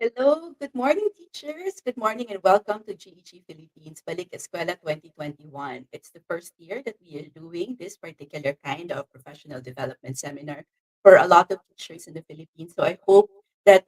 Hello, good morning, teachers. Good morning and welcome to GEG Philippines Balik Eskwela 2021. It's the first year that we are doing this particular kind of professional development seminar for a lot of teachers in the Philippines. So I hope that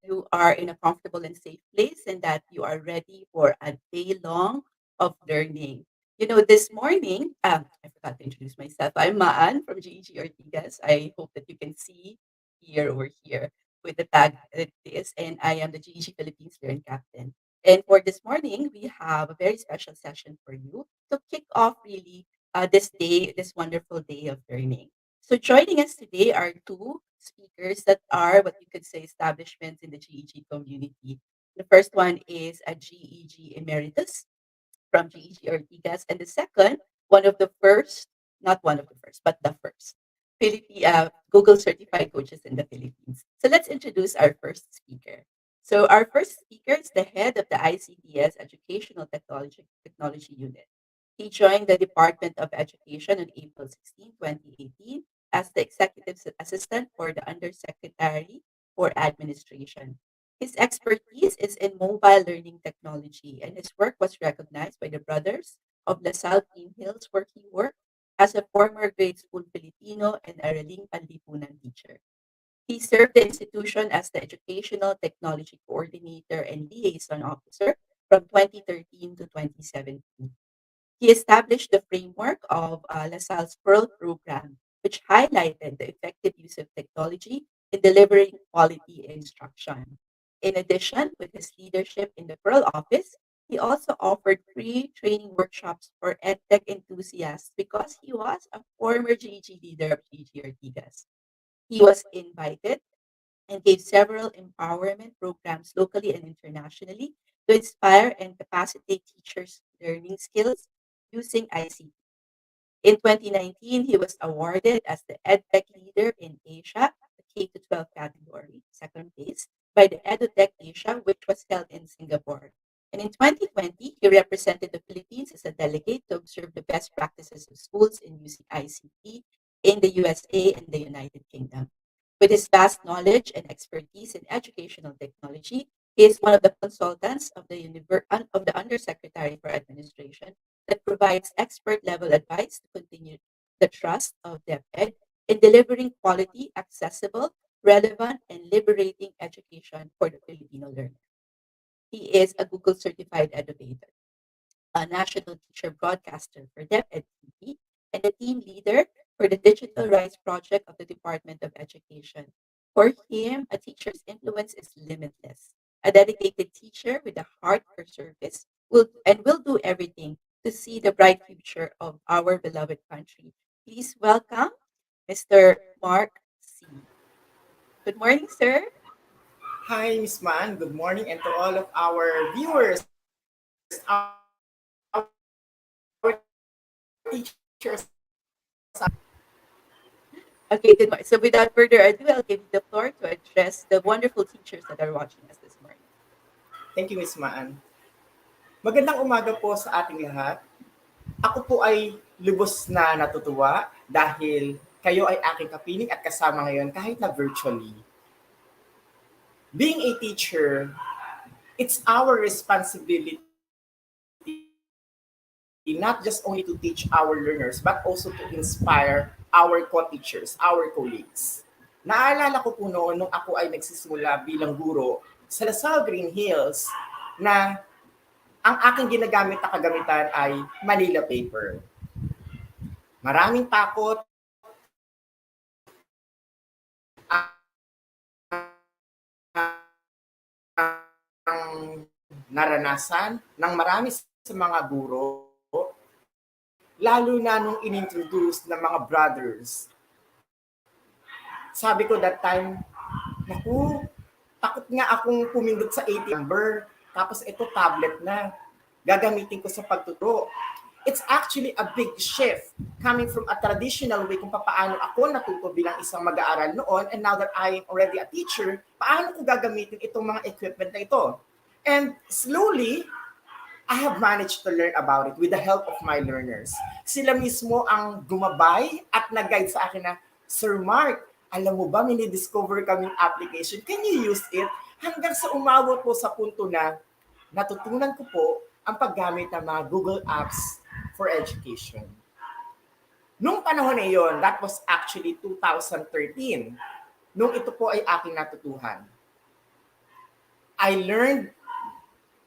you are in a comfortable and safe place and that you are ready for a day long of learning. This morning, I forgot to introduce myself. I'm Maan from GEG Ortigas. I hope that you can see here over here with the tag that it is, and I am the GEG Philippines Learn Captain. And for this morning, we have a very special session for you to kick off really this day, this wonderful day of learning. So joining us today are two speakers that are what you could say establishments in the GEG community. The first one is a GEG Emeritus from GEG Ortigas. And the second, one of the first, not one of the first, but the first Google certified coaches in the Philippines. So let's introduce our first speaker. So our first speaker is the head of the ICTS Educational Technology Unit. He joined the Department of Education on April 16, 2018 as the Executive Assistant for the Undersecretary for Administration. His expertise is in mobile learning technology, and his work was recognized by the Brothers of LaSalle Green Hills, where he worked as a former grade school Filipino and Araling Panlipunan teacher. He served the institution as the Educational Technology Coordinator and Liaison Officer from 2013 to 2017. He established the framework of LaSalle's Pearl program, which highlighted the effective use of technology in delivering quality instruction. In addition, with his leadership in the Pearl office, he also offered free training workshops for EdTech enthusiasts because he was a former GEG leader of GEG Ortigas. He was invited and gave several empowerment programs locally and internationally to inspire and capacitate teachers' learning skills using ICT. In 2019, he was awarded as the EdTech Leader in Asia, the K-12 category, second place, by the EduTech Asia, which was held in Singapore. And in 2020, he represented the Philippines as a delegate to observe the best practices of schools in using ICT in the USA and the United Kingdom. With his vast knowledge and expertise in educational technology, he is one of the consultants of the Undersecretary for Administration that provides expert level advice to continue the trust of DepEd in delivering quality, accessible, relevant, and liberating education for the Filipino learner. He is a Google certified educator, a national teacher broadcaster for DepEd TV, and a team leader for the Digital Rights Project of the Department of Education. For him, a teacher's influence is limitless. A dedicated teacher with a heart for service will do everything to see the bright future of our beloved country. Please welcome Mr. Mark C. Good morning, sir. Hi, Miss Man. Good morning, and to all of our viewers, our teachers. Okay, good morning. So without further ado, I'll give you the floor to address the wonderful teachers that are watching us this morning. Thank you, Miss Man. Magandang umaga po sa ating lahat. Ako po ay lubos na natutuwa dahil kayo ay aking kapiling at kasama ngayon kahit na virtually. Being a teacher, it's our responsibility not just only to teach our learners, but also to inspire our co-teachers, our colleagues. Naalala ko po noon nung ako ay nagsisimula bilang guro sa LaSalle Green Hills na ang aking ginagamit na kagamitan ay Manila paper. Maraming takot ang naranasan ng marami sa mga guro, lalo na nung inintroduce ng mga brothers. Sabi ko that time, naku, takot nga akong pumindot sa ATM number, tapos ito tablet na, gagamitin ko sa pagtuturo. It's actually a big shift coming from a traditional way kung paano ako natuto bilang isang mag-aaral noon, and now that I am already a teacher, paano ko gagamitin itong mga equipment na ito. And slowly, I have managed to learn about it with the help of my learners. Sila mismo ang gumabay at nag-guide sa akin na, Sir Mark, Alam mo ba, mini-discover kaming application. Can you use it? Hanggang sa umabot po sa punto na natutunan ko po ang paggamit ng mga Google Apps for Education. Nung panahon na yon, that was actually 2013, nung ito po ay aking natutuhan. I learned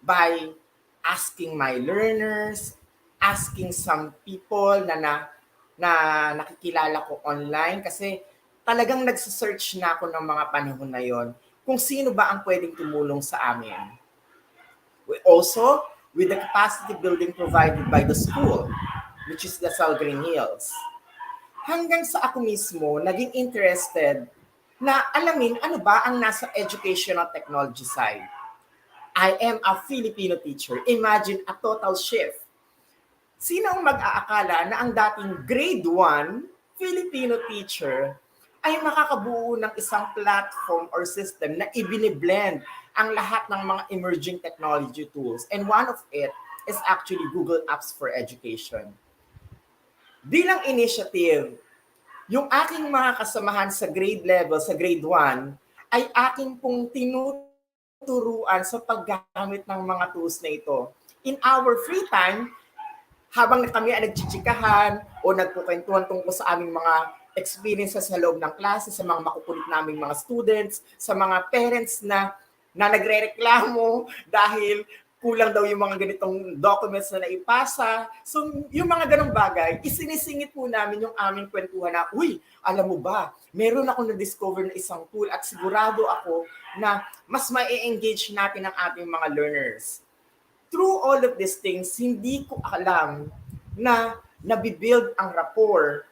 by asking my learners, asking some people na nakikilala ko online kasi talagang nagse-search na ako ng mga panahon na yon kung sino ba ang pwedeng tumulong sa amin. Also, with the capacity building provided by the school, which is the Green Hills. Hanggang sa ako mismo naging interested na alamin ano ba ang nasa educational technology side. I am a Filipino teacher. Imagine a total shift. Sino ang mag-aakala na ang dating grade 1 Filipino teacher ay makakabuo ng isang platform or system na ibiniblend ang lahat ng mga emerging technology tools. And one of it is actually Google Apps for Education. Bilang initiative, yung aking mga kasamahan sa grade level, sa grade 1, ay aking pong tinuturuan sa paggamit ng mga tools na ito. In our free time, habang kami ay nagchichikahan o nagkukwentuhan tungkol sa aming mga experiences sa loob ng klase, sa mga makukulit naming mga students, sa mga parents na nagre-reklamo dahil kulang daw yung mga ganitong documents na naipasa. So, yung mga ganong bagay, isinisingit po namin yung aming kwentuhan na, uy, alam mo ba, meron ako na-discover na isang tool at sigurado ako na mas ma-engage natin ang ating mga learners. Through all of these things, hindi ko alam na nabibuild ang rapport,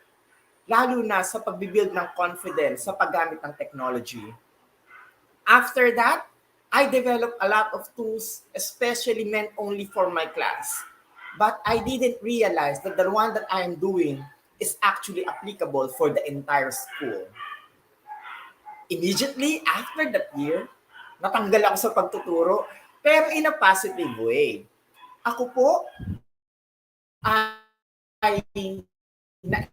lalo na sa pagbibuild ng confidence sa paggamit ng technology. After that, I developed a lot of tools, especially meant only for my class. But I didn't realize that the one that I am doing is actually applicable for the entire school. Immediately after that year, natanggal ako sa pagtuturo, pero in a positive way. Ako po ay naipat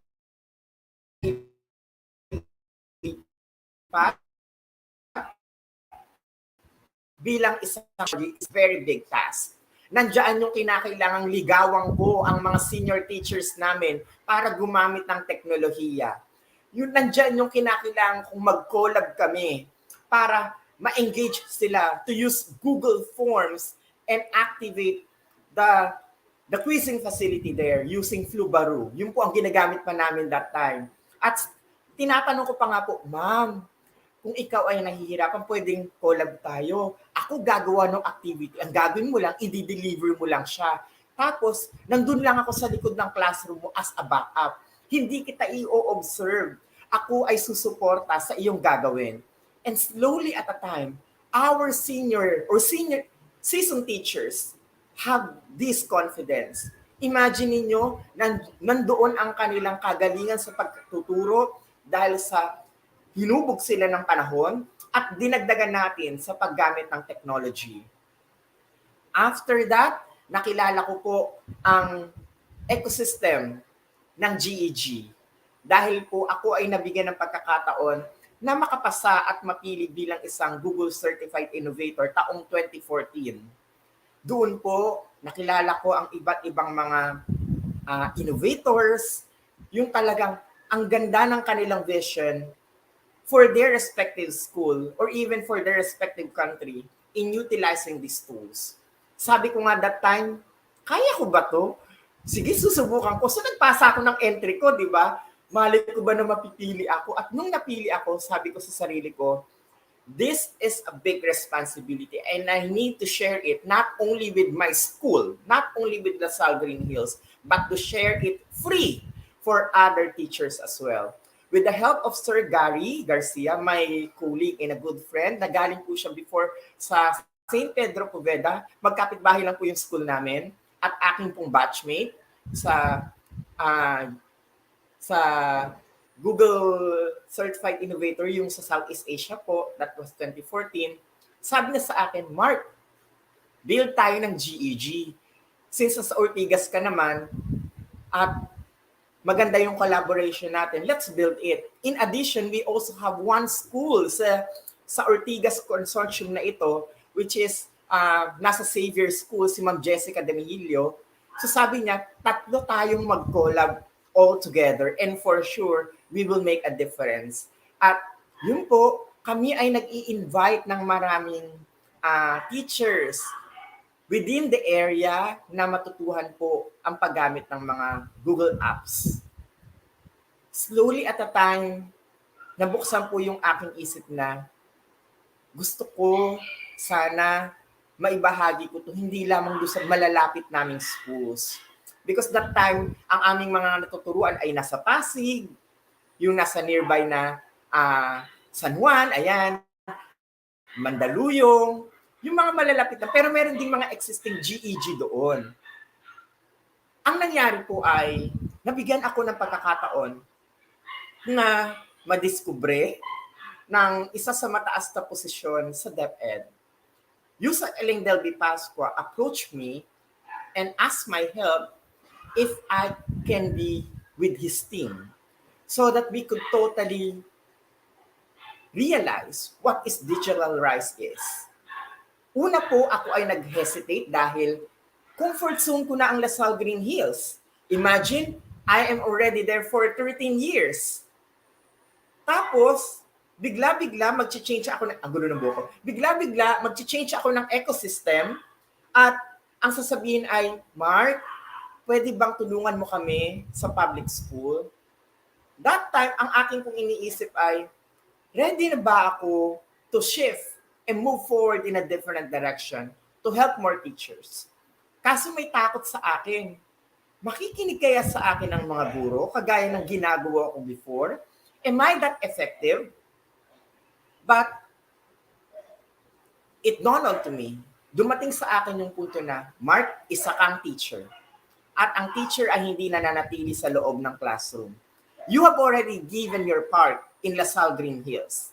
bilang isang is very big task. Nandiyan yung kinakailangang ligawan ko ang mga senior teachers namin para gumamit ng teknolohiya. Yun nandiyan yung kinakailangan kong mag-collab kami para ma-engage sila to use Google Forms and activate the quizzing facility there using Flubaroo. Yun po ang ginagamit pa namin that time. At tinatanong ko pa nga po, ma'am, kung ikaw ay nahihirapan, pwedeng collab tayo. Ako gagawa ng activity. Ang gagawin mo lang, i-deliver mo lang siya. Tapos, nandun lang ako sa likod ng classroom mo as a backup. Hindi kita i-observe. Ako ay susuporta sa iyong gagawin. And slowly at a time, our senior seasoned teachers have this confidence. Imagine niyo nandoon ang kanilang kagalingan sa pagtuturo dahil sa hinubog sila ng panahon at dinagdagan natin sa paggamit ng technology. After that, nakilala ko po ang ecosystem ng GEG. Dahil po ako ay nabigyan ng pagkakataon na makapasa at mapili bilang isang Google Certified Innovator taong 2014. Doon po, nakilala ko ang iba't ibang mga innovators, yung talagang ang ganda ng kanilang vision for their respective school or even for their respective country in utilizing these tools. Sabi ko nga that time, kaya ko ba to? Sige, susubukan ko. So nagpasa ako ng entry ko, di ba? Mali ko ba na mapipili ako? At nung napili ako, sabi ko sa sarili ko, this is a big responsibility and I need to share it not only with my school, not only with LaSalle Green Hills, but to share it free for other teachers as well. With the help of Sir Gary Garcia, my colleague and a good friend, na galing po siya before sa St. Pedro Poveda, magkapitbahay lang po yung school namin, at aking pong batchmate sa Google Certified Innovator, yung sa Southeast Asia po, that was 2014, sabi niya sa akin, Mark, build tayo ng GEG. Since sa Ortigas ka naman, at maganda yung collaboration natin. Let's build it. In addition, we also have one school sa Ortigas Consortium na ito, which is nasa Xavier School, si Ma'am Jessica Demilio. So sabi niya, tatlo tayong mag-collab all together and for sure, we will make a difference. At yun po, kami ay nag-i-invite ng maraming teachers within the area na matutuhan po ang paggamit ng mga Google Apps. Slowly at a time, nabuksan po yung aking isip na gusto ko sana maibahagi ko to hindi lamang doon sa malalapit naming schools. Because that time, ang aming mga natuturuan ay nasa Pasig, yung nasa nearby na San Juan, ayan, Mandaluyong, yung mga malalapit na, pero meron din mga existing GEG doon. Ang nangyari po ay, nabigyan ako ng pagkakataon na madiskubre ng isa sa mataas na posisyon sa DepEd. Yusek Eling Delby Pascua approached me and asked my help if I can be with his team so that we could totally realize what is digital rice is. Una po, ako ay nag-hesitate dahil comfort zone ko na ang Lasal Green Hills. Imagine, I am already there for 13 years. Tapos, bigla-bigla mag-change ako ng, ang gulo ng buko, bigla-bigla mag-change ako ng ecosystem at ang sasabihin ay, Mark, pwede bang tulungan mo kami sa public school? That time, ang aking kong iniisip ay, ready na ba ako to shift and move forward in a different direction to help more teachers? Kaso may takot sa akin. Makikinig kaya sa akin ng mga guro, kagaya ng ginagawa ko before? Am I that effective? But it dawned on to me, dumating sa akin yung punto na, Mark, isa kang teacher. At ang teacher ay hindi nananatili sa loob ng classroom. You have already given your part in Lasal Green Hills.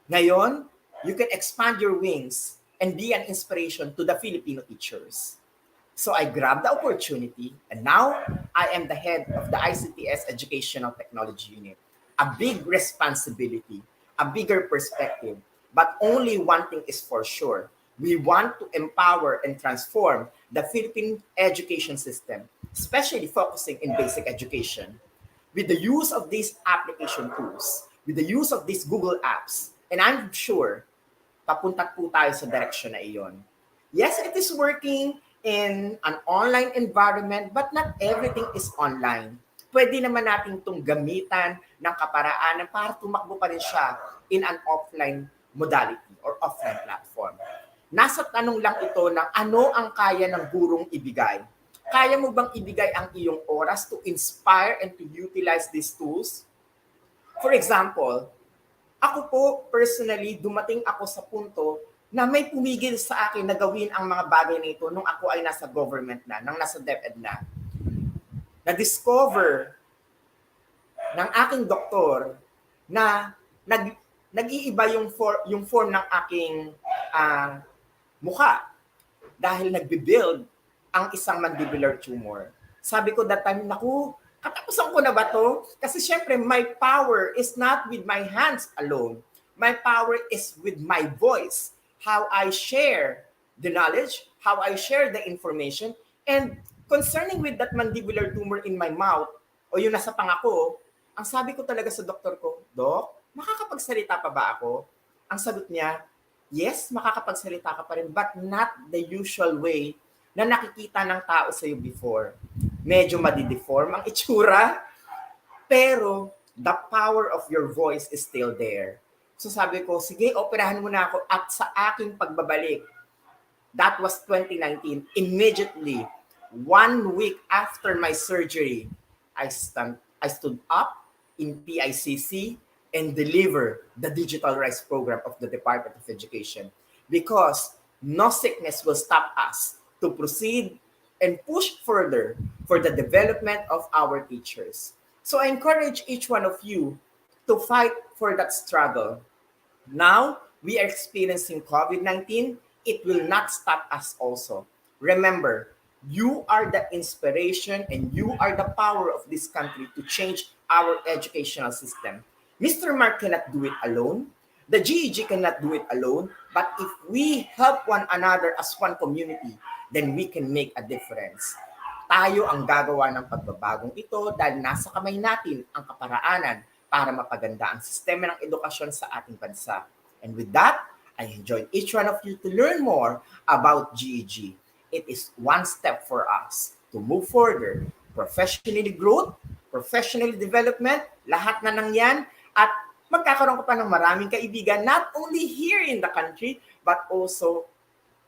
Ngayon, you can expand your wings and be an inspiration to the Filipino teachers. So I grabbed the opportunity and now I am the head of the ICTS Educational Technology Unit. A big responsibility, a bigger perspective, but only one thing is for sure. We want to empower and transform the Philippine education system, especially focusing in basic education. With the use of these application tools, with the use of these Google apps, and I'm sure, papunta po tayo sa direction na iyon. Yes, it is working in an online environment, but not everything is online. Pwede naman natin itong gamitan ng kaparaanan para tumakbo pa rin siya in an offline modality or offline platform. Nasa tanong lang ito ng ano ang kaya ng gurong ibigay. Kaya mo bang ibigay ang iyong oras to inspire and to utilize these tools? For example, ako po personally, dumating ako sa punto na may pumigil sa akin na gawin ang mga bagay na ito nung ako ay nasa government na, nang nasa DepEd na. Na-discover ng aking doktor na nag-iiba yung form ng aking mukha dahil nagbe-build ang isang mandibular tumor. Sabi ko that time, naku, katapusan ko na ba to? Kasi syempre, my power is not with my hands alone. My power is with my voice. How I share the knowledge, how I share the information, and concerning with that mandibular tumor in my mouth, o yung nasa pangako, ang sabi ko talaga sa doktor ko, Dok, makakapagsalita pa ba ako? Ang sagot niya, yes, makakapagsalita ka pa rin, but not the usual way na nakikita ng tao sa'yo before. Medyo madideform ang itsura, pero the power of your voice is still there. So sabi ko, sige, operahan mo na ako at sa aking pagbabalik. That was 2019. Immediately, 1 week after my surgery, I stood up in PICC and deliver the Digital Rights Program of the Department of Education because no sickness will stop us to proceed and push further for the development of our teachers. So I encourage each one of you to fight for that struggle. Now, we are experiencing COVID-19. It will not stop us also. Remember, You are the inspiration and you are the power of this country to change our educational system. Mr. Mark cannot do it alone. The GEG cannot do it alone. But if we help one another as one community, then we can make a difference. Tayo ang gagawa ng pagbabagong ito dahil nasa kamay natin ang kaparaanan para mapaganda ang sistema ng edukasyon sa ating bansa. And with that, I enjoyed each one of you to learn more about GEG. It is one step for us to move further. Professionally growth, professionally development, lahat na ng yan, at magkakaroon ka pa ng maraming kaibigan, not only here in the country, but also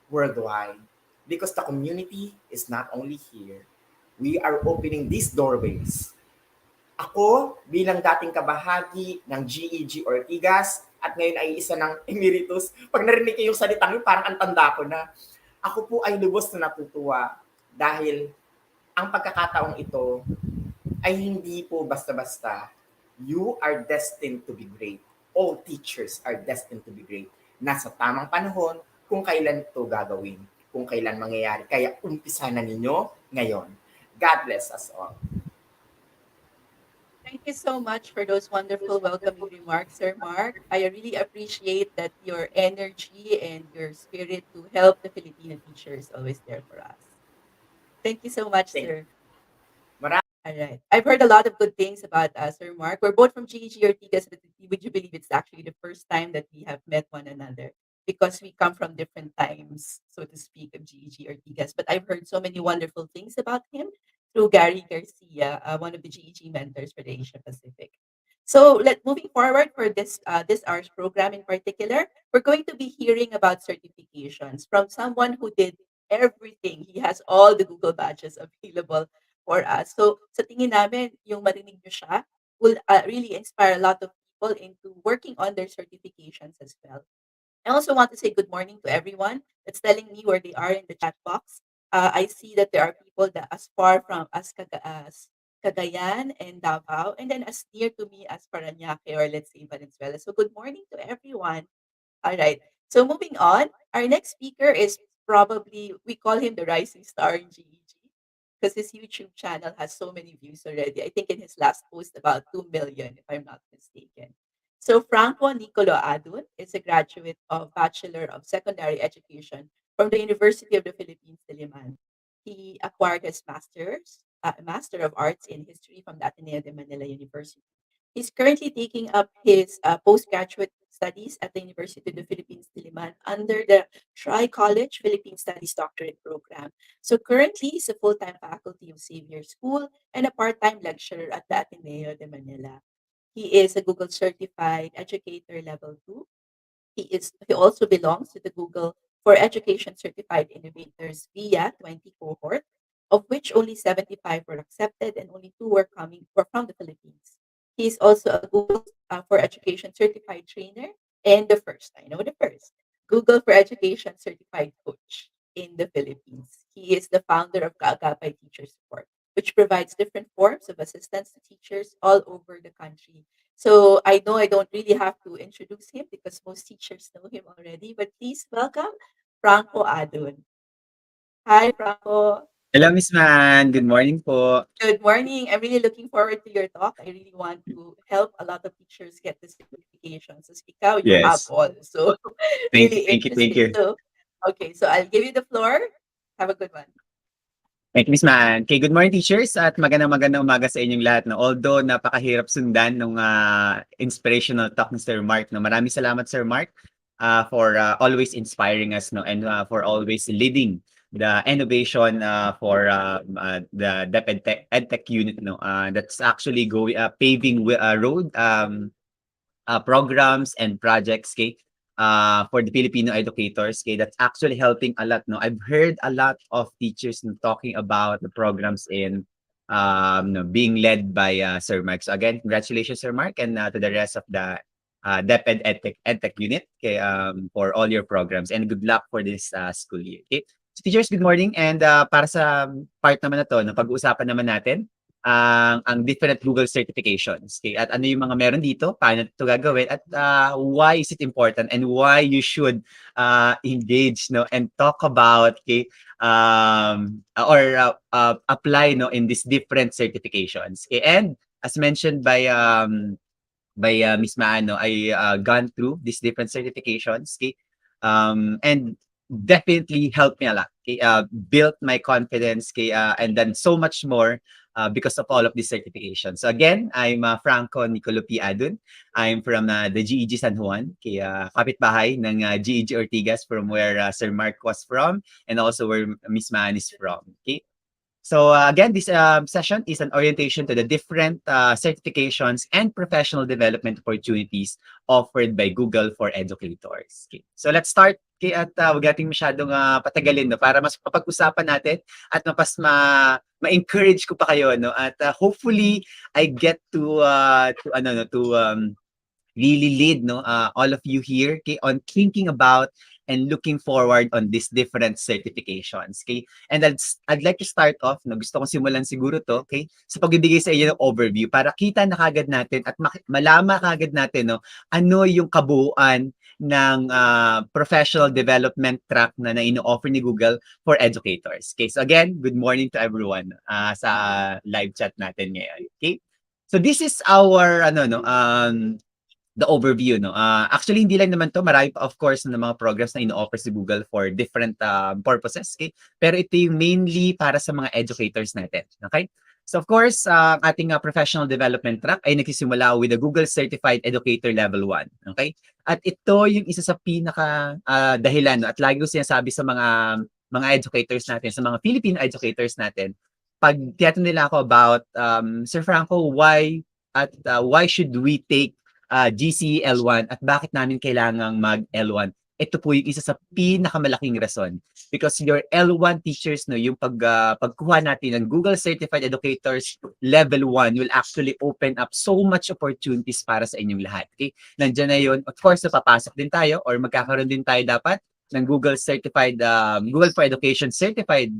worldwide. Because the community is not only here. We are opening these doorways. Ako, bilang dating kabahagi ng GEG Ortigas at ngayon ay isa ng emeritus, pag narinig ko yung salitang yun, parang ang tanda ko na. Ako po ay lubos na natutuwa dahil ang pagkakataong ito ay hindi po basta-basta. You are destined to be great. All teachers are destined to be great. Nasa tamang panahon kung kailan ito gagawin, kung kailan mangyayari. Kaya umpisa na ninyo ngayon. God bless us all. Thank you so much for those wonderful welcoming remarks, Sir Mark. I really appreciate that your energy and your spirit to help the Filipino teachers always there for us. Thank you so much, Thank you. sir. All right. I've heard a lot of good things about Sir Mark. We're both from GEG Ortigas, but would you believe it's actually the first time that we have met one another because we come from different times, so to speak, of GEG Ortigas. But I've heard so many wonderful things about him through Gary Garcia, one of the GEG mentors for the Asia Pacific. So moving forward for this hour's program in particular, we're going to be hearing about certifications from someone who did everything. He has all the Google badges available for us. So sa tingin namin, yung marinig nyo siya will really inspire a lot of people into working on their certifications as well. I also want to say good morning to everyone that's telling me where they are in the chat box. I see that there are people that as far from as Cagayan and Davao, and then as near to me as Parañaque or let's say Valenzuela. So good morning to everyone. All right. So moving on, our next speaker is probably we call him the rising star in GEG because his YouTube channel has so many views already. I think in his last post about 2 million, if I'm not mistaken. So Franco Nicolas Adon is a graduate of Bachelor of Secondary Education from the University of the Philippines, Diliman. He acquired his Master of Arts in History from the Ateneo de Manila University. He's currently taking up his postgraduate studies at the University of the Philippines, Diliman, under the Tri-College Philippine Studies Doctorate Program. So currently, he's a full-time faculty of Xavier School and a part-time lecturer at the Ateneo de Manila. He is a Google Certified Educator Level 2. He also belongs to the Google for Education Certified Innovators via 20 cohort, of which only 75 were accepted and only 2 were from the Philippines. He is also a Google for Education Certified Trainer and the first, I know the first, Google for Education Certified Coach in the Philippines. He is the founder of Kaagapay Teacher Support, which provides different forms of assistance to teachers all over the country. So I know I don't really have to introduce him because most teachers know him already, but please welcome Franco Adon. Hi, Franco. Hello, Miss Man. Good morning po. Good morning. I'm really looking forward to your talk. I really want to help a lot of teachers get the certifications. As ikaw, you have Yes. all. So Thank you, really thank you, thank interesting. you. So okay, so I'll give you the floor. Have a good one. Thank you, Miss Man. Okay, good morning, teachers, at magandang umaga sa inyong lahat. No? Although napakahirap sundan ng inspirational talk ni Sir Mark. No? Maraming salamat, Sir Mark, for always inspiring us, no? And for always leading the innovation for the DepEd EdTech unit. No? That's actually going paving road programs and projects, okay, for the Filipino educators, okay, that's actually helping a lot. No, I've heard a lot of teachers no, talking about the programs in no, being led by Sir Mark. So again, congratulations, Sir Mark, and to the rest of the DepEd EdTech unit, okay, for all your programs, and good luck for this school year. Okay, so teachers, good morning, and para sa part naman na to, no, pag-uusapan naman natin ang different Google certifications. Okay? At ano yung mga meron dito, paano ito gagawin, at why is it important and why you should engage no and talk about or apply no in these different certifications. Okay? And as mentioned by Miss Maano, I gone through these different certifications, okay? And definitely helped me a lot. Okay? Built my confidence, okay? And then so much more because of all of these certifications. So again, I'm Franco Nicolas Adon. I'm from the GEG San Juan, okay? Kapitbahay ng GEG Ortigas, from where Sir Mark was from, and also where Miss Man is from. Okay? So again, this session is an orientation to the different certifications and professional development opportunities offered by Google for educators. Okay. So let's start. Okay, at huwag nating masyadong patagalin no, para mas mapag-usapan natin at ma-encourage ko pa kayo no, at hopefully I get to really lead no all of you here okay on thinking about and looking forward on these different certifications. Okay? And I'd like to start off, no, gusto kong simulan siguro to, okay, sa pagbibigay sa inyo ng overview para kita na kagad natin at malama kagad natin no, ano yung kabuuan ng professional development track na ino-offer ni Google for educators. Okay, so again, good morning to everyone sa live chat natin ngayon. Okay? So this is our the overview no. Actually hindi lang naman to, marami pa of course ng mga programs na ino-offer si Google for different purposes, okay? Pero ito yung mainly para sa mga educators natin, okay? So of course, ating professional development track ay nagsisimula with the Google Certified Educator Level 1, okay? At ito yung isa sa pinaka dahilan no? At lagi ko sinasabi sa mga educators natin, sa mga Philippine educators natin, pag tiyatanong nila ako about Sir Franco, why should we take GCE L1 at bakit namin kailangang mag L1. Ito po yung isa sa pinakamalaking rason. Because your L1 teachers, no, yung pagkuha natin ng Google Certified Educators Level 1 will actually open up so much opportunities para sa inyong lahat. Okay? Nandiyan na yun. Of course, papasok din tayo or magkakaroon din tayo dapat ng Google Certified, Google for Education Certified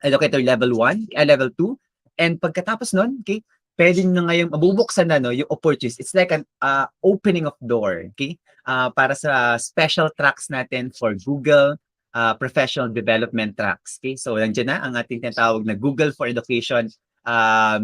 Educator Level 1, Level 2. And pagkatapos nun, okay, pwede na ngayong mabubuksan na no, yung opportunities. It's like an opening of door, okay? Para sa special tracks natin for Google professional development tracks. Okay? So nandiyan na ang ating tinatawag na Google for Education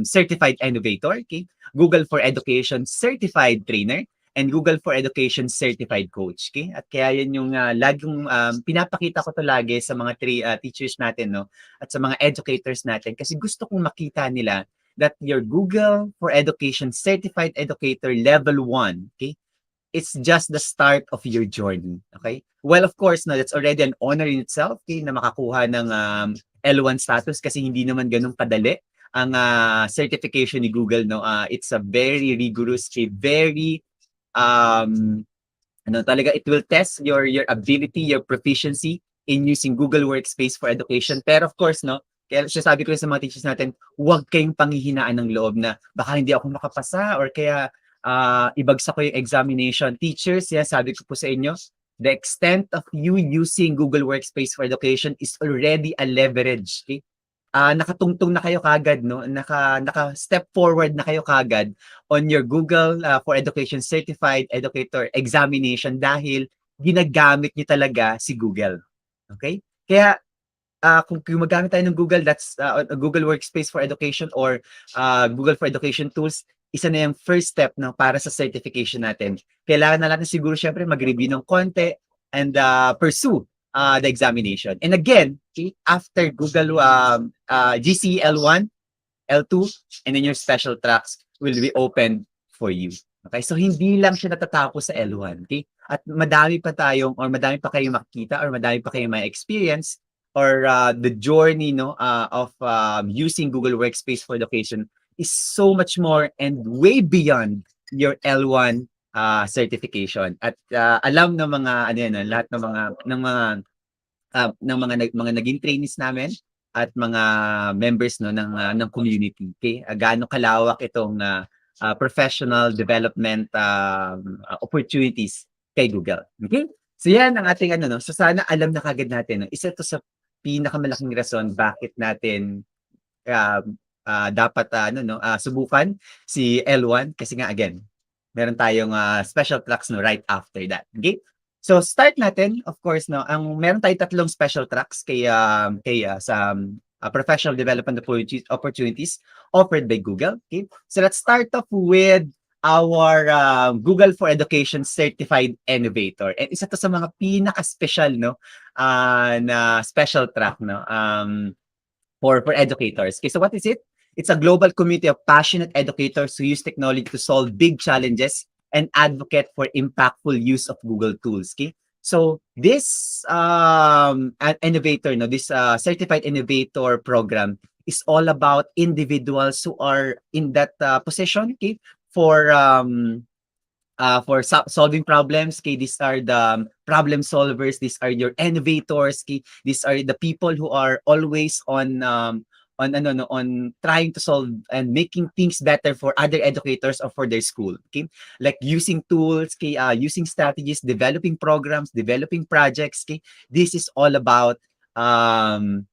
Certified Innovator, okay? Google for Education Certified Trainer, and Google for Education Certified Coach. Okay? At kaya yun yung laging pinapakita ko to lagi sa mga teachers natin no, at sa mga educators natin kasi gusto kong makita nila that your Google for Education Certified Educator Level 1, okay, it's just the start of your journey, okay? Well, of course, no, that's already an honor in itself, okay, na makakuha ng L1 status kasi hindi naman ganun kadali ang certification ni Google, no? It's a very rigorous, very talaga it will test your ability, your proficiency in using Google Workspace for Education. Pero of course, no, kaya sabi ko sa mga teachers natin, huwag kayong panghihinaan ng loob na baka hindi ako makapasa or kaya ibagsak ko yung examination. Teachers, sabi ko po sa inyo, the extent of you using Google Workspace for Education is already a leverage. Okay? Nakatungtong na kayo kagad, no? Naka-step forward na kayo kagad on your Google for Education Certified Educator Examination dahil ginagamit niyo talaga si Google. Okay? Kaya kung gumagamit tayo ng Google, that's Google Workspace for Education or Google for Education Tools, isa na yung first step no, para sa certification natin. Kailangan na natin siguro syempre mag-review ng konti and pursue the examination. And again, okay, after Google GCE L1, L2, and then your special tracks will be open for you. Okay? So hindi lang siya natatapos sa L1. Okay? At madami pa kayong makikita or madami pa kayong ma-experience or the journey no of using Google Workspace for Education is so much more and way beyond your L1 certification. At alam ng mga lahat ng mga naging trainees namin at mga members no ng community. Okay? Gaano kalawak itong professional development opportunities kay Google. Okay? So yan ang ating no. So sana alam na kagad natin no. Isa to sa pinakamalaking rason bakit natin dapat subukan si L1 kasi nga again, meron tayong special tracks no right after that. Okay? So start natin, of course, no, meron tayong tatlong special tracks sa professional development opportunities offered by Google. Okay? So let's start off with our Google for Education Certified Innovator. And isa to sa mga pinaka-special no na special track no for educators. Okay, so what is it? It's a global community of passionate educators who use technology to solve big challenges and advocate for impactful use of Google tools. Okay, so this innovator, no, this certified innovator program is all about individuals who are in that position, okay, for solving problems. Okay, these are the problem solvers. These are your innovators. Okay, these are the people who are always on trying to solve and making things better for other educators or for their school. Okay, like using tools. Okay, using strategies, developing programs, developing projects. Okay, this is all about the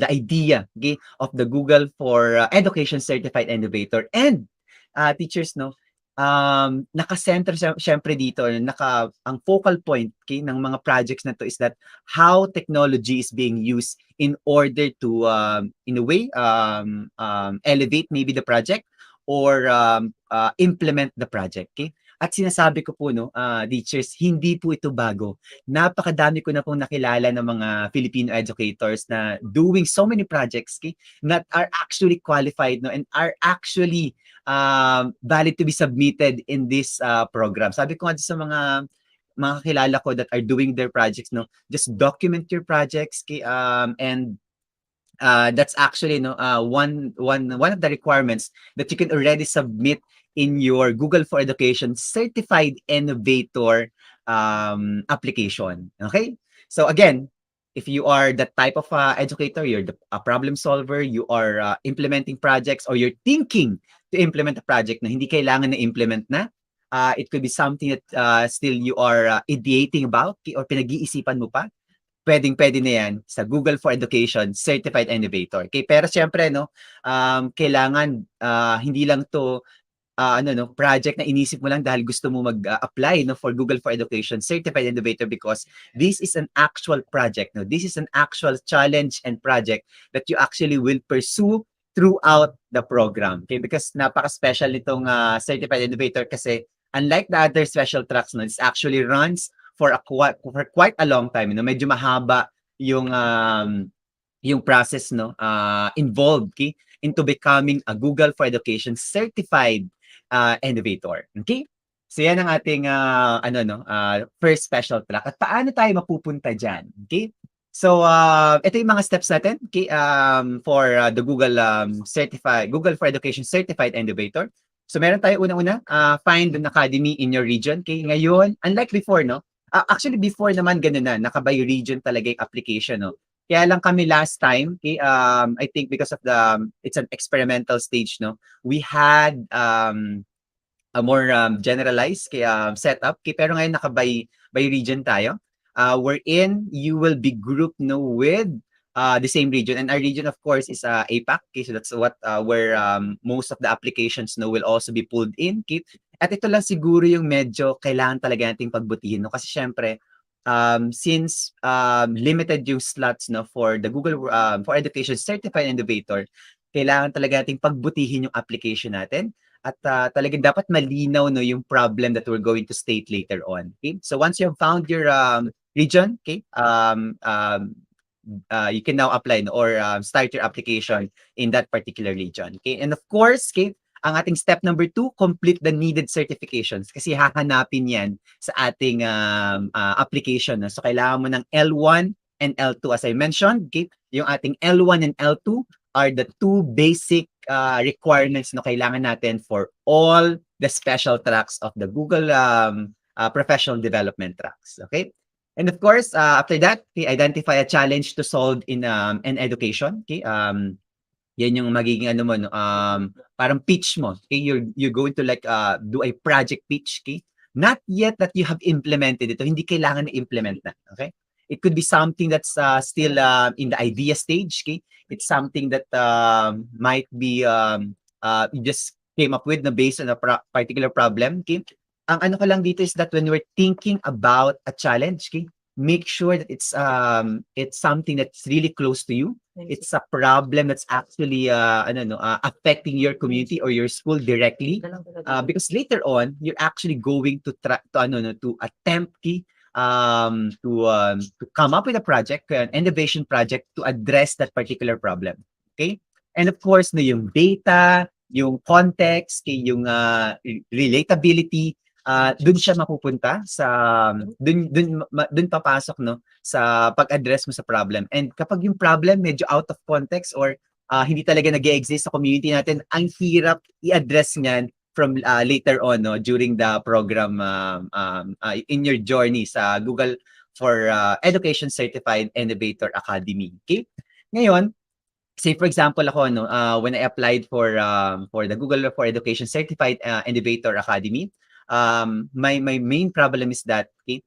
idea, okay, of the Google for Education Certified Innovator. And teachers, no, naka-center syempre dito, ang focal point, okay, ng mga projects na to is that how technology is being used in order to in a way elevate maybe the project or implement the project. Okay, at sinasabi ko po, no, teachers, hindi po ito bago. Napakadami ko na pong nakilala ng mga Filipino educators na doing so many projects, okay, that are actually qualified, no, and are actually valid to be submitted in this program. Sabi ko nga sa mga kilala ko that are doing their projects, no, just document your projects, okay, and that's actually one of the requirements that you can already submit in your Google for Education Certified Innovator application. Okay? So again, if you are that type of educator, you're a problem solver, you are implementing projects, or you're thinking to implement a project na hindi kailangan na implement na, it could be something that still you are ideating about or pinag-iisipan mo pa, pwedeng-pwede na yan sa Google for Education Certified Innovator. Okay, pero syempre no, kailangan hindi lang to project na inisip mo lang dahil gusto mo mag-apply no for Google for Education Certified Innovator, because this is an actual project, no. This is an actual challenge and project that you actually will pursue throughout the program. Okay, because napaka-special nitong Certified Innovator kasi unlike the other special tracks, no, this actually runs for quite a long time, no. Medyo mahaba yung process no involved, okay, into becoming a Google for Education Certified Innovator. Okay? So yan ang ating first special track. At paano tayo mapupunta diyan? Okay? So ito yung mga steps natin, okay, for the Google for Education Certified Innovator. So meron tayo unang-una, find an academy in your region. Okay? Ngayon, unlike before, no? Actually before naman ganun na, naka-by region talaga yung application, no? Kaya lang kami last time, okay, I think because of it's an experimental stage, no, we had a more generalized setup. Okay, pero ngayon by region tayo, wherein you will be grouped no with the same region, and our region of course is APAC. Okay, so that's where most of the applications no will also be pulled in. Okay, at ito lang siguro yung medyo kailangan talaga nating pagbutihin, no, kasi syempre since limited yung slots no for the Google for Education Certified Innovator, kailangan talaga nating pagbutihin yung application natin at talagang dapat malinaw no yung problem that we're going to state later on. Okay? So once you have found your region, okay, you can now apply no, or start your application in that particular region. Okay? And of course, okay, ang ating step number 2, complete the needed certifications kasi hahanapin yan sa ating application. No? So kailangan mo ng L1 and L2 as I mentioned. Okay? Yung ating L1 and L2 are the 2 basic requirements na kailangan natin for all the special tracks of the Google professional development tracks. Okay? And of course, after that, okay, identify a challenge to solve in education. Okay? Yan yung magiging ano mo no, parang pitch mo. Okay, you're going to like do a project pitch, okay? Not yet that you have implemented ito, hindi kailangan na implement na, okay? It could be something that's still in the idea stage. Okay, it's something that might be you just came up with na based on a particular problem. Okay, ang ano ko lang dito is that when we're thinking about a challenge, okay, make sure that it's something that's really close to you. It's a problem that's actually affecting your community or your school directly. Because later on, you're actually going to try to attempt to come up with a project, an innovation project to address that particular problem. Okay? And of course, no, yung data, yung context, yung relatability, dun siya mapupunta sa dun papasok no sa pag-address mo sa problem. And kapag yung problem medyo out of context or hindi talaga nag-e-exist sa community natin, ang hirap i-address niyan from later on no during the program in your journey sa Google for Education Certified Innovator Academy. Okay? Ngayon, say for example ako when I applied for the Google for Education Certified Innovator Academy, my main problem is that okay,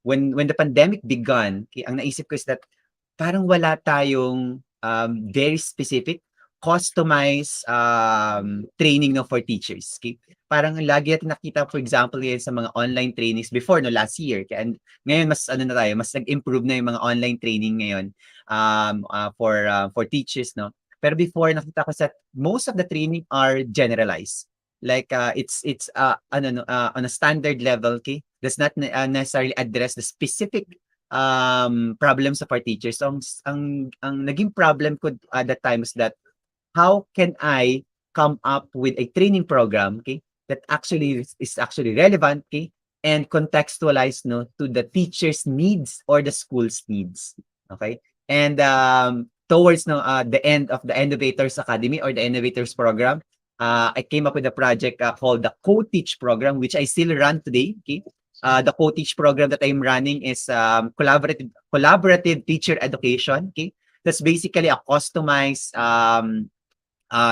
when the pandemic began, okay, ang naisip ko is that parang wala tayong very specific customized training no for teachers. Okay? Parang lagi natin nakita for example yan sa mga online trainings before no last year. Kaya ngayon mas na tayo, mas nag-improve na yung mga online training ngayon for teachers no. Pero before nakita ko sa most of the training are generalized. Like it's on a standard level, okay? Does not necessarily address the specific problems of our teachers. So ang naging problem ko at that time is that how can I come up with a training program, okay, that actually is actually relevant, okay, and contextualized no to the teacher's needs or the school's needs, okay? And towards no the end of the Innovators Academy or the Innovators Program, I came up with a project called the Co-Teach Program, which I still run today, okay? The Co-Teach Program that I'm running is collaborative teacher education, okay? That's basically a customized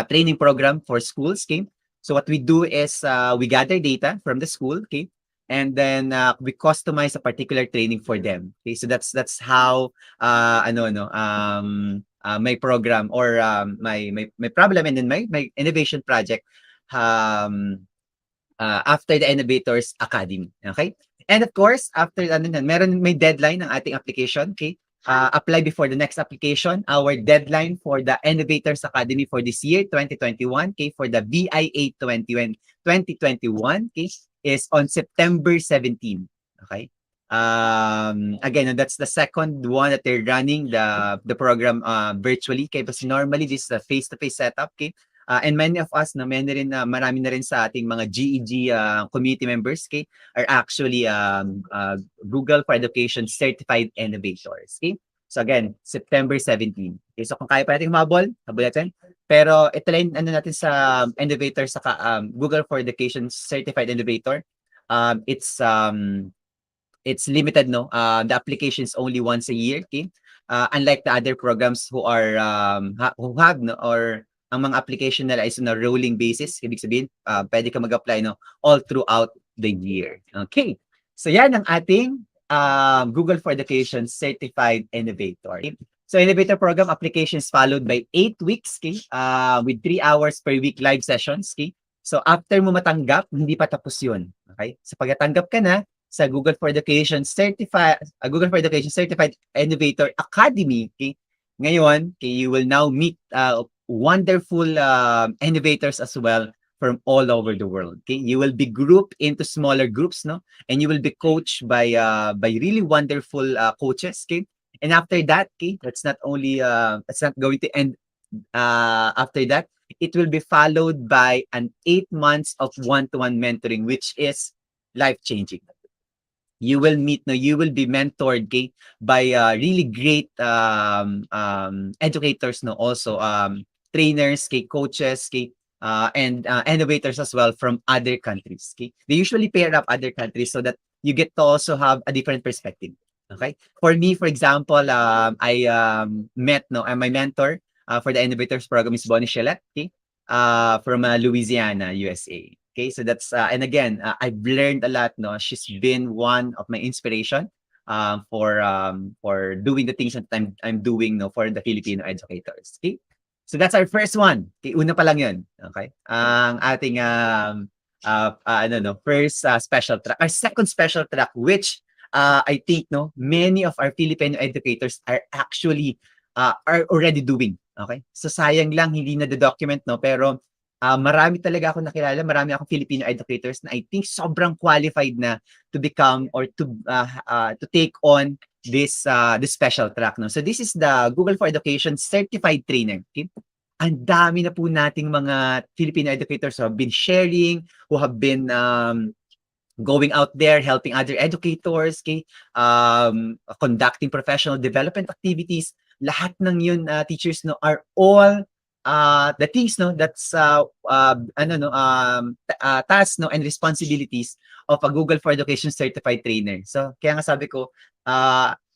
training program for schools, okay? So what we do is we gather data from the school, okay? And then we customize a particular training for them. Okay, so that's how my program or my problem and then my innovation project after the Innovators Academy. Okay? And of course, after may deadline ng ating application, okay? Apply before the next application. Our deadline for the Innovators Academy for this year, 2021, okay, for the BIA 2021, okay, is on September 17. Okay? Again, that's the second one that they're running the program virtually. Okay, because normally this is a face-to-face setup. Okay, and many of us, no, marami na rin sa ating mga GEG community members, okay, are actually Google for Education Certified Innovators. Okay, so again, September 17. Okay, so kung kaya pa natin humabol, habol natin. Pero ito lang natin sa Innovator sa Google for Education Certified Innovator. It's limited, no? The application is only once a year, okay? Unlike the other programs who are who have no or ang mga application nila is on a rolling basis, ibig sabihin, pwede ka mag-apply no all throughout the year. Okay. So yan ang ating Google for Education Certified Innovator. Okay? So Innovator program applications followed by 8 weeks, okay? With 3 hours per week live sessions, okay? So after mo matanggap, hindi pa tapos 'yun. Okay? So pagkatanggap ka na sa Google for Education Certified Innovator Academy, okay? Ngayon, okay, you will now meet wonderful innovators as well from all over the world. Okay, you will be grouped into smaller groups, no, and you will be coached by really wonderful coaches. Okay, and after that, okay, that's not going to end. After that, it will be followed by an 8 months of one-to-one mentoring, which is life changing. You will be mentored, okay, by really great educators, no, also trainers, okay, coaches, okay, and innovators as well from other countries. Okay, they usually pair up other countries so that you get to also have a different perspective. Okay, for me, for example, I met my mentor for the Innovators program is Bonnie Shelet, okay, from Louisiana, USA. Okay, so that's and again, I've learned a lot. No, she's been one of my inspiration for doing the things that I'm doing no for the Filipino educators. Okay? So that's our first one. Okay, una pa lang 'yun. Okay? Ang ating first special track. Our second special track which I think no many of our Filipino educators are actually are already doing. Okay? So sayang lang hindi na document no pero marami talaga ako nakilala, marami akong Filipino educators na I think sobrang qualified na to become or to take on this special track no. So this is the Google for Education certified trainer. Okay? Ang dami na po nating mga Filipino educators who have been sharing, who have been going out there helping other educators, okay? Conducting professional development activities. Lahat ng yun teachers no are all the things no that's tasks no and responsibilities of a Google for Education certified trainer. So kaya nga sabi ko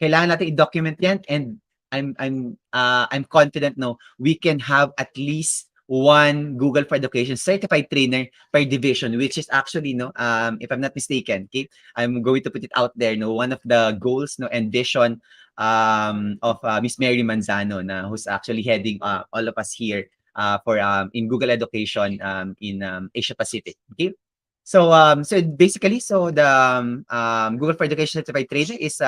kailangan natin i-document yan and I'm confident no we can have at least one Google for Education certified trainer per division, which is actually no if I'm not mistaken, okay, I'm going to put it out there no one of the goals no and vision of Miss Mary Manzano na who's actually heading all of us here for in Google Education in Asia Pacific. Okay. So so basically so the Google for Education certified trainer is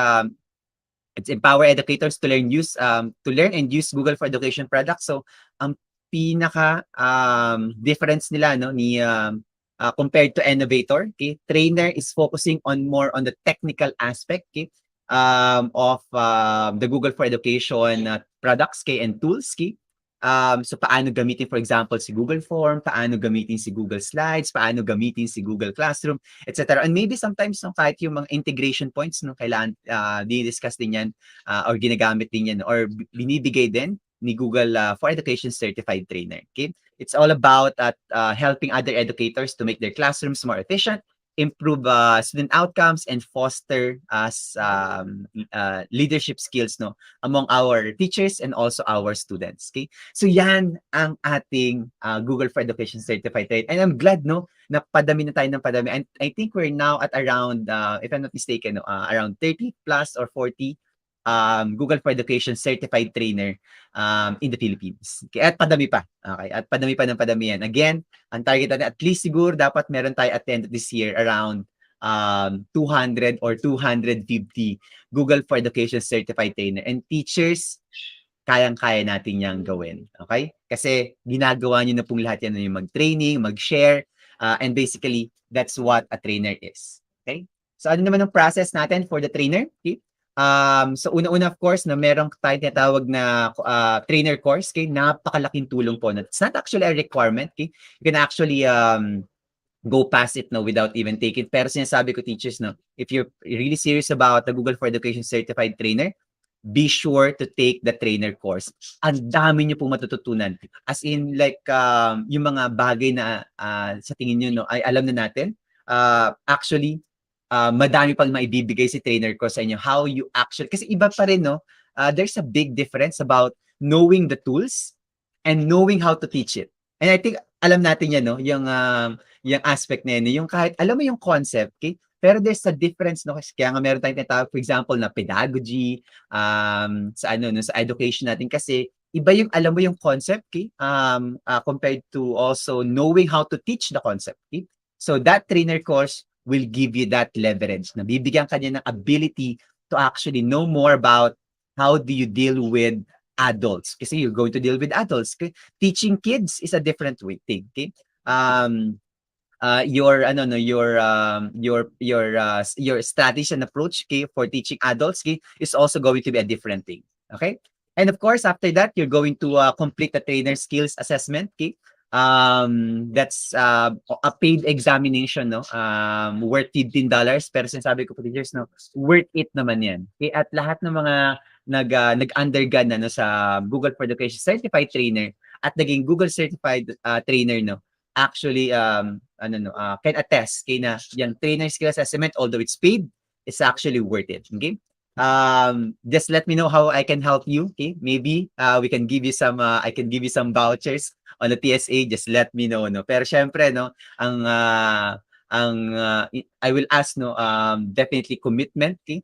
it's empower educators to learn and use Google for Education products. So ang pinaka difference nila no ni compared to Innovator, okay? Trainer is focusing on more on the technical aspect, okay? Of the Google for Education products okay, and tools. Okay? So paano gamitin for example si Google Form, paano gamitin si Google Slides, paano gamitin si Google Classroom, etc. And maybe sometimes no, kahit yung mga integration points no, kailangan di-discuss din yan or ginagamit din yan or binibigay din ni Google for Education Certified Trainer. Okay? It's all about helping other educators to make their classrooms more efficient, improve student outcomes and foster leadership skills no among our teachers and also our students. Okay? So yan ang ating Google for Education Certified Trainer. And I'm glad no na padami na tayo ng padami. And I think we're now at around if I'm not mistaken no, around 30 plus or 40 Google for Education certified trainer in the Philippines. Okay, at padami pa. Okay, at padami pa ng padami yan. Again, ang target natin at least siguro dapat meron tayo attend this year around 200 or 250 Google for Education certified trainer and teachers kayang-kaya natin yang gawin. Okay? Kasi ginagawa niyo na pong lahat yan yung mag-training, mag-share, and basically, that's what a trainer is. Okay? So ano naman ang process natin for the trainer? Okay? So una-una of course na merong tayong tinatawag na trainer course, okay? Napakalaking tulong po. It's not actually a requirement, okay? You can actually go past it no without even take it. Pero sinasabi ko teachers no, if you're really serious about the Google for Education certified trainer, be sure to take the trainer course. Ang dami niyo pong matututunan. As in like yung mga bagay na sa tingin niyo no ay alam na natin. Actually madami pang maibibigay si trainer ko sa inyo how you actually kasi iba pa rin no there's a big difference about knowing the tools and knowing how to teach it and I think alam natin yan no yung aspect na yun yung kahit alam mo yung concept okay pero there's a difference no kasi kaya nga meron tayong tinatawag for example na pedagogy sa ano no sa education natin kasi iba yung alam mo yung concept okay compared to also knowing how to teach the concept okay so that trainer course will give you that leverage. Nabibigyan ka niya ng ability to actually know more about how do you deal with adults. Kasi you're going to deal with adults. Okay? Teaching kids is a different way thing. Okay? Your strategy and approach okay, for teaching adults okay, is also going to be a different thing. Okay? And of course, after that, you're going to complete the trainer skills assessment. Okay? That's a paid examination no worth $15 pero sinasabi ko po teachers no worth it naman yan okay? At lahat ng mga nag-undergrad na no sa Google for Education certified trainer at naging Google certified trainer no actually can attest kay na yung trainer skill assessment although it's paid it's actually worth it okay just let me know how I can help you okay maybe we can give you some I can give you some vouchers on the TSA just let me know no pero syempre no ang I will ask no definitely commitment okay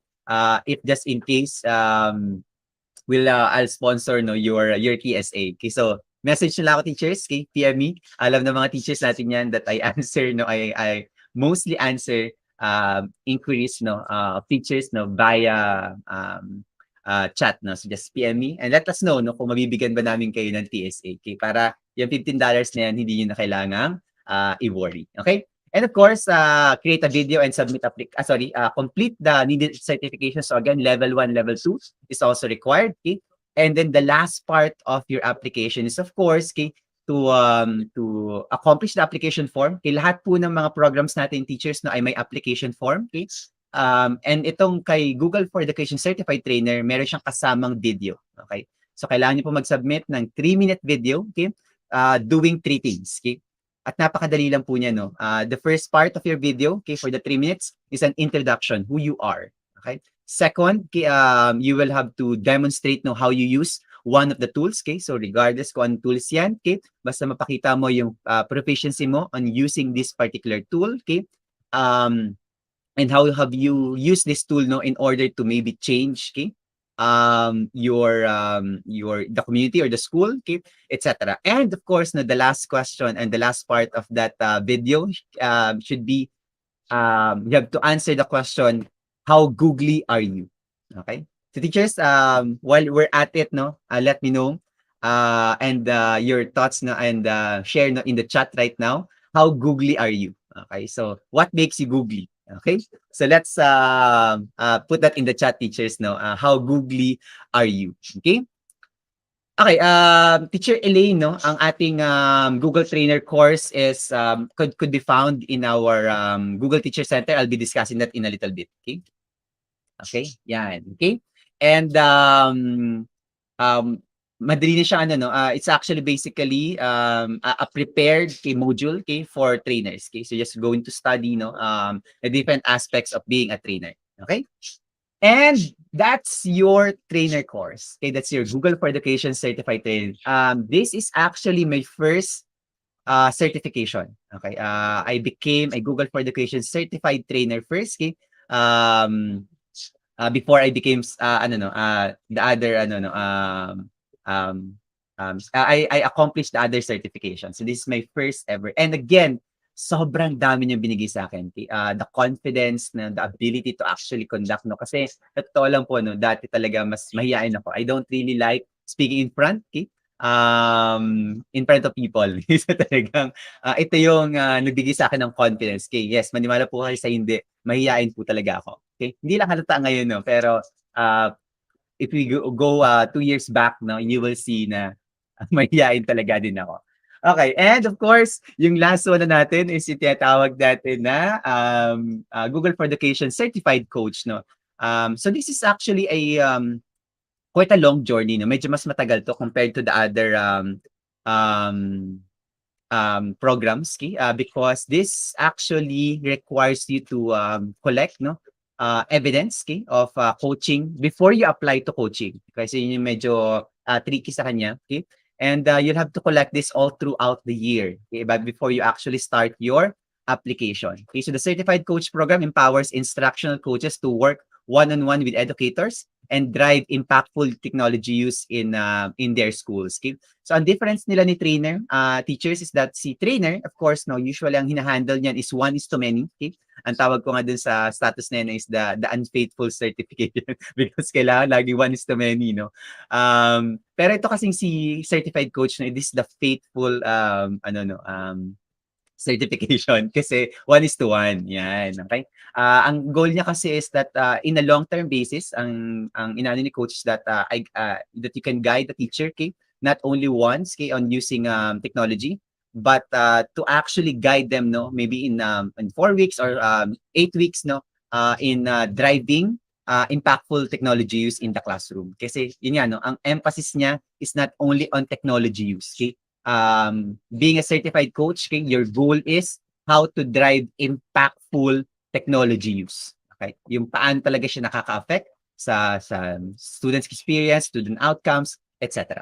if just in case I'll sponsor no your TSA. Okay, so message nila ako teachers, okay, PM me. Alam ng mga teachers natin yan that I answer no I mostly answer inquiries no features no via chat no. So just PM me and let us know no kung mabibigyan ba namin kayo ng TSA. Okay, para yung $15 na yan hindi niyo na kailangang i-worry. Okay? And of course, create a video and submit complete the needed certifications. So again, level 1, level 2 is also required. Okay? And then the last part of your application is of course, okay, to accomplish the application form. Okay, lahat po ng mga programs natin teachers no ay may application form. Okay? And itong kay Google for Education Certified Trainer, meron siyang kasamang video. Okay? So kailangan niyo po mag-submit ng 3-minute video, okay? Doing 3 things, okay? At napakadali lang po niya, no? The first part of your video, okay, for the 3 minutes is an introduction, who you are, okay? Second, okay, you will have to demonstrate no, how you use one of the tools, okay? So regardless kung anong tools yan, okay? Basta mapakita mo yung proficiency mo on using this particular tool, okay? And how have you used this tool no in order to maybe change okay your the community or the school okay etc. And of course no, the last question and the last part of that video should be you have to answer the question, how googly are you? Okay, so teachers, while we're at it no, let me know and your thoughts no and share no in the chat right now, how googly are you? Okay, so what makes you googly? Okay, so let's put that in the chat teachers no, how googly are you? Okay. Okay, Teacher Elaine, no, ang ating Google Trainer course is could be found in our Google Teacher Center. I'll be discussing that in a little bit. Okay, okay, yan. Okay, and madali na siya ano no, it's actually basically a prepared okay, module okay for trainers. Okay, so just going to study no the different aspects of being a trainer. Okay. And that's your trainer course. Okay, that's your Google for Education Certified Trainer. This is actually my first certification. Okay, I became a Google for Education Certified Trainer first. Okay, before I became the other I accomplished the other certification. So this is my first ever. And again, sobrang dami niyang binigay sa akin. The confidence, na the ability to actually conduct, no? Kasi, totoo lang po, no, dati talaga mas mahiyain ako. I don't really like speaking in front, okay? In front of people. So talagang, ito yung nagbigay sa akin ng confidence. Okay, yes, maniwala po kayo sa hindi, mahiyain po talaga ako. Okay? Hindi lang halata ngayon, no? Pero, if we go 2 years back, no, you will see na mahiyain talaga din ako. Okay, and of course, yung last one na natin is yung tinatawag natin na Google for Education Certified Coach, no? So this is actually a quite a long journey, no? Medyo mas matagal to compared to the other programs, okay? Because this actually requires you to collect, no? Evidence, okay, of coaching before you apply to coaching. Kasi yun yung medyo tricky sa kanya, okay? And you'll have to collect this all throughout the year, okay, but before you actually start your application. Okay, so the Certified Coach Program empowers instructional coaches to work one-on-one with educators and drive impactful technology use in their schools. Okay? So ang difference nila ni trainer, teachers is that si trainer, of course, no, usually ang hinahandle niyan is 1:many. Okay? Ang tawag ko nga dun sa status na yun is the unfaithful certification because kailangan lagi 1:many, no? Pero ito kasing si certified coach, no, this is the faithful certification kasi 1:1. Yan, okay? Ang goal niya kasi is that in a long-term basis, ang inano ni coach that that you can guide the teacher, okay? Not only once, okay, on using technology, but to actually guide them, no, maybe in 4 weeks or 8 weeks, no, in driving impactful technology use in the classroom. Kasi yun nga, no, ang emphasis niya is not only on technology use, okay? Being a certified coach, okay, your goal is how to drive impactful technology use. Okay? Yung paano talaga siya nakaka-affect sa students' experience, student outcomes, etc.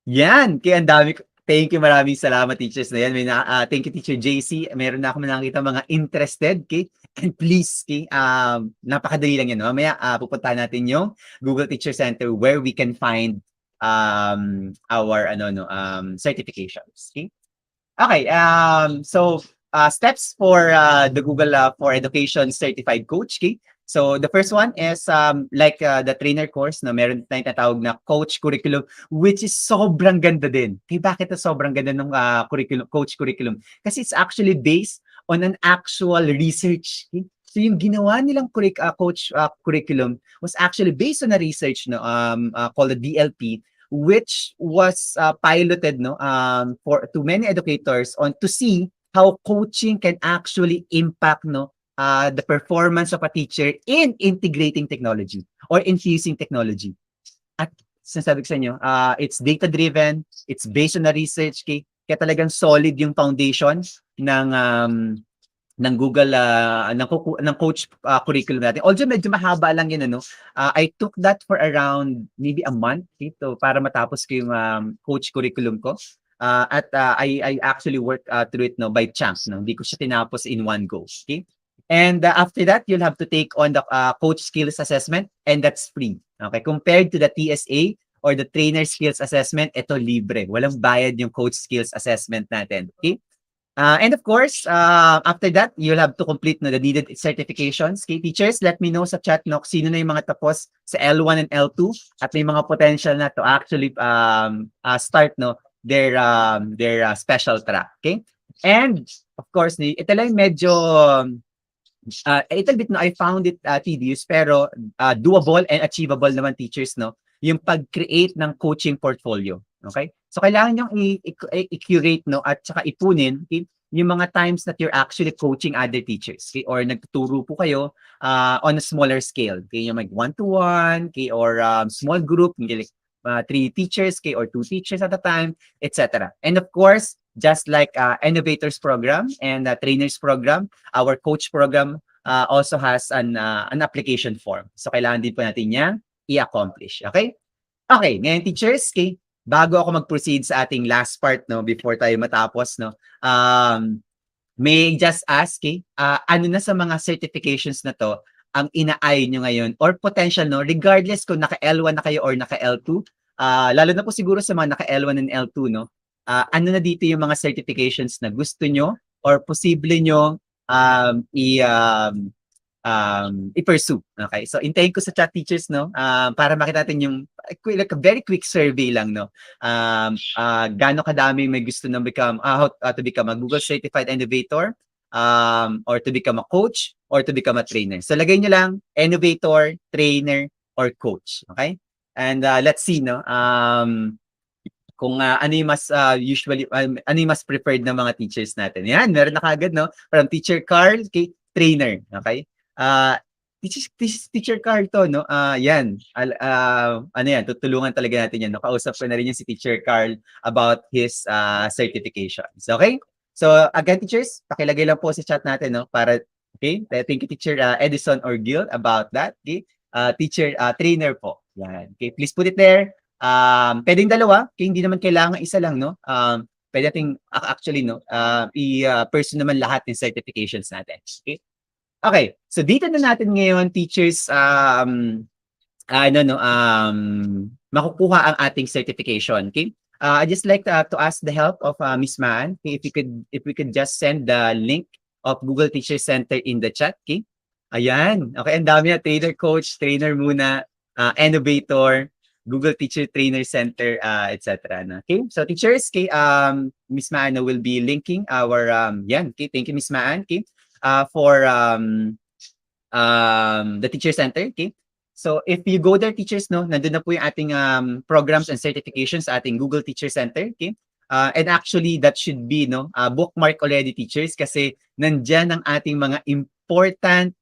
Yan, kaya ang dami. Thank you, maraming salamat teachers na yan. Thank you Teacher JC. Meron na ako nakita mga interested, okay? And please, okay, napakadali lang yan. Mamaya pupuntahan natin yung Google Teacher Center where we can find our certifications. Okay? Okay, so steps for the Google for Education Certified Coach. Okay? So the first one is like the trainer course na meron tayong tatawag na coach curriculum, which is sobrang ganda din. Okay, bakit na sobrang ganda ng coach curriculum? Kasi it's actually based on an actual research. Okay? So yung ginawa nilang coach curriculum was actually based on a research called the DLP, which was piloted for to many educators on to see how coaching can actually impact the performance of a teacher in integrating technology or infusing technology. At sinasabi ko sa inyo, it's data-driven, it's based on a research, kaya talagang solid yung foundation ng Google ng coach curriculum natin. Although medyo mahaba lang yun I took that for around maybe a month para matapos ko yung coach curriculum ko. I actually work through it by chance hindi ko siya tinapos in one go. Okay? And after that, you'll have to take on the coach skills assessment, and that's free. Okay, compared to the TSA or the trainer skills assessment, ito libre. Walang bayad yung coach skills assessment natin. Okay? And of course, after that, you'll have to complete the needed certifications. Okay, teachers, let me know sa chat sino na yung mga tapos sa L1 and L2 at may mga potential na to actually start their special track. Okay, and of course, ito lang medyo a little bit I found it tedious pero doable and achievable naman, teachers, yung pag-create ng coaching portfolio. Okay? So kailangan nyo i-curate at saka ipunin yung mga times that you're actually coaching other teachers, okay? Or nagtuturo po kayo on a smaller scale. Okay? Yung like one-to-one, okay? Or small group, like 3 teachers, okay? Or 2 teachers at a time, etc. And of course, just like Innovators Program and Trainers Program, our coach program also has an application form. So kailangan din po natin yan i-accomplish. Okay? Okay, ngayon teachers, okay, bago ako mag-proceed sa ating last part before tayo matapos may I just ask, ano na sa mga certifications na to ang ina-eye nyo ngayon or potential regardless kung naka L1 na kayo or naka L2, lalo na po siguro sa mga naka L1 and L2 ano na dito yung mga certifications na gusto nyo or posible nyo i-pursue. Okay? So, intayin ko sa chat, teachers, para makita natin yung like a very quick survey lang, gaano kadami may gusto na become, how to become a Google Certified Innovator, or to become a coach, or to become a trainer. So, lagay nyo lang, innovator, trainer, or coach. Okay? And let's see, kung ano yung mas usually, ano yung mas preferred ng mga teachers natin. Yan, meron na kagad, from Teacher Carl, kay trainer. Okay? Teacher Carl to, yan. Ano yan, tutulungan talaga natin yan. Kausap ko na rin yung si Teacher Carl about his certifications. Okay? So, again, teachers, pakilagay lang po sa chat natin, para, okay? Thank you, Teacher Edison or Gil about that. Okay? Teacher Trainer po. Yan. Okay, please put it there. Pwedeng dalawa, kaya hindi naman kailangan isa lang, pwede nating actually, i-pursue naman lahat ng certifications natin. Okay? Okay, so dito na natin ngayon, teachers, makukuha ang ating certification. Okay? I just like to ask the help of Miss Man, okay, if we could just send the link of Google Teacher Center in the chat. Okay? Ayan. Okay, ang dami na. Trainer, coach, trainer muna, innovator, Google Teacher Trainer Center, etc. Okay, so teachers, okay, Miss Maan will be linking our, yan, okay, thank you, Miss Maan, okay, for the Teacher Center, okay. So if you go there, teachers, nandun na po yung ating programs and certifications sa ating Google Teacher Center, okay. And actually, that should be, bookmark already, teachers, kasi nandyan ang ating mga important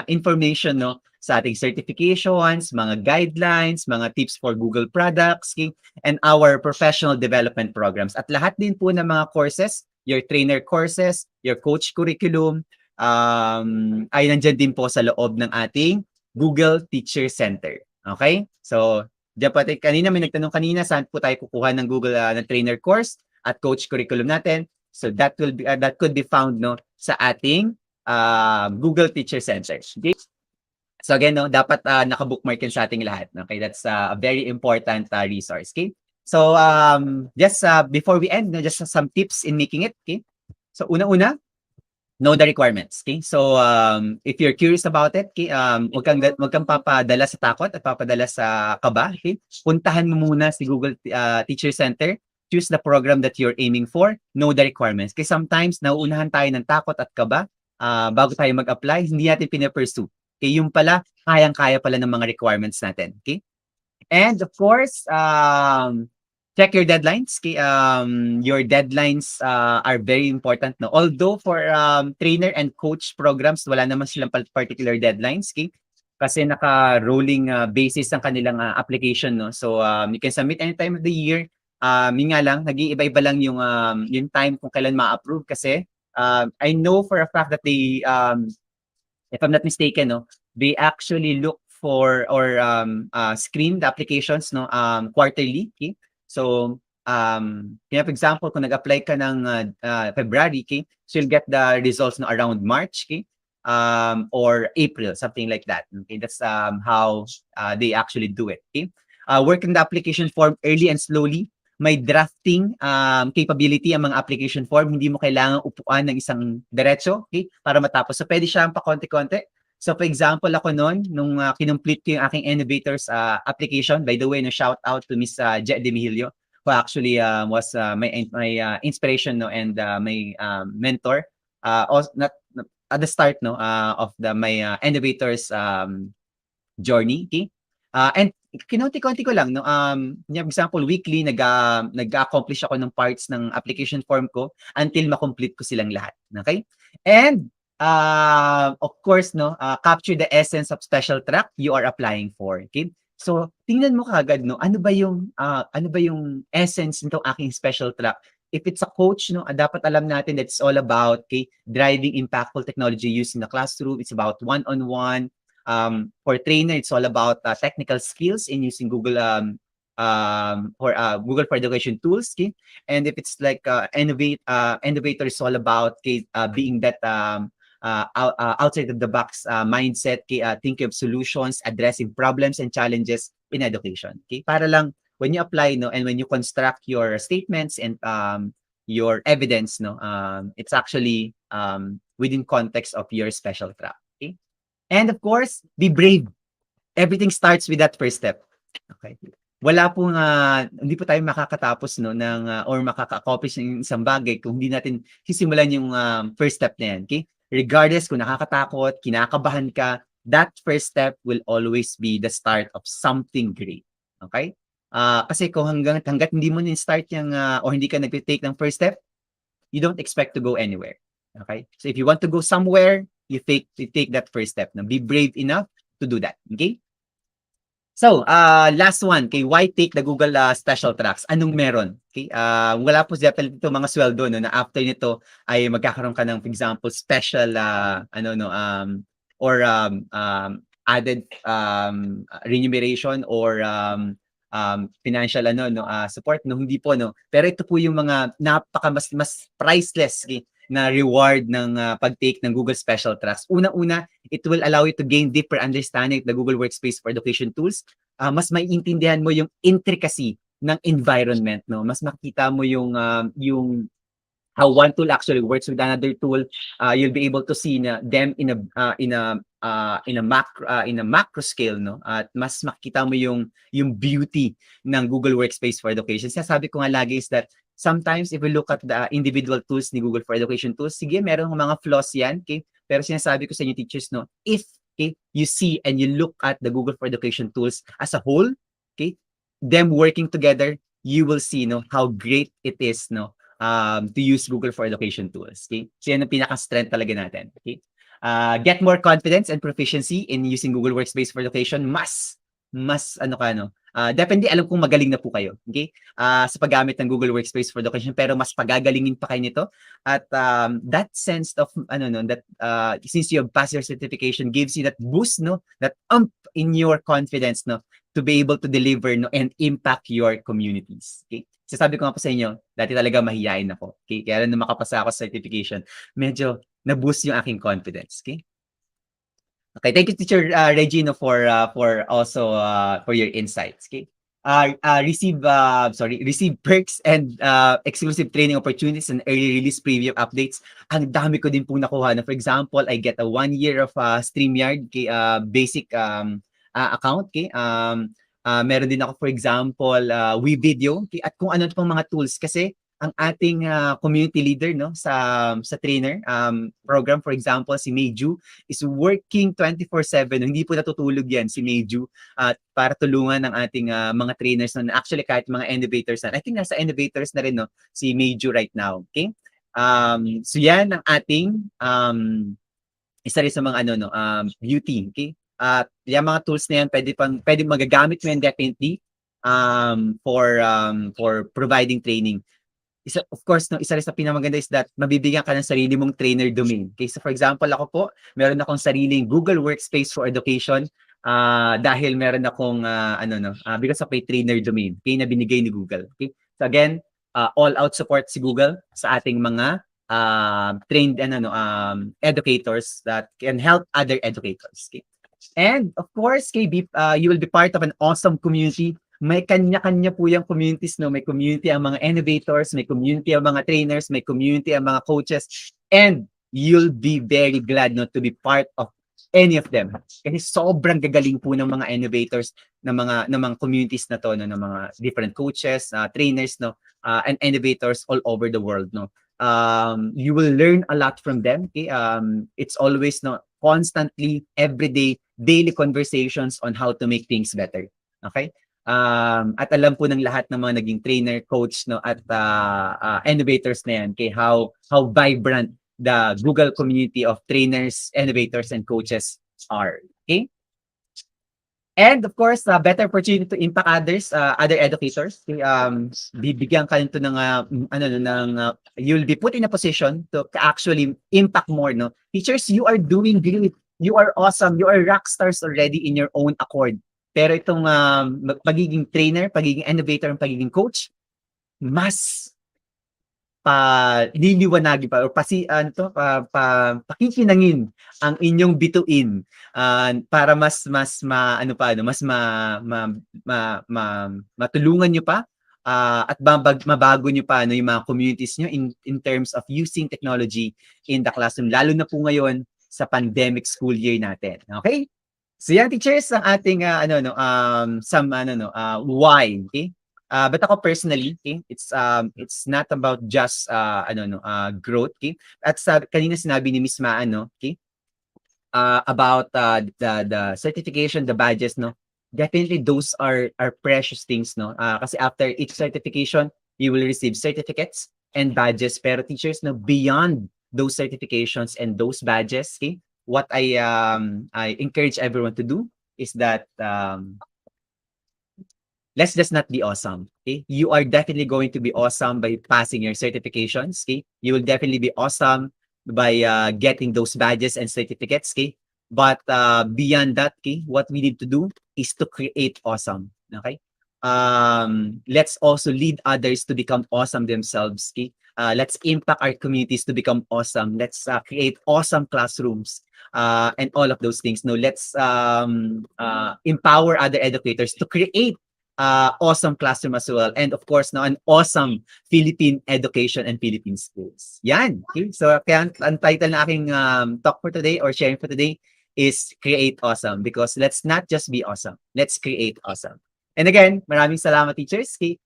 information, sa ating certifications, mga guidelines, mga tips for Google products, okay, and our professional development programs. At lahat din po ng mga courses, your trainer courses, your coach curriculum, ay nandyan din po sa loob ng ating Google Teacher Center. Okay? So, diyan po kanina, may nagtanong kanina, saan po tayo kukuha ng Google ng trainer course at coach curriculum natin. So, that could be found sa ating Google Teacher Center. Okay? So again, no, dapat naka-bookmark yun sa ating lahat. Okay, that's a very important resource. Okay, so just before we end, no, just some tips in making it. Okay, so una-una, know the requirements. Okay, so if you're curious about it, okay, wag kang papadala sa takot at papadala sa kaba. Okay, puntahan mo muna si Google Teacher Center. Choose the program that you're aiming for. Know the requirements. Kasi sometimes nauunahan tayo ng takot at kaba bago tayo mag-apply, hindi natin pina-pursue. Okay, yung pala, kayang-kaya pala ng mga requirements natin. Okay? And of course, check your deadlines. Okay? Your deadlines are very important. No? Although for trainer and coach programs, wala naman silang particular deadlines. Okay? Kasi naka-rolling basis ang kanilang application. No? So you can submit any time of the year. Yun nga lang, nag-iiba-iba lang yung time kung kailan ma-approve kasi I know for a fact that they if I'm not mistaken, no, they actually look for or screen the applications no quarterly. Okay? So for example, kung nag-apply ka ng February, okay, so you'll get the results no around March, okay? Or April, something like that. Okay, that's how they actually do it. Okay, work in the application form early and slowly. May drafting capability ang mga application form. Hindi mo kailangang upuan ng isang diretso, okay, para matapos. So, pwede siyang pa konti-konti. So, for example, ako noon, nung kinumplete ko yung aking Innovators application, by the way, no, shout out to Miss Je Demihilio, who actually was my inspiration no, and my mentor. Also, not at the start no of my Innovators journey. Okay? And kinunti-konti ko lang no for example weekly nag-accomplish ako ng parts ng application form ko until ma-complete ko silang lahat. Okay? And of course no capture the essence of special track you are applying for. Okay? So tingnan mo kaagad no ano ba yung essence nitong aking special track. If it's a coach no dapat alam natin that it's all about okay driving impactful technology used in the classroom. It's about one-on-one. For trainer, it's all about technical skills in using Google for Google for Education tools. Okay? And if it's like Innovator, is all about okay, being that outside of the box mindset, okay, thinking of solutions, addressing problems and challenges in education. Okay? Para lang when you apply no and when you construct your statements and your evidence no it's actually within context of your special track. Okay? And of course, be brave. Everything starts with that first step. Okay. Wala pong hindi po tayo makakatapos no ng or makaka-accomplish ng isang bagay kung hindi natin sisimulan yung first step na yan. Okay? Regardless kung nakakatakot, kinakabahan ka, that first step will always be the start of something great. Okay? Kasi kung hangga't hindi mo ni-start yung or hindi ka nag-take ng first step, you don't expect to go anywhere. Okay? So if you want to go somewhere, you take that first step. Now, be brave enough to do that. Okay? So, last one. Okay, why take the Google special tracks? Anong meron? Okay? Wala po definitely ito mga sweldo no, na after nito ay magkakaroon ka ng, for example, special or added remuneration or financial support no hindi po no pero ito po yung mga mas priceless okay, na reward ng pag-take ng Google Special Tracks. Una-una, it will allow you to gain deeper understanding of the Google Workspace for Education tools. Mas maiintindihan mo yung intricacy ng environment, no? Mas makita mo yung how one tool actually works with another tool. You'll be able to see them in a macro scale, no? At mas makita mo yung beauty ng Google Workspace for Education. Sabi ko nga lagi is that sometimes if we look at the individual tools ni Google for Education tools, sige, meron mga flaws yan, okay? Pero sinasabi ko sa inyo teachers, no, if okay, you see and you look at the Google for Education tools as a whole, okay, them working together, you will see no how great it is no to use Google for Education tools. Okay? So yan ang pinaka-strength talaga natin. Okay? Get more confidence and proficiency in using Google Workspace for Education. Mas definitely alam kong magaling na po kayo, okay? Sa paggamit ng Google Workspace for Education, pero mas pagagalingin pa kayo nito. At that sense of that since you have passed your certification gives you that boost no, that in your confidence no to be able to deliver no and impact your communities. Okay? Sasabi ko nga po sa inyo, dati talaga mahihain ako. Okay? Kaya nung makapasa ako sa certification, medyo na-boost yung aking confidence. Okay? Okay, thank you, Teacher Regino, for also for your insights. Okay, receive perks and exclusive training opportunities and early release preview updates. Ang dami ko din po nakuha. Na, for example, I get a 1 year of StreamYard basic account. Okay, meron din ako, for example, WeVideo. Okay, at kung ano pang mga tools kasi ang ating community leader no sa trainer program, for example si Meiju is working 24/7. Hindi po natutulog yan si Meiju para tulungan ng ating mga trainers na actually kahit mga innovators na. I think nasa innovators na rin no si Meiju right now. Okay? So yan ang ating isa rin sa mga beauty. Okay? At yung mga tools na yan pwede magagamit mo yan definitely for providing training. Of course, no, isa rin sa pinamaganda is that mabibigyan ka ng sarili mong trainer domain. Okay, so for example, ako po, meron akong sariling Google Workspace for Education dahil meron akong because of my trainer domain, okay, na binigay ni Google. Okay, so again, all out support si Google sa ating mga trained educators that can help other educators. Okay. And of course, KB, you will be part of an awesome community. May kanya-kanya po yung communities, no? May community ang mga innovators, may community ang mga trainers, may community ang mga coaches, and you'll be very glad no, to be part of any of them. Kasi sobrang gagaling po ng mga innovators ng mga communities na to, no, ng mga different coaches, trainers, no, and innovators all over the world, no. You will learn a lot from them. Okay? It's always no constantly, everyday, daily conversations on how to make things better. Okay? At alam po ng lahat ng mga naging trainer, coach, no, at innovators na yan, okay, how vibrant the Google community of trainers, innovators, and coaches are. Okay? And of course, better opportunity to impact others, other educators. Okay? Bibigyan ka nito ng you'll be put in a position to actually impact more. No, teachers, you are doing great. You are awesome. You are rock stars already in your own accord. Pero itong pagiging trainer, pagiging innovator, pagiging coach, mas liliwanagin pa or pakikinangin ang inyong bituin para mas matulungan niyo pa at mabago niyo pa yung mga communities niyo in terms of using technology in the classroom, lalo na po ngayon sa pandemic school year natin. Okay? So yan, teachers, ang ating why, okay? But ako personally, okay, it's not about just growth, okay? At kanina sinabi ni Miss Maan, no, okay? About the certification, the badges, no. Definitely those are precious things, no. Kasi after each certification, you will receive certificates and badges. Pero teachers, no, beyond those certifications and those badges, okay? What I encourage everyone to do is that let's just not be awesome. Okay, you are definitely going to be awesome by passing your certifications. Okay, you will definitely be awesome by getting those badges and certificates. Okay, but beyond that, okay, what we need to do is to create awesome. Okay, let's also lead others to become awesome themselves. Okay, let's impact our communities to become awesome. Let's create awesome classrooms. And all of those things. No, let's empower other educators to create awesome classroom as well. And of course, no, an awesome Philippine education and Philippine schools. Yan. Okay? So, kaya ang title na aking talk for today or sharing for today is Create Awesome, because let's not just be awesome. Let's create awesome. And again, maraming salamat, teachers. Okay?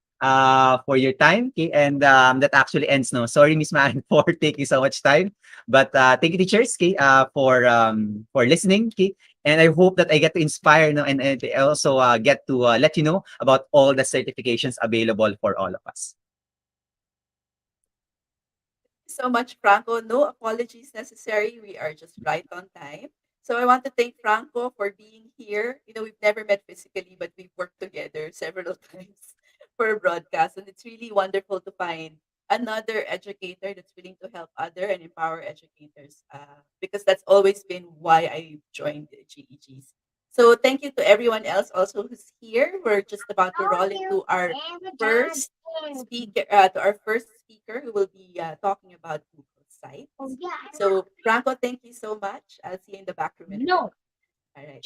For your time, okay? And that actually ends no. Sorry, Miss Man, for taking so much time, but thank you, teachers, okay, for listening, okay. And I hope that I get to inspire no, and I also get to let you know about all the certifications available for all of us. So much, Franco. No apologies necessary. We are just right on time. So I want to thank Franco for being here. You know, we've never met physically, but we've worked together several times for a broadcast. And it's really wonderful to find another educator that's willing to help other and empower educators, because that's always been why I joined the GEGs. So thank you to everyone else also who's here. We're just about to roll into our first speaker, who will be talking about Google. sites. So, Franco, thank you so much. I'll see you in the back room in a bit. All right.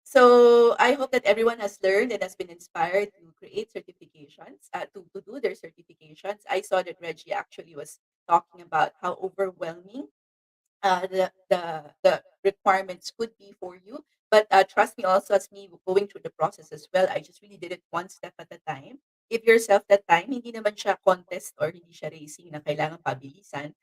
So I hope that everyone has learned and has been inspired to create certifications, to do their certifications. I saw that Reggie actually was talking about how overwhelming the requirements could be for you. But trust me, also as me going through the process as well, I just really did it one step at a time. Give yourself that time. Hindi naman siya contest or hindi siya racing na kailangan pabilisan.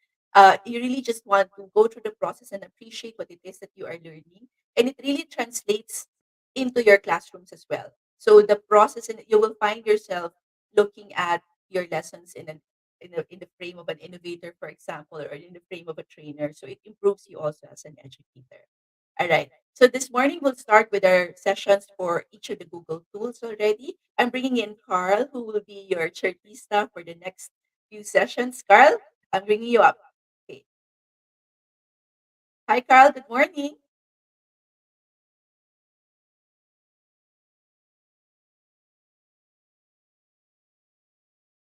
You really just want to go through the process and appreciate what it is that you are learning. And it really translates into your classrooms as well. So the process, and you will find yourself looking at your lessons in the frame of an innovator, for example, or in the frame of a trainer. So it improves you also as an educator. All right. So this morning we'll start with our sessions for each of the Google tools already. I'm bringing in Carl, who will be your chartista for the next few sessions. Carl, I'm bringing you up. Okay. Hi, Carl. Good morning.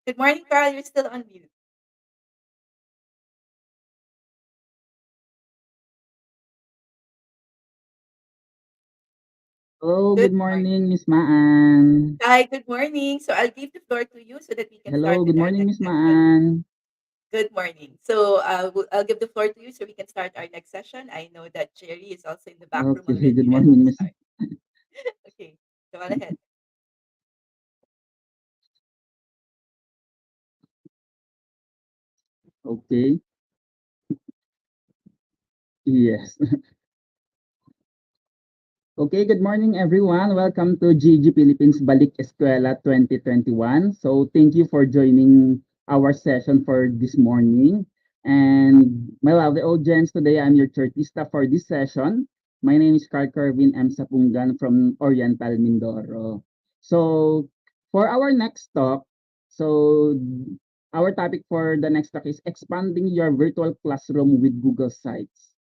Good morning, Carl. You're still on mute. Hello, Good good morning. morning, Miss Maan. Hi, good morning. So I'll give the floor to you so that we can start Hello, with good our morning, next Miss session. Maan. Good morning. So I'll give the floor to you so we can start our next session. I know that Jerry is also in the back room Okay, good already, ready morning, to Miss. start. Okay, go on ahead. Okay, yes. Okay, good morning, everyone. Welcome to GEG Philippines Balik Eskwela 2021. So thank you for joining our session for this morning. And my lovely audience, today I'm your chartista for this session. My name is Carl Kervin M. Sapungan from Oriental Mindoro. So for our next talk, so our topic for the next talk is expanding your virtual classroom with Google Sites.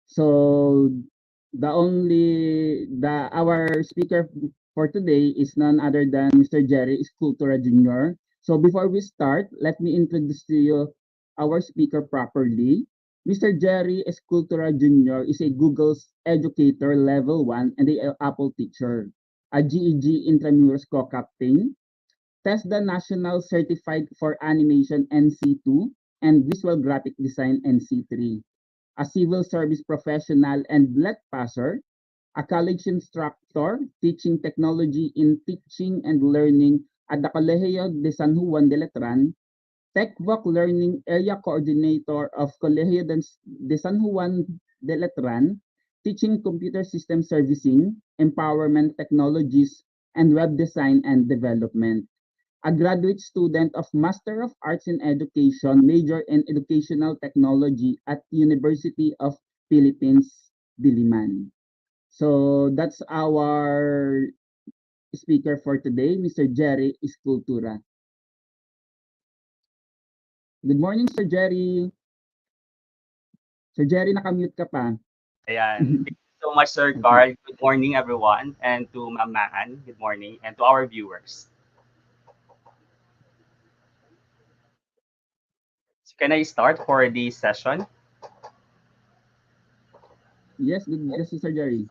So the our speaker for today is none other than Mr. Jerry Escultura Jr. So before we start, let me introduce to you our speaker properly. Mr. Jerry Escultura Jr. is a Google's educator level 1 and a Apple teacher, a GEG intramuros co-captain, TESDA National Certified for Animation NC2 and Visual Graphic Design NC3, a civil service professional and let passer, a college instructor teaching technology in teaching and learning at the Colegio de San Juan de Letran, TechVoc Learning Area Coordinator of Colegio de San Juan de Letran, teaching computer system servicing, empowerment technologies, and web design and development, a graduate student of Master of Arts in Education, major in Educational Technology at University of Philippines, Diliman. So that's our speaker for today, Mr. Jerry Escultura. Good morning, Sir Jerry. Sir Jerry, nakamute ka pa. Ayan. Thank you so much, Sir Okay. Carl. Good morning, everyone. And to Ma'am, good morning. And to our viewers. So can I start for the session? Yes, good. Yes, Sir Jerry.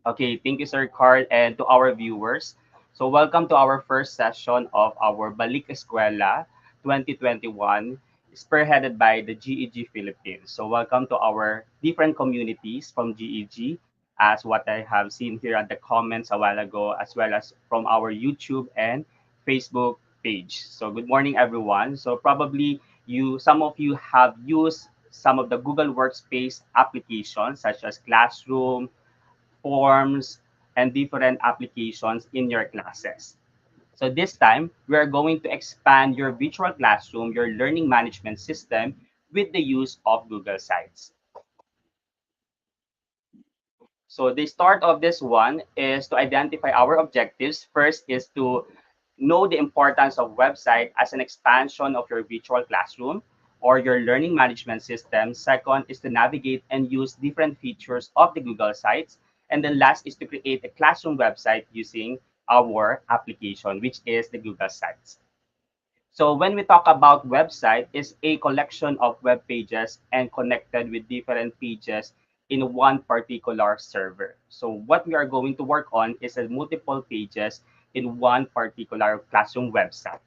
Okay, thank you, Sir Carl, and to our viewers. So welcome to our first session of our Balik Eskwela 2021, spearheaded by the GEG Philippines. So welcome to our different communities from GEG, as what I have seen here at the comments a while ago, as well as from our YouTube and Facebook page. So good morning, everyone. So probably some of you have used some of the Google Workspace applications such as Classroom, forms, and different applications in your classes. So this time, we are going to expand your virtual classroom, your learning management system with the use of Google Sites. So the start of this one is to identify our objectives. First is to know the importance of website as an expansion of your virtual classroom or your learning management system. Second is to navigate and use different features of the Google Sites. And then last is to create a classroom website using our application, which is the Google Sites. So when we talk about website, is a collection of web pages and connected with different pages in one particular server. So what we are going to work on is a multiple pages in one particular classroom website.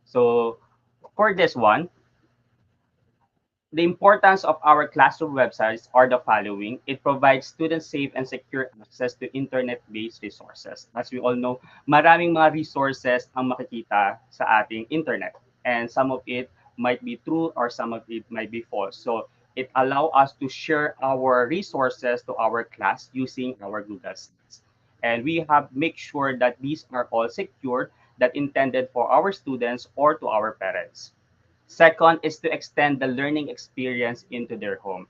So for this one, the importance of our classroom websites are the following. It provides students safe and secure access to internet-based resources. As we all know, maraming mga resources ang makikita sa ating internet. And some of it might be true or some of it might be false. So it allows us to share our resources to our class using our Google Sites. And we have make sure that these are all secure, that intended for our students or to our parents. Second is to extend the learning experience into their home.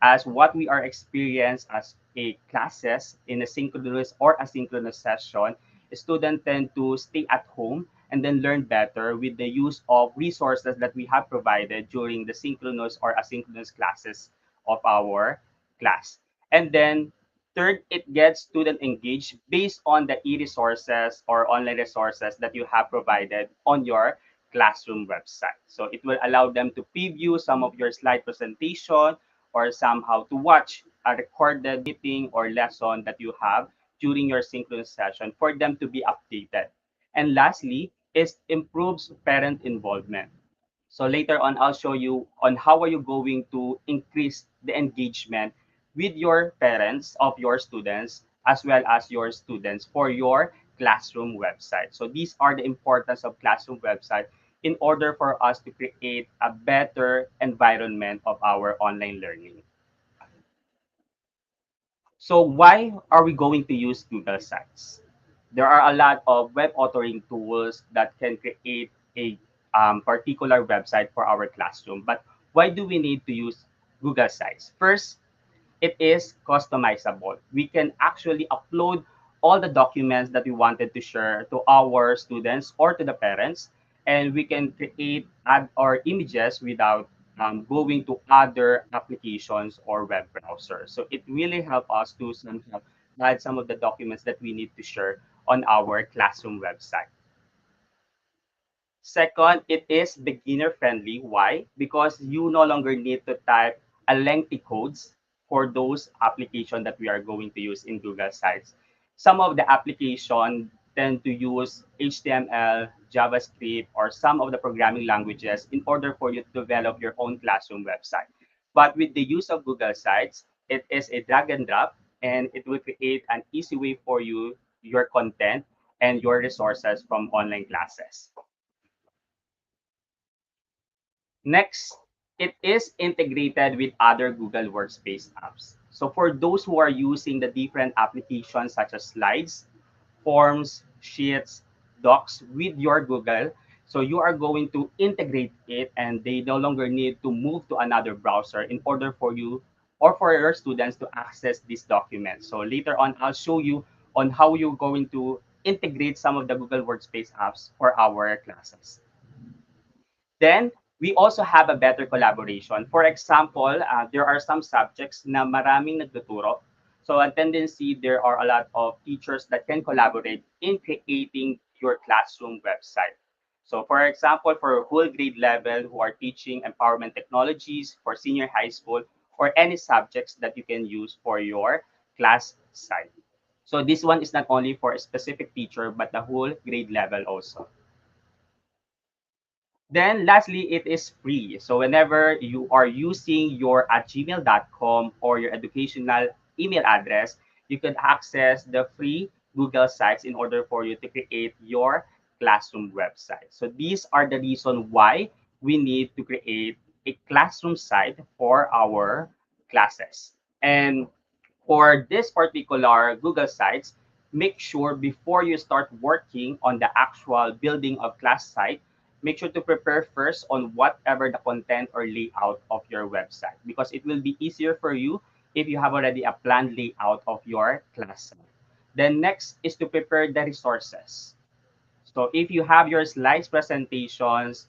As what we are experienced as a classes in a synchronous or asynchronous session, students tend to stay at home and then learn better with the use of resources that we have provided during the synchronous or asynchronous classes of our class. And then third, it gets student engaged based on the e-resources or online resources that you have provided on your classroom website. So it will allow them to preview some of your slide presentation or somehow to watch a recorded meeting or lesson that you have during your synchronous session for them to be updated. And lastly, is improves parent involvement. So later on, I'll show you on how are you going to increase the engagement with your parents of your students as well as your students for your classroom website. So these are the importance of classroom website in order for us to create a better environment of our online learning. So why are we going to use Google Sites? There are a lot of web authoring tools that can create a particular website for our classroom. But why do we need to use Google Sites? First, it is customizable. We can actually upload all the documents that we wanted to share to our students or to the parents, and we can create add our images without going to other applications or web browsers. So it really helps us to somehow add some of the documents that we need to share on our classroom website. Second, it is beginner friendly. Why? Because you no longer need to type a lengthy codes for those applications that we are going to use in Google Sites. Some of the application tend to use HTML, JavaScript, or some of the programming languages in order for you to develop your own classroom website. But with the use of Google Sites, it is a drag and drop, and it will create an easy way for you, your content, and your resources from online classes. Next, it is integrated with other Google Workspace apps. So for those who are using the different applications such as slides, forms, sheets, docs with your Google, so you are going to integrate it and they no longer need to move to another browser in order for you or for your students to access these documents. So later on, I'll show you on how you're going to integrate some of the Google Workspace apps for our classes. Then, we also have a better collaboration. For example, there are some subjects na maraming nagtuturo. So, a tendency, there are a lot of teachers that can collaborate in creating your classroom website. So, for example, for whole grade level who are teaching empowerment technologies for senior high school or any subjects that you can use for your class site. So, this one is not only for a specific teacher, but the whole grade level also. Then lastly, it is free. So whenever you are using your at gmail.com or your educational email address, you can access the free Google Sites in order for you to create your classroom website. So these are the reason why we need to create a classroom site for our classes. And for this particular Google Sites, make sure before you start working on the actual building of class site, make sure to prepare first on whatever the content or layout of your website because it will be easier for you if you have already a planned layout of your class. Then next is to prepare the resources. So if you have your slides presentations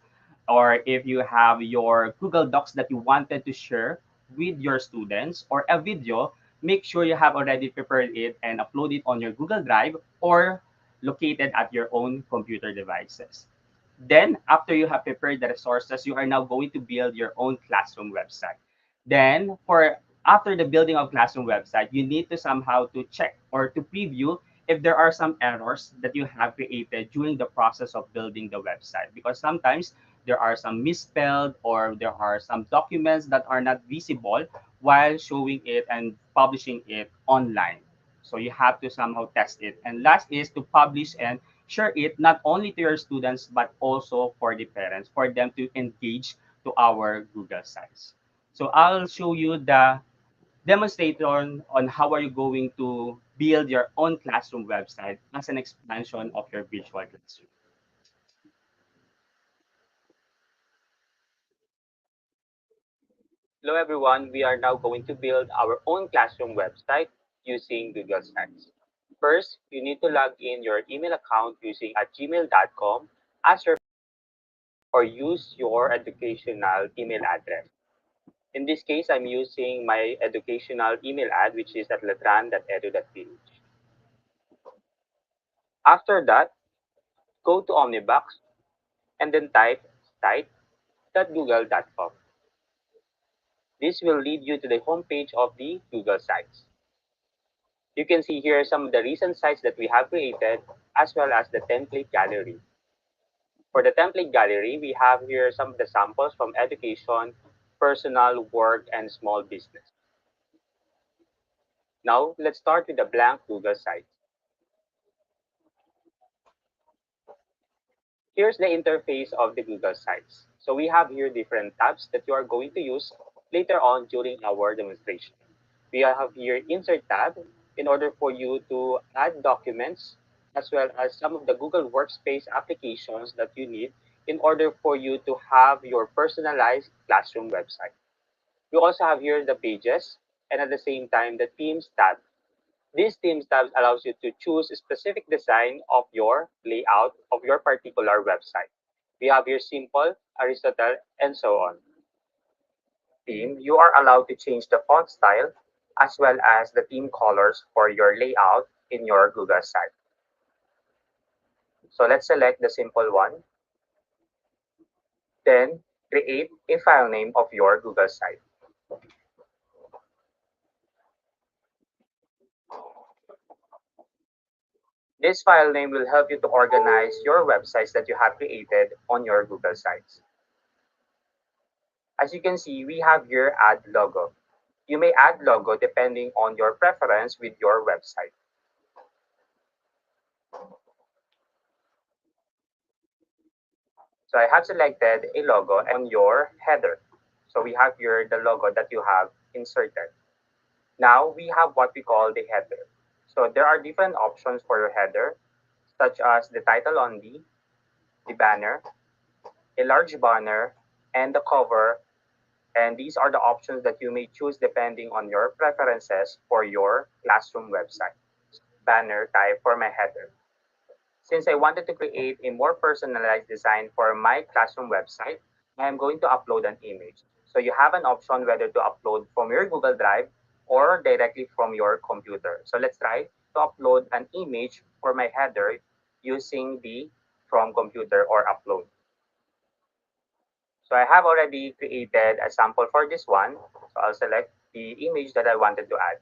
or if you have your Google Docs that you wanted to share with your students or a video, make sure you have already prepared it and upload it on your Google Drive or located at your own computer devices. Then, after you have prepared the resources, you are now going to build your own classroom website. Then, for after the building of classroom website, you need to somehow to check or to preview if there are some errors that you have created during the process of building the website. Because sometimes there are some misspelled or there are some documents that are not visible while showing it and publishing it online. So you have to somehow test it. And last is to publish and share it not only to your students but also for the parents for them to engage to our Google sites. So I'll show you the demonstration on how are you going to build your own classroom website as an expansion of your virtual classroom. Hello everyone, we are now going to build our own classroom website using Google Sites. First, you need to log in your email account using at gmail.com as your or use your educational email address. In this case, I'm using my educational email ad, which is at latran.edu.ph. After that, go to Omnibox and then type site.google.com. This will lead you to the homepage of the Google Sites. You can see here some of the recent sites that we have created as well as the template gallery. For the template gallery, we have here some of the samples from education, personal, work, and small business. Now, let's start with the blank Google site. Here's the interface of the Google Sites. So we have here different tabs that you are going to use later on during our demonstration. We have here Insert tab in order for you to add documents as well as some of the Google Workspace applications that you need in order for you to have your personalized classroom website. We also have here the Pages and at the same time the Themes tab. This Themes tab allows you to choose a specific design of your layout of your particular website. We have here Simple, Aristotle, and so on. Theme, you are allowed to change the font style as well as the theme colors for your layout in your Google site. So let's select the simple one, then create a file name of your Google site. This file name will help you to organize your websites that you have created on your Google sites. As you can see, we have here add logo. You may add logo depending on your preference with your website. So I have selected a logo on your header. So we have here the logo that you have inserted. Now we have what we call the header. So there are different options for your header, such as the title only, the banner, a large banner, and the cover. And these are the options that you may choose depending on your preferences for your classroom website. Banner type for my header. Since I wanted to create a more personalized design for my classroom website, I am going to upload an image. So you have an option whether to upload from your Google Drive or directly from your computer. So let's try to upload an image for my header using the from computer or upload. So I have already created a sample for this one. So I'll select the image that I wanted to add.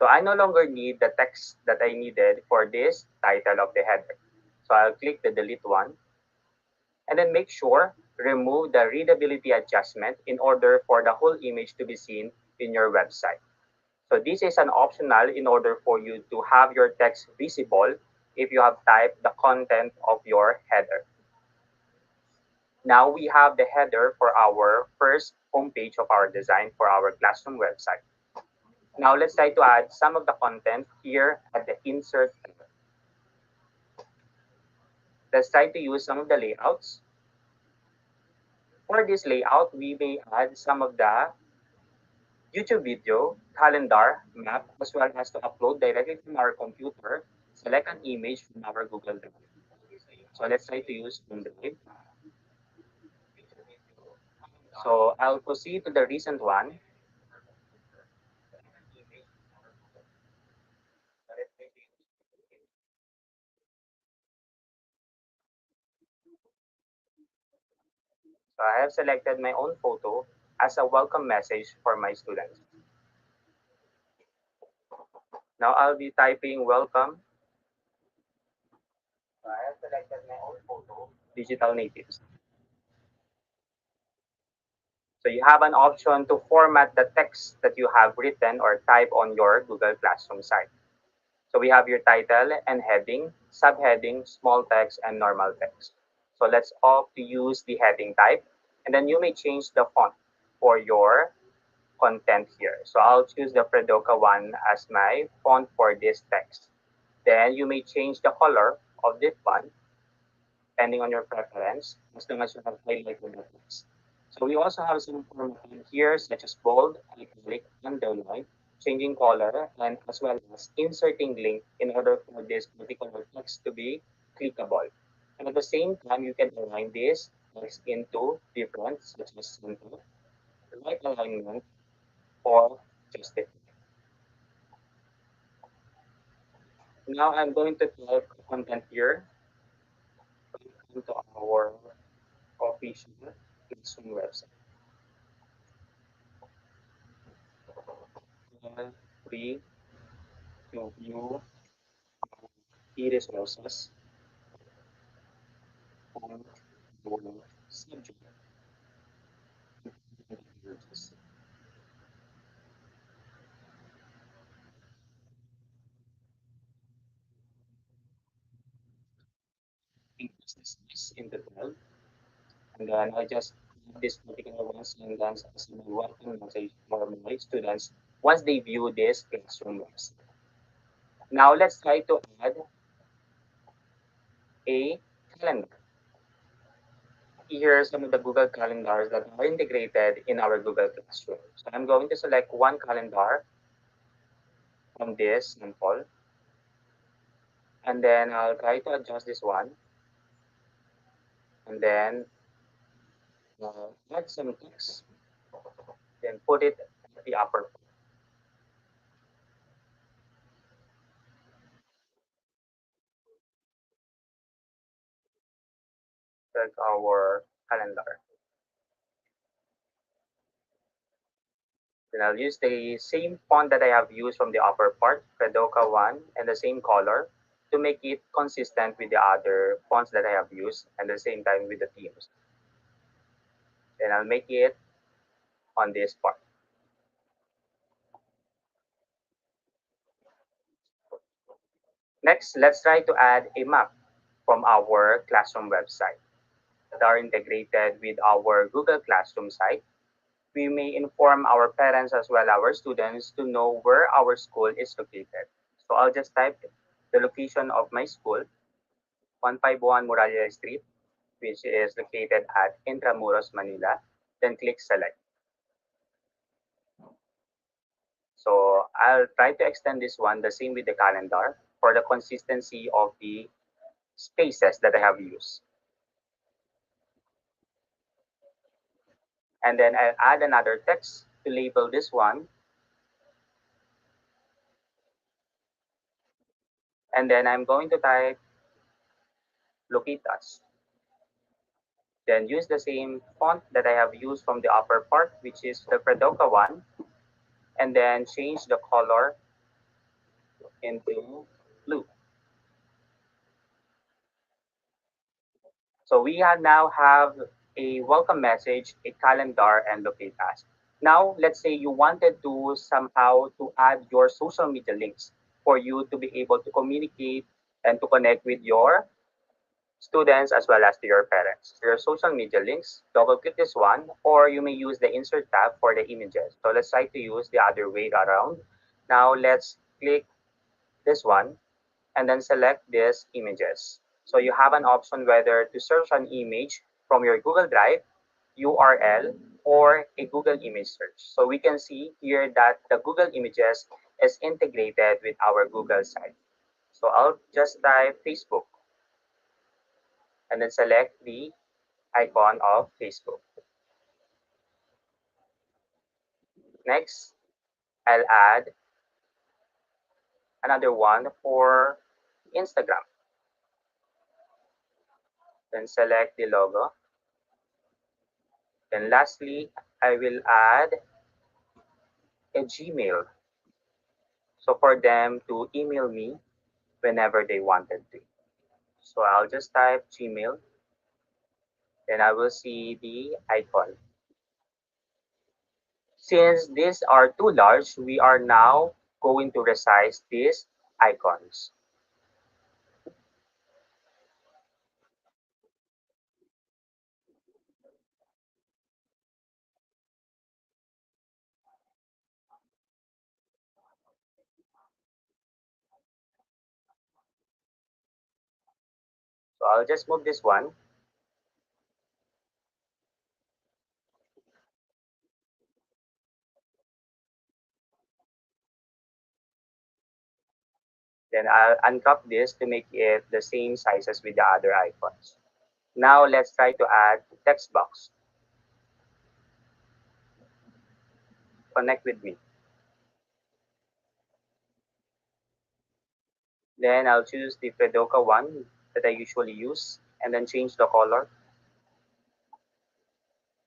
So I no longer need the text that I needed for this title of the header. So I'll click the delete one and then make sure remove the readability adjustment in order for the whole image to be seen in your website. So this is an optional in order for you to have your text visible if you have typed the content of your header. Now we have the header for our first homepage of our design for our classroom website. Now let's try to add some of the content here at the insert tab. Let's try to use some of the layouts. For this layout, we may add some of the YouTube video, calendar, map, as well as to upload directly from our computer, select an image from our Google Drive. So let's try to use OneDrive. So I'll proceed to the recent one. So I have selected my own photo as a welcome message for my students. Now I'll be typing welcome. So I have selected my own photo, digital natives. So you have an option to format the text that you have written or type on your Google Classroom site. So we have your title and heading, subheading, small text, and normal text. So let's opt to use the heading type, and then you may change the font for your content here. So I'll choose the Fredoka one as my font for this text. Then you may change the color of this one depending on your preference, as long as you have highlighted the text. So we also have some formatting here, such as bold, italic, underline, changing color, and as well as inserting link in order for this particular text to be clickable. And at the same time, you can align this text into different, such as center, right alignment, or justify. Now I'm going to type content here into our official Classroom website. Free to view key resources on your subject languages. Increase this list into 12, and then I just have this particular one sentence as my welcome message for my students once they view this Classroom website. Now let's try to add a calendar. Here are some of the Google calendars that are integrated in our Google Classroom. So I'm going to select one calendar from this sample, and then I'll try to adjust this one, and then add some text, then put it at the upper part, like our calendar. Then I'll use the same font that I have used from the upper part, Fredoka one, and the same color to make it consistent with the other fonts that I have used, and at the same time with the themes. Then I'll make it on this part. Next, let's try to add a map from our Classroom website that are integrated with our Google Classroom site. We may inform our parents as well our students to know where our school is located. So I'll just type the location of my school, 151 Muralla Street, which is located at Intramuros, Manila. Then click select. So I'll try to extend this one, the same with the calendar, for the consistency of the spaces that I have used. And then I'll add another text to label this one. And then I'm going to type locate us. Then use the same font that I have used from the upper part, which is the Fredoka one, and then change the color into blue. So we now have a welcome message, a calendar, and locate us. Now, let's say you wanted to somehow to add your social media links for you to be able to communicate and to connect with your students as well as to your parents. Your social media links, double click this one, or you may use the insert tab for the images. So let's try to use the other way around. Now let's click this one and then select these images. So you have an option whether to search an image from your Google Drive, URL, or a Google image search. So we can see here that the Google Images is integrated with our Google site. So I'll just type Facebook and then select the icon of Facebook. Next, I'll add another one for Instagram. Then select the logo. Then lastly, I will add a Gmail. So for them to email me whenever they wanted to. So I'll just type Gmail, then I will see the icon. Since these are too large, we are now going to resize these icons. So I'll just move this one. Then I'll uncrop this to make it the same size as with the other icons. Now let's try to add text box. Connect with me. Then I'll choose the Fredoka one that I usually use and then change the color.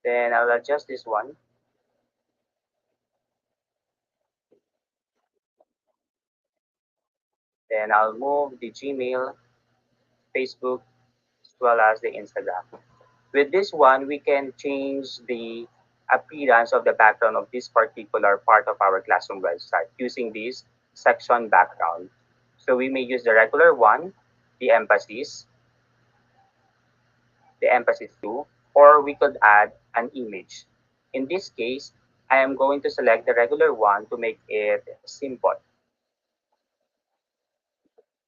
Then I'll adjust this one. Then I'll move the Gmail, Facebook, as well as the Instagram. With this one, we can change the appearance of the background of this particular part of our classroom website using this section background. So we may use the regular one, the emphasis 2, or we could add an image. In this case, I am going to select the regular one to make it simple.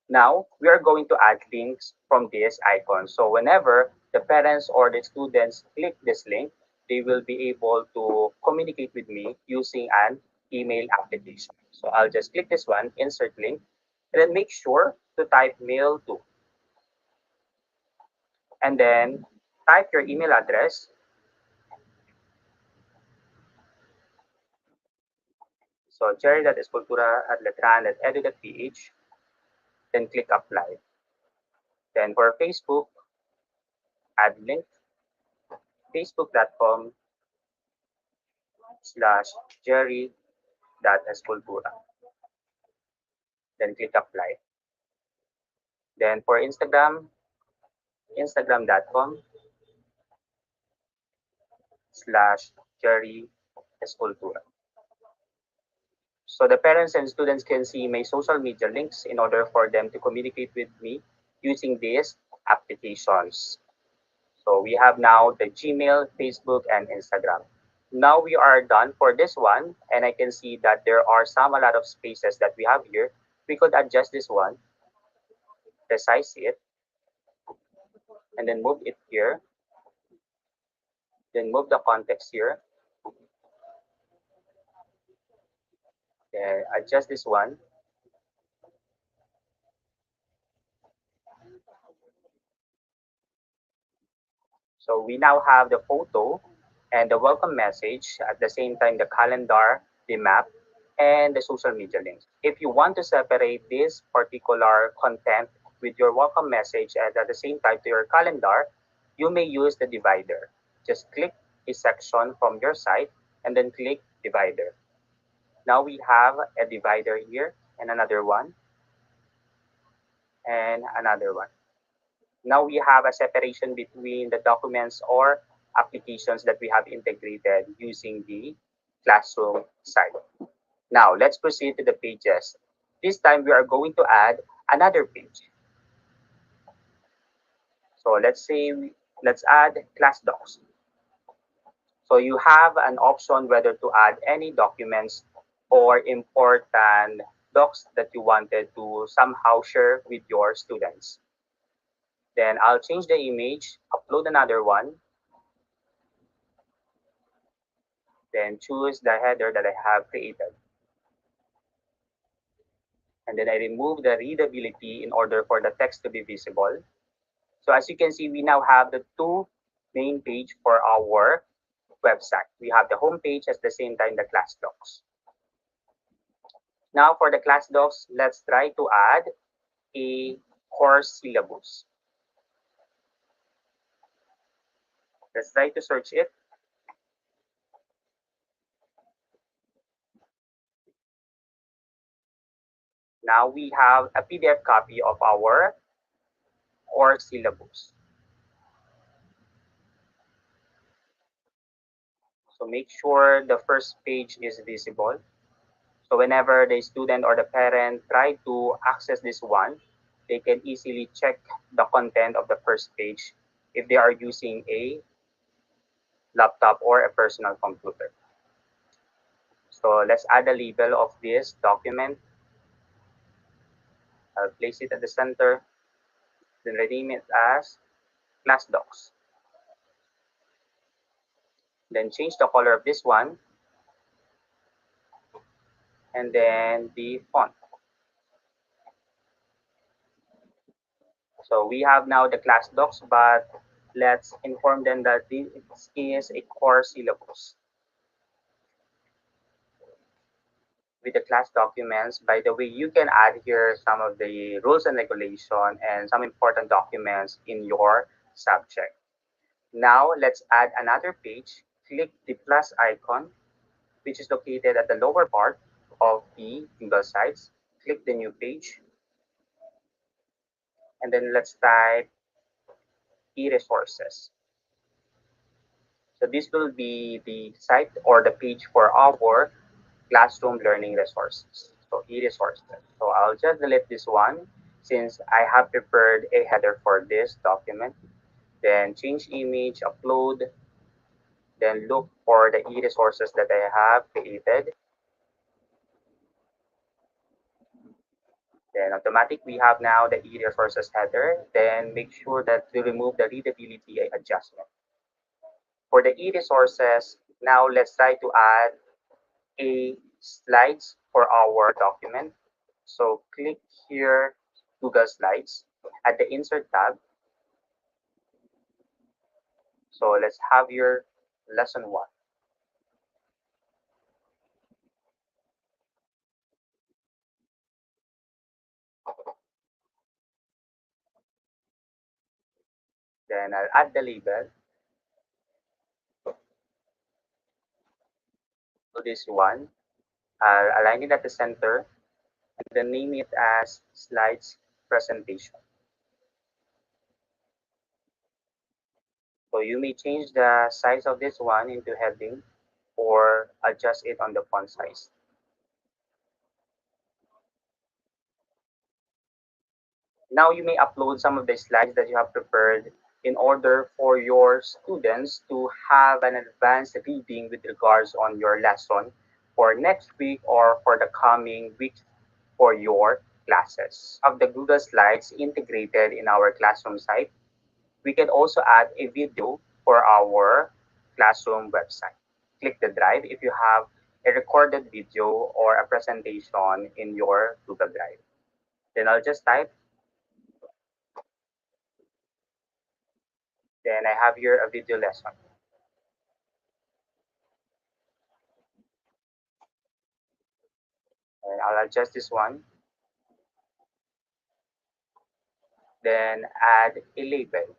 Now, we are going to add links from this icon. So whenever the parents or the students click this link, they will be able to communicate with me using an email application. So I'll just click this one, insert link, and then make sure to type mail to. And then type your email address. So jerry.escultura@letran.edu.ph, then click apply. Then for Facebook, add link, facebook.com/jerry.escultura. Then click apply. Then for Instagram, instagram.com/jerry escultura. So the parents and students can see my social media links in order for them to communicate with me using these applications. So we have now the Gmail, Facebook, and Instagram. Now we are done for this one, and I can see that there are a lot of spaces that we have here. We could adjust this one, resize it, and then move it here, then move the context here, then adjust this one. So we now have the photo and the welcome message, at the same time the calendar, the map, and the social media links. If you want to separate this particular content with your welcome message and at the same time to your calendar, you may use the divider. Just click a section from your site and then click divider. Now we have a divider here and another one and another one. Now we have a separation between the documents or applications that we have integrated using the classroom site. Now let's proceed to the pages. This time we are going to add another page. So let's add class docs. So you have an option whether to add any documents or important docs that you wanted to somehow share with your students. Then I'll change the image, upload another one, then choose the header that I have created. And then I remove the readability in order for the text to be visible. So as you can see, we now have the two main page for our website. We have the home page at the same time the class docs. Now for the class docs, let's try to add a course syllabus. Let's try to search it. Now we have a PDF copy of our core syllabus. So make sure the first page is visible. So whenever the student or the parent try to access this one, they can easily check the content of the first page if they are using a laptop or a personal computer. So let's add a label of this document. I'll place it at the center, then rename it as class docs. Then change the color of this one, and then the font. So we have now the class docs, but let's inform them that this is a core syllabus. With the class documents, by the way, you can add here some of the rules and regulation and some important documents in your subject. Now let's add another page. Click the plus icon, which is located at the lower part of the Google Sites. Click the new page, and then let's type e-resources. So this will be the site or the page for our classroom learning resources. So e-resources. So I'll just delete this one since I have prepared a header for this document. Then change image, upload, then look for the e-resources that I have created. Then automatic, we have now the e-resources header. Then make sure that we remove the readability adjustment. For the e-resources, now let's try to add a slides for our document. So click here, Google Slides at the Insert tab. So let's have your lesson 1. Then I'll add the label to this one. I'll align it at the center and then name it as Slides Presentation. So you may change the size of this one into heading or adjust it on the font size. Now you may upload some of the slides that you have prepared in order for your students to have an advanced reading with regards on your lesson for next week or for the coming week for your classes. Of the Google Slides integrated in our classroom site, we can also add a video for our classroom website. Click the drive if you have a recorded video or a presentation in your Google Drive. Then I'll just type. Then I have here a video lesson. And I'll adjust this one. Then add a label.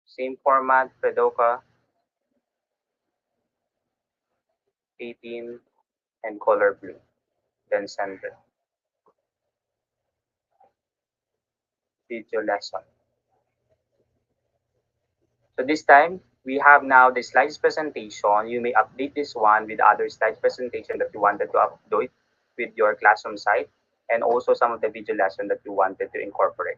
Same format, Pedoka, 18, and color blue. Then center. Video lesson. So this time, we have now the slides presentation. You may update this one with other slides presentation that you wanted to upload with your classroom site and also some of the video lesson that you wanted to incorporate.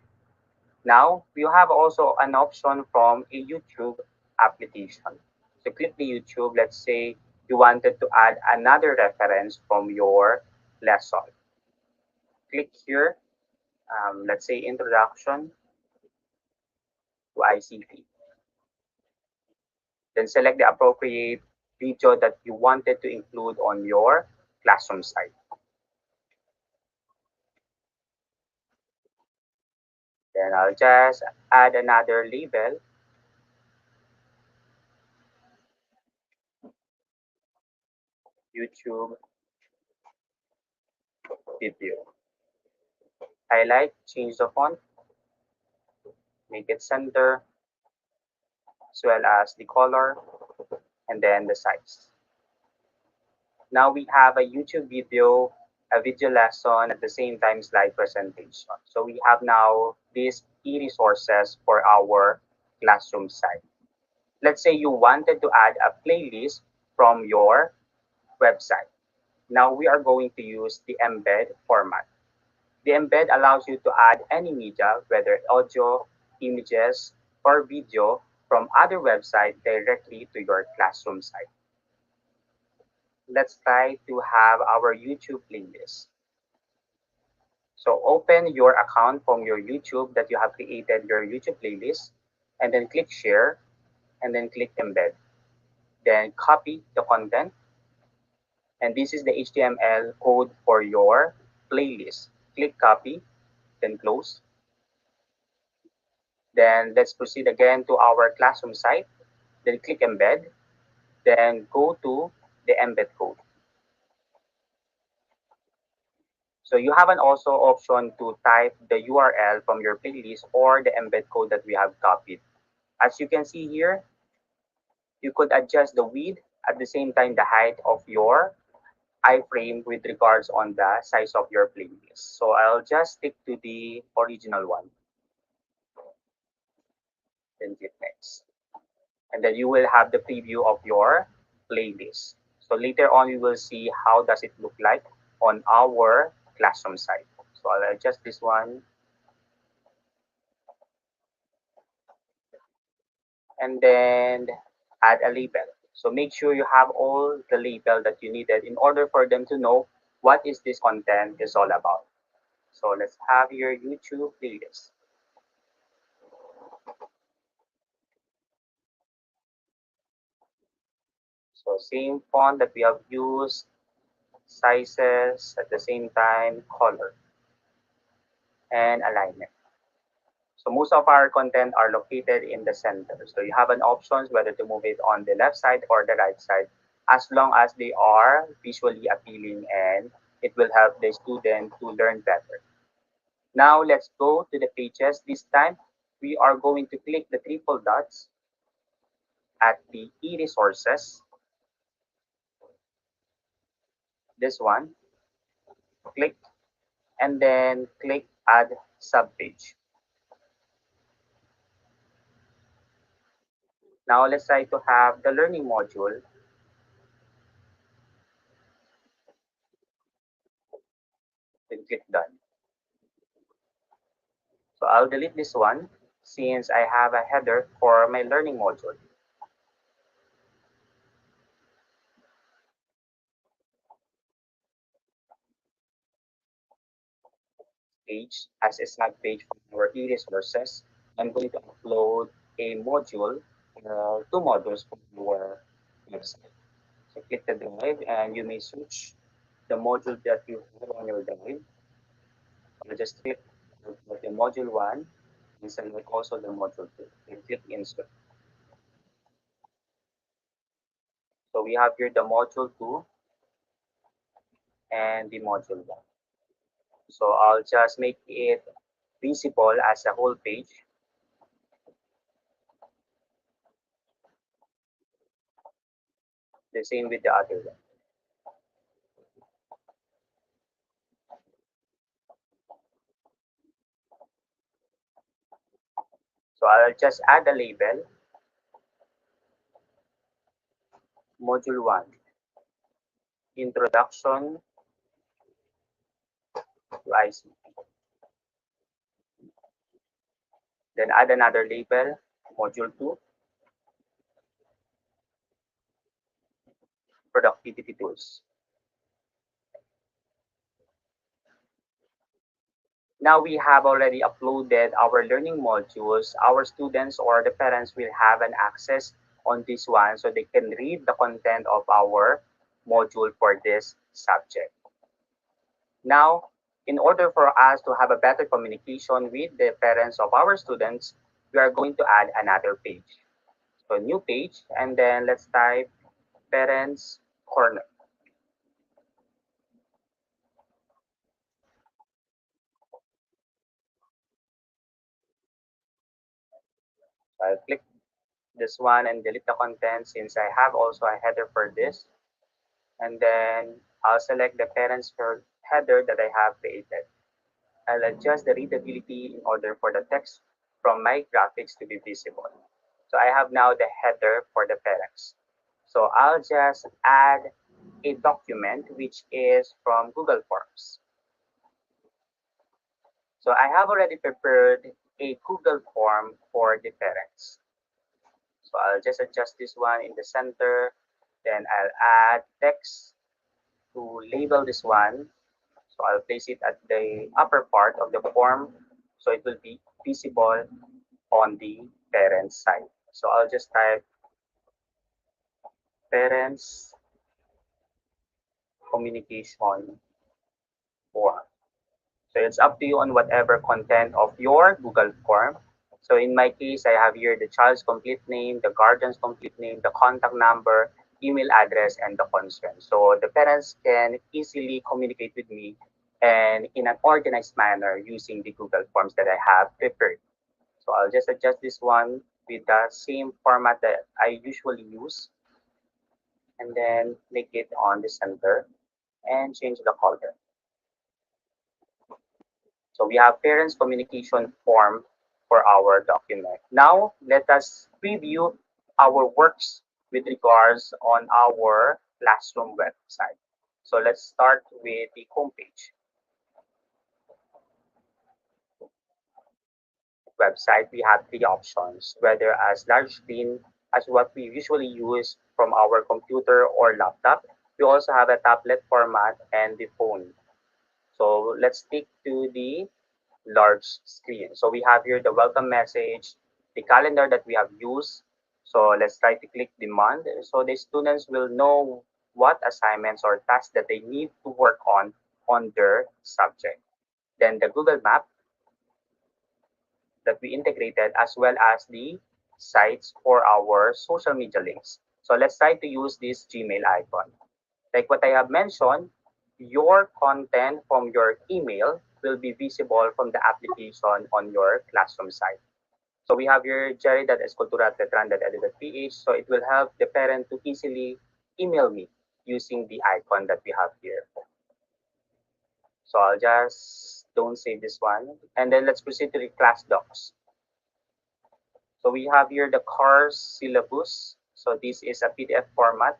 Now, you have also an option from a YouTube application. So click the YouTube. Let's say you wanted to add another reference from your lesson. Click here. Let's say Introduction to ICT. Then select the appropriate video that you wanted to include on your classroom site. Then I'll just add another label. YouTube video. Highlight, change the font, make it center, as well as the color, and then the size. Now we have a YouTube video, a video lesson, at the same time slide presentation. So we have now these e-resources for our classroom site. Let's say you wanted to add a playlist from your website. Now we are going to use the embed format. The embed allows you to add any media, whether audio, images, or video from other websites directly to your classroom site. Let's try to have our YouTube playlist. So open your account from your YouTube that you have created your YouTube playlist, and then click share, and then click embed. Then copy the content, and this is the HTML code for your playlist. Click copy, then close. Then let's proceed again to our classroom site. Then click embed. Then go to the embed code. So you have an also option to type the URL from your playlist or the embed code that we have copied. As you can see here, you could adjust the width at the same time the height of your iframe with regards on the size of your playlist. So I'll just stick to the original one. Then click next. And then you will have the preview of your playlist. So later on, we will see how does it look like on our classroom site. So I'll adjust this one and then add a label. So make sure you have all the label that you needed in order for them to know what is this content is all about. So let's have your YouTube playlist. So same font that we have used, sizes, at the same time, color, and alignment. So most of our content are located in the center. So you have an options whether to move it on the left side or the right side, as long as they are visually appealing and it will help the student to learn better. Now let's go to the pages. This time we are going to click the triple dots at the e-resources. This one, click, and then click add subpage. Now let's try to have the learning module, then click done. So I'll delete this one since I have a header for my learning module. Page as a snag page from our e-resources. I'm going to upload a module, two modules from your website. So click the drive and you may search the module that you have on your drive. I'll just click the module 1 and select also the module 2 and click insert. So we have here the module 2 and the module 1. So I'll just make it visible as a whole page. The same with the other one. So I'll just add a label, module 1, introduction to ICT. Then add another label, module 2, productivity tools. Now we have already uploaded our learning modules. Our students or the parents will have an access on this one so they can read the content of our module for this subject. Now, in order for us to have a better communication with the parents of our students, we are going to add another page. So new page, and then let's type parents corner. So I'll click this one and delete the content since I have also a header for this. And then I'll select the parents header that I have created. I'll adjust the readability in order for the text from my graphics to be visible. So I have now the header for the parents. So I'll just add a document which is from Google Forms. So I have already prepared a Google form for the parents. So I'll just adjust this one in the center. Then I'll add text to label this one. So I'll place it at the upper part of the form so it will be visible on the parents side. So I'll just type parents communication form. So it's up to you on whatever content of your Google form. So in my case, I have here the child's complete name, the guardian's complete name, the contact number, email address, and the concern. So the parents can easily communicate with me and in an organized manner using the Google Forms that I have prepared. So I'll just adjust this one with the same format that I usually use and then make it on the center and change the color. So we have parents communication form for our document. Now let us preview our works with regards on our classroom website. So let's start with the homepage. Website, we have three options, whether as large screen as what we usually use from our computer or laptop. We also have a tablet format and the phone. So let's stick to the large screen. So we have here the welcome message, the calendar that we have used. So let's try to click the month so the students will know what assignments or tasks that they need to work on their subject. Then the Google Map that we integrated as well as the sites for our social media links. So let's try to use this Gmail icon. Like what I have mentioned, your content from your email will be visible from the application on your classroom site. So we have your jerry.escultura@letran.edu.ph. So it will help the parent to easily email me using the icon that we have here. So I'll just don't save this one. And then let's proceed to the class docs. So we have here the course syllabus. So this is a PDF format.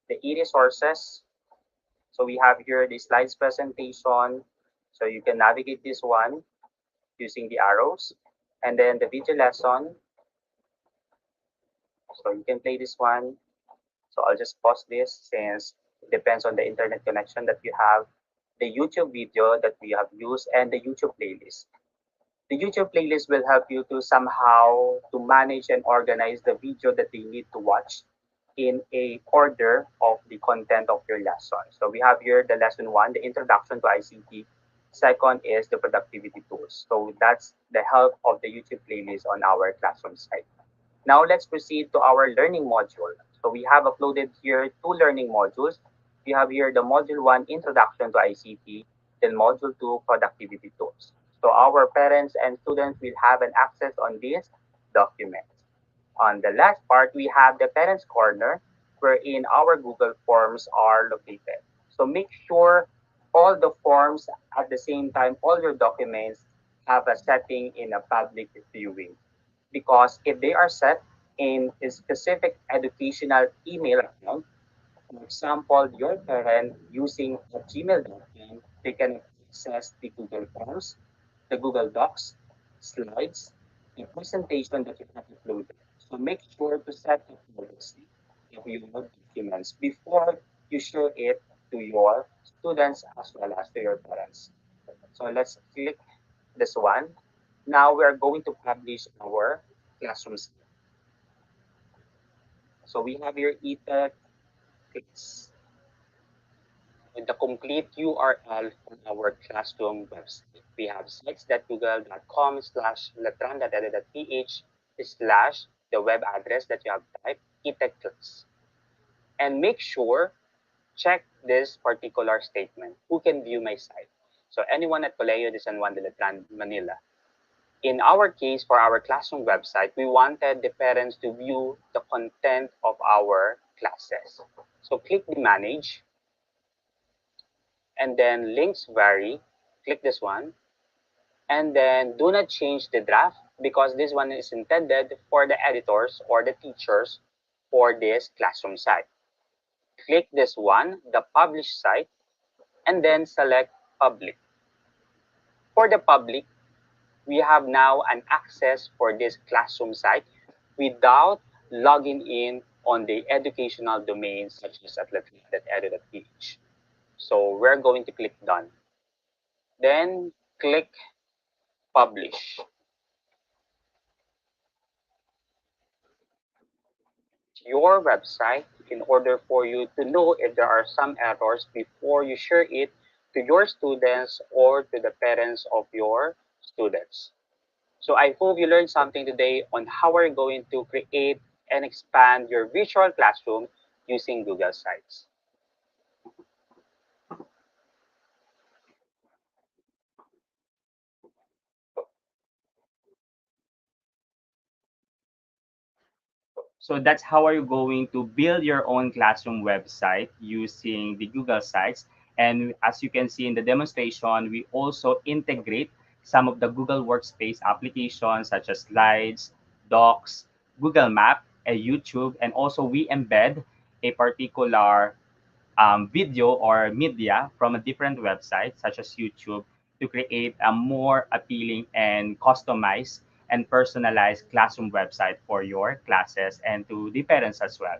The e-resources. So we have here the slides presentation. So you can navigate this one using the arrows. And then the video lesson. So you can play this one. So I'll just pause this since it depends on the internet connection that you have. The YouTube video that we have used and the YouTube playlist. The YouTube playlist will help you to somehow to manage and organize the video that they need to watch in a order of the content of your lesson. So we have here the lesson one, the introduction to ICT. Second is the productivity tools. So that's the help of the YouTube playlist on our classroom site. Now let's proceed to our learning module. So we have uploaded here two learning modules. We have here the module 1, Introduction to ICT, then module 2, Productivity Tools. So our parents and students will have an access on these documents. On the last part, we have the Parents Corner, wherein our Google Forms are located. So make sure all the forms at the same time, all your documents have a setting in a public viewing because if they are set in a specific educational email account, for example, your parent using a Gmail.com, they can access the Google Forms, the Google Docs, slides, the presentation that you have uploaded. So make sure to set the privacy of your documents before you share it to your students as well as to your parents. So let's click this one. Now we are going to publish our classrooms. So we have your etag clicks with the complete URL on our classroom website. We have sites.google.com/letran.edu.ph slash the web address that you have typed, etag clicks. And make sure, check this particular statement. Who can view my site? So anyone at Colegio de San Juan de Letran, Manila. In our case, for our classroom website, we wanted the parents to view the content of our classes. So click the manage and then links vary. Click this one and then do not change the draft because this one is intended for the editors or the teachers for this classroom site. Click this one, the publish site, and then select public. For the public, we have now an access for this classroom site without logging in on the educational domain such as athletic.edu.ph. So we're going to click done. Then click publish. Your website in order for you to know if there are some errors before you share it to your students or to the parents of your students. So I hope you learned something today on how we're going to create and expand your virtual classroom using Google Sites. So that's how are you going to build your own classroom website using the Google Sites. And as you can see in the demonstration, we also integrate some of the Google Workspace applications such as Slides, Docs, Google Map, and YouTube. And also we embed a particular video or media from a different website such as YouTube to create a more appealing and customized and personalized classroom website for your classes and to the parents as well.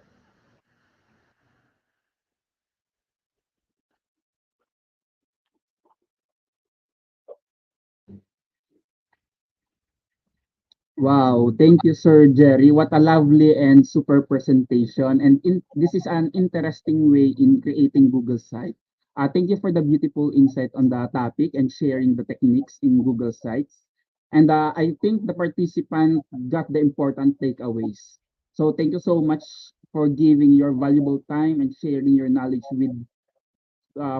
Wow, thank you, Sir Jerry. What a lovely and super presentation. And this is an interesting way in creating Google site. Thank you for the beautiful insight on the topic and sharing the techniques in Google Sites. And I think the participant got the important takeaways. So thank you so much for giving your valuable time and sharing your knowledge with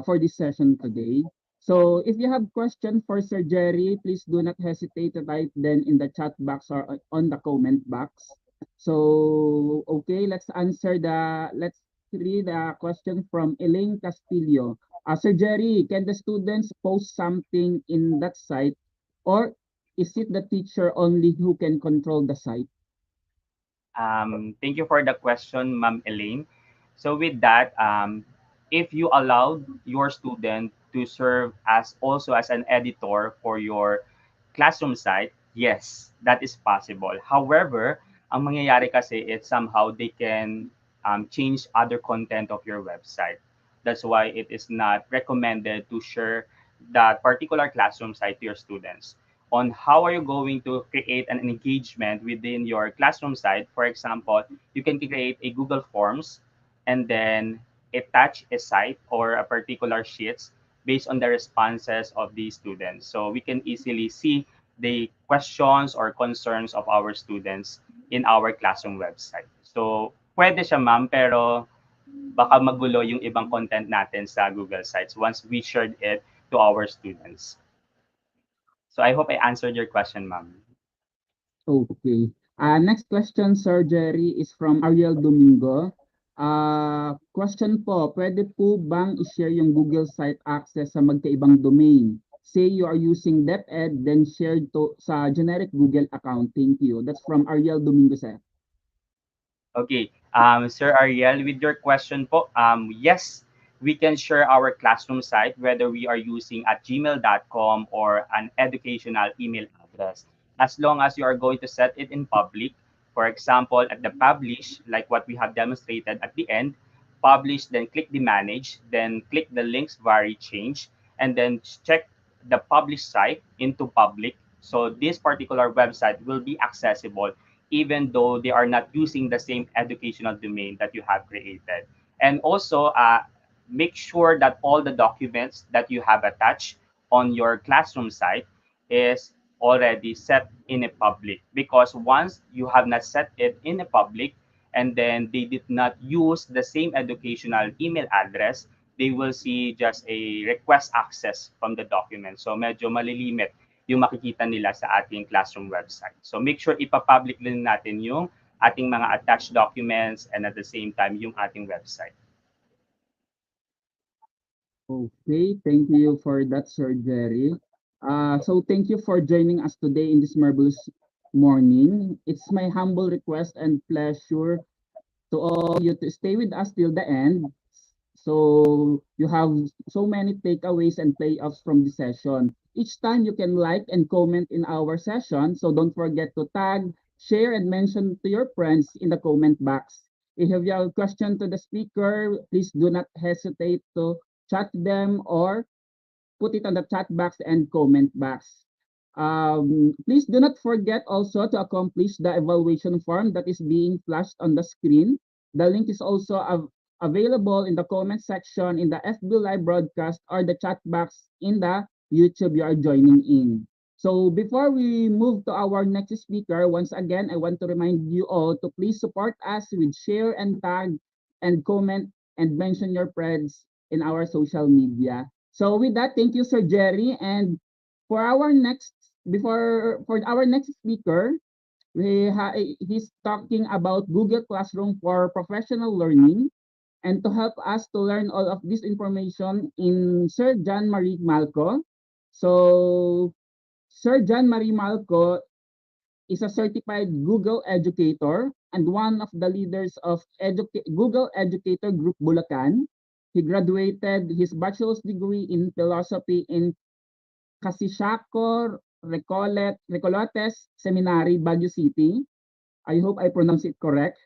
for this session today. So if you have questions for Sir Jerry, please do not hesitate to type them in the chat box or on the comment box. So okay, let's read a question from Elaine Castillo. Sir Jerry, can the students post something in that site or is it the teacher only who can control the site? Thank you for the question, Ma'am Elaine. So with that, if you allowed your student to serve as also as an editor for your classroom site, yes, that is possible. However, ang mangyayari kasi is somehow they can change other content of your website. That's why it is not recommended to share that particular classroom site to your students on how are you going to create an engagement within your classroom site. For example, you can create a Google Forms and then attach a site or a particular sheets based on the responses of the students. So we can easily see the questions or concerns of our students in our classroom website. So pwede siya ma'am, pero baka magulo yung ibang content natin sa Google Sites once we shared it to our students. So I hope I answered your question, ma'am. Okay. Next question, Sir Jerry, is from Ariel Domingo. Question po, pwede po bang i-share yung Google Site access sa magkaibang domain? Say you are using DepEd, then shared to sa generic Google account. Thank you. That's from Ariel Domingo, sir. Okay. Sir Ariel, with your question po, yes, we can share our classroom site whether we are using at gmail.com or an educational email address. As long as you are going to set it in public, for example, at the publish, like what we have demonstrated at the end, publish, then click the manage, then click the links vary change, and then check the publish site into public. So this particular website will be accessible even though they are not using the same educational domain that you have created. And also, make sure that all the documents that you have attached on your classroom site is already set in a public, because once you have not set it in a public and then they did not use the same educational email address, they will see just a request access from the document. So medyo malilimit yung makikita nila sa ating classroom website. So make sure ipapublic din natin yung ating mga attached documents, and at the same time, yung ating website. Okay, thank you for that, Sir Jerry. So thank you for joining us today in this marvelous morning. It's my humble request and pleasure to all you to stay with us till the end. So you have so many takeaways and playoffs from the session. Each time you can like and comment in our session. So don't forget to tag, share, and mention to your friends in the comment box. If you have a question to the speaker, please do not hesitate to chat them or put it on the chat box and comment box. Please do not forget also to accomplish the evaluation form that is being flashed on the screen. The link is also available in the comment section in the FB Live broadcast or the chat box in the YouTube you are joining in. So before we move to our next speaker, once again, I want to remind you all to please support us with share and tag and comment and mention your friends in our social media. So with that, thank you, Sir Jerry. And for our next, for our next speaker, he's talking about Google Classroom for professional learning. And to help us to learn all of this information in Sir John Marie Malco. So Sir John Marie Malco is a certified Google educator and one of the leaders of Google Educator Group Bulacan. He graduated his bachelor's degree in philosophy in Casishaco Recolotes Seminary, Baguio City. I hope I pronounced it correct.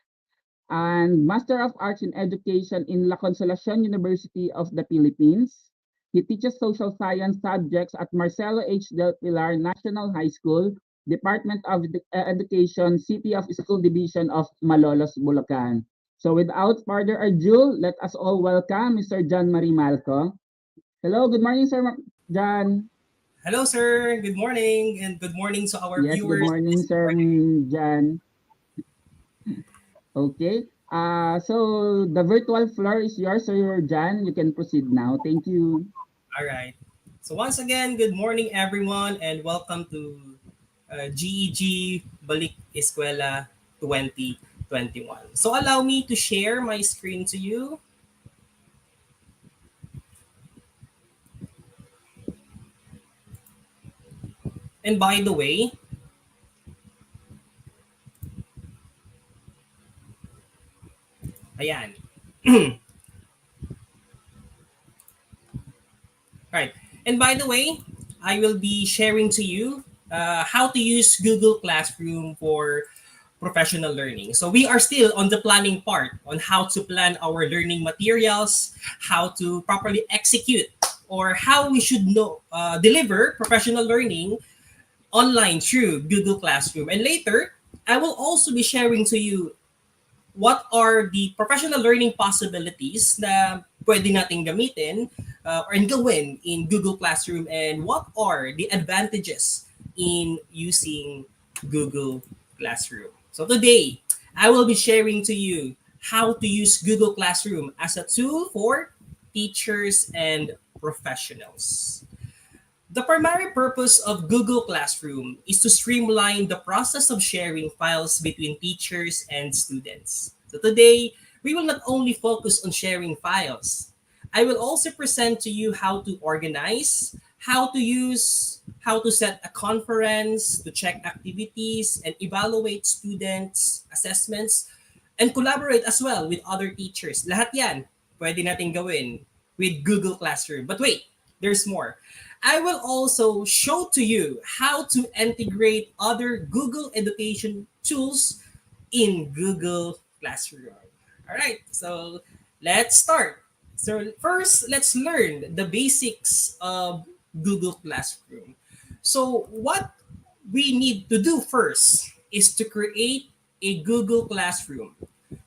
And Master of Arts in Education in La Consolacion University of the Philippines. He teaches social science subjects at Marcelo H. Del Pilar National High School, Department of Education, City of School Division of Malolos, Bulacan. So without further ado, let us all welcome Mr. John Marie Malco. Hello, good morning, Sir John. Hello, sir. Good morning, and good morning to our Yes, good viewers morning, this Sir morning. John. Okay. So the virtual floor is yours, Sir John. You can proceed now. Thank you. All right. So once again, good morning, everyone, and welcome to GEG Balik Eskwela 2021. So allow me to share my screen to you. And by the way, ayan. Right. And by the way, I will be sharing to you how to use Google Classroom for professional learning. So we are still on the planning part on how to plan our learning materials, how to properly execute, or how we should know deliver professional learning online through Google Classroom. And later, I will also be sharing to you what are the professional learning possibilities na pwede nating gamitin or gawin in Google Classroom, and what are the advantages in using Google Classroom. So today, I will be sharing to you how to use Google Classroom as a tool for teachers and professionals. The primary purpose of Google Classroom is to streamline the process of sharing files between teachers and students. So today, we will not only focus on sharing files. I will also present to you how to organize, how to set a conference, to check activities, and evaluate students' assessments, and collaborate as well with other teachers. Lahat yan, pwede natin gawin with Google Classroom. But wait, there's more. I will also show to you how to integrate other Google education tools in Google Classroom. All right, so let's start. So first, let's learn the basics of Google Classroom. So what we need to do first is to create a Google Classroom.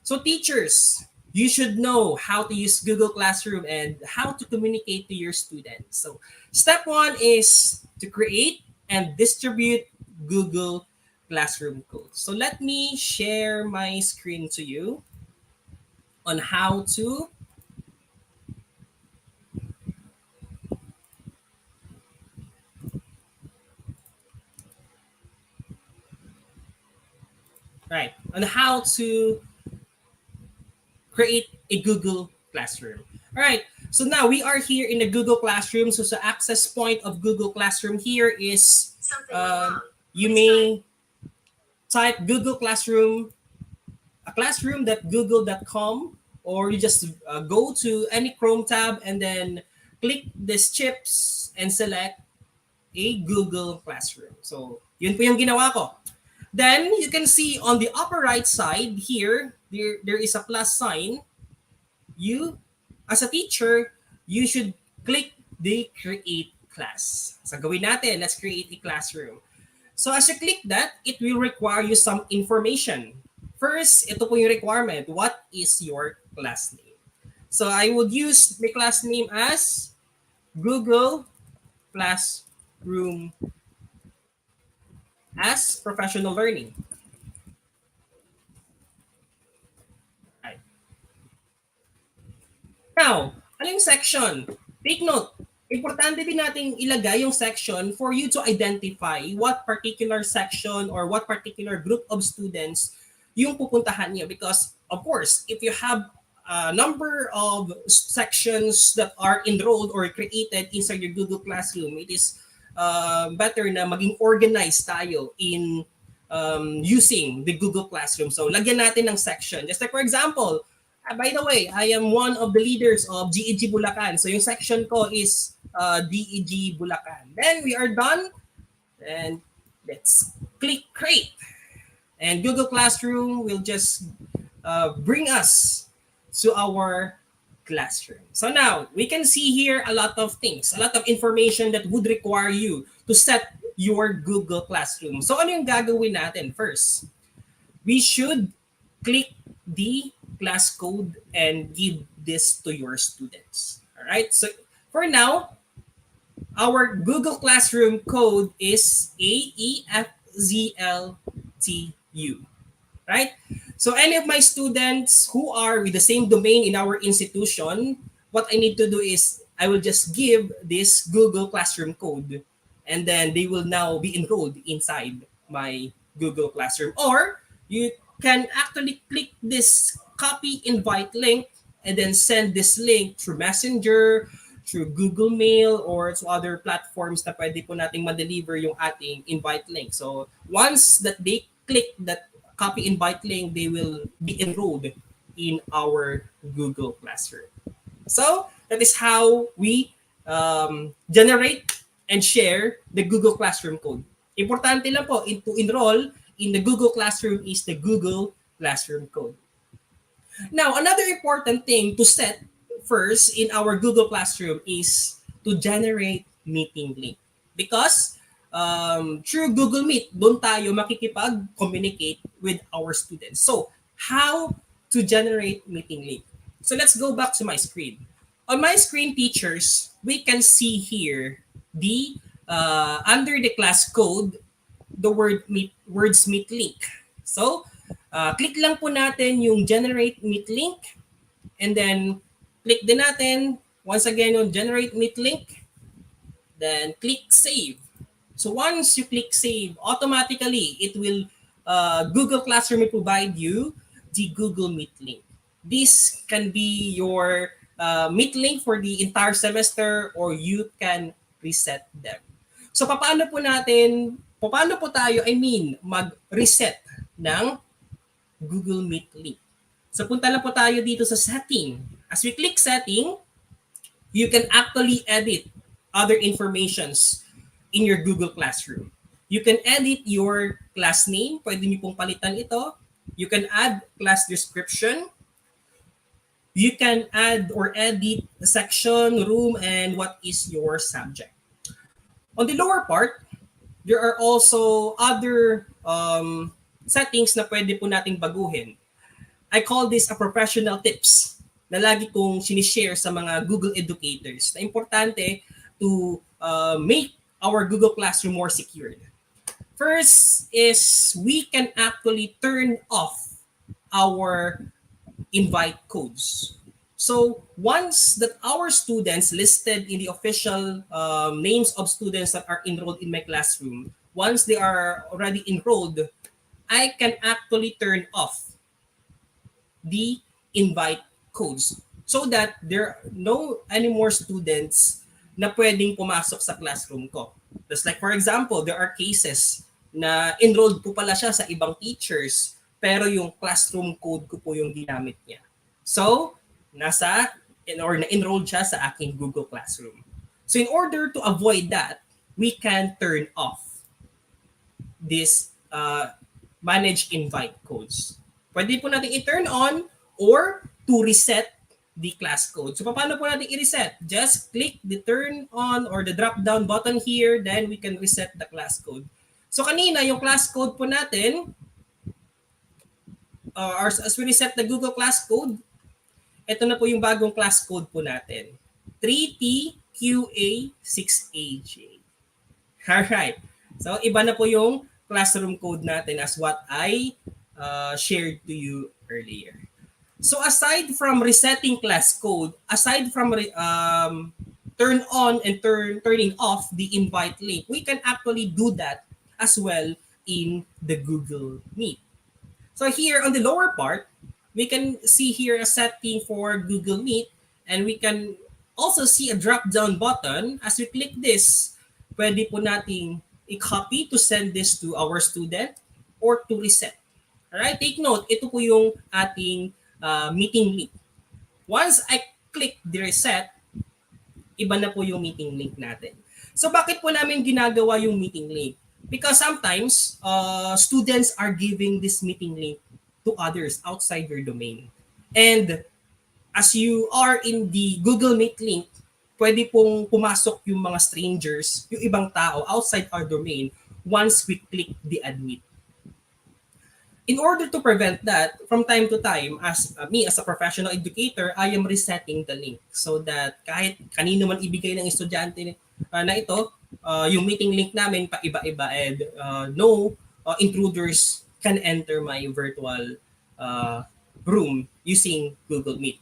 So teachers, you should know how to use Google Classroom and how to communicate to your students. So step one is to create and distribute Google Classroom code. So let me share my screen to you on how to. right? On how to create a Google Classroom. All right. So now we are here in the Google Classroom. So the access point of Google Classroom here is you may type Google Classroom, a classroom.google.com, or you just go to any Chrome tab and then click this chips and select a Google Classroom. So yun po yung ginawa ko. Then you can see on the upper right side here, there is a plus sign. You, as a teacher, you should click the create class. So gawin natin, let's create a classroom. So as you click that, it will require you some information. First, ito po yung requirement. What is your class name? So I would use my class name as Google Classroom as professional learning. Right. Now, ano yung section? Take note, importante din nating ilagay yung section for you to identify what particular section or what particular group of students yung pupuntahan niyo. Because, of course, if you have a number of sections that are enrolled or created inside your Google Classroom, it is better na maging organized tayo in using the Google Classroom. So, lagyan natin ng section. Just like for example, by the way, I am one of the leaders of GEG Bulacan. So, yung section ko is GEG Bulacan. Then, we are done. And let's click create. And Google Classroom will just bring us to our classroom. So now, we can see here a lot of things, a lot of information that would require you to set your Google Classroom. So ano yung gagawin natin first? We should click the class code and give this to your students. All right? So for now, our Google Classroom code is AEFZLTU. Right? So any of my students who are with the same domain in our institution, what I need to do is I will just give this Google Classroom code and then they will now be enrolled inside my Google Classroom. Or you can actually click this copy invite link and then send this link through Messenger, through Google Mail, or to other platforms na pwede po nating ma-deliver yung ating invite link. So once that they click that copy invite link, they will be enrolled in our Google Classroom. So that is how we generate and share the Google Classroom code. Importante lang po, to enroll in the Google Classroom is the Google Classroom code. Now, another important thing to set first in our Google Classroom is to generate meeting link. Because through Google Meet, doon tayo makikipag-communicate with our students. So, how to generate meeting link? So, let's go back to my screen. On my screen, teachers, we can see here the under the class code, the words meet link. So, click lang po natin yung generate meet link and then click din natin once again yung generate meet link, then click save. So once you click save, automatically it will Google Classroom will provide you the Google Meet link. This can be your Meet link for the entire semester or you can reset them. So paano po tayo, mag-reset ng Google Meet link? So punta lang po tayo dito sa setting. As we click setting, you can actually edit other informations in your Google Classroom. You can edit your class name. Pwede niyo pong palitan ito. You can add class description. You can add or edit the section, room, and what is your subject. On the lower part, there are also other settings na pwede po nating baguhin. I call this a professional tips na lagi kong sinishare sa mga Google educators na importante to make our Google Classroom more secured. First is we can actually turn off our invite codes. So once that our students listed in the official names of students that are enrolled in my classroom, once they are already enrolled, I can actually turn off the invite codes so that there are no any more students na pwedeng pumasok sa classroom ko. Just like for example, there are cases na enrolled po pala siya sa ibang teachers pero yung classroom code ko po yung ginamit niya. So, na-enrolled siya sa aking Google Classroom. So in order to avoid that, we can turn off this manage invite codes. Pwede po natin i-turn on or to reset the class code. So paano po natin i-reset? Just click the turn on or the drop down button here, then we can reset the class code. So kanina yung class code po natin, as we reset the Google class code, ito na po yung bagong class code po natin. 3TQA6AJ. Alright. So iba na po yung classroom code natin as what I shared to you earlier. So aside from resetting class code, aside from turn on and turning off the invite link, we can actually do that as well in the Google Meet. So here on the lower part, we can see here a setting for Google Meet, and we can also see a drop-down button. As we click this, pwede po nating i-copy to send this to our student or to reset. Alright, take note, ito po yung ating meeting link. Once I click the reset, iba na po yung meeting link natin. So bakit po namin ginagawa yung meeting link? Because sometimes students are giving this meeting link to others outside your domain. And as you are in the Google Meet link, pwede pong pumasok yung mga strangers, yung ibang tao outside our domain once we click the admit. In order to prevent that, from time to time, as me as a professional educator, I am resetting the link so that kahit kanino man ibigay ng estudyante na ito, yung meeting link namin paiba-iba and no intruders can enter my virtual room using Google Meet.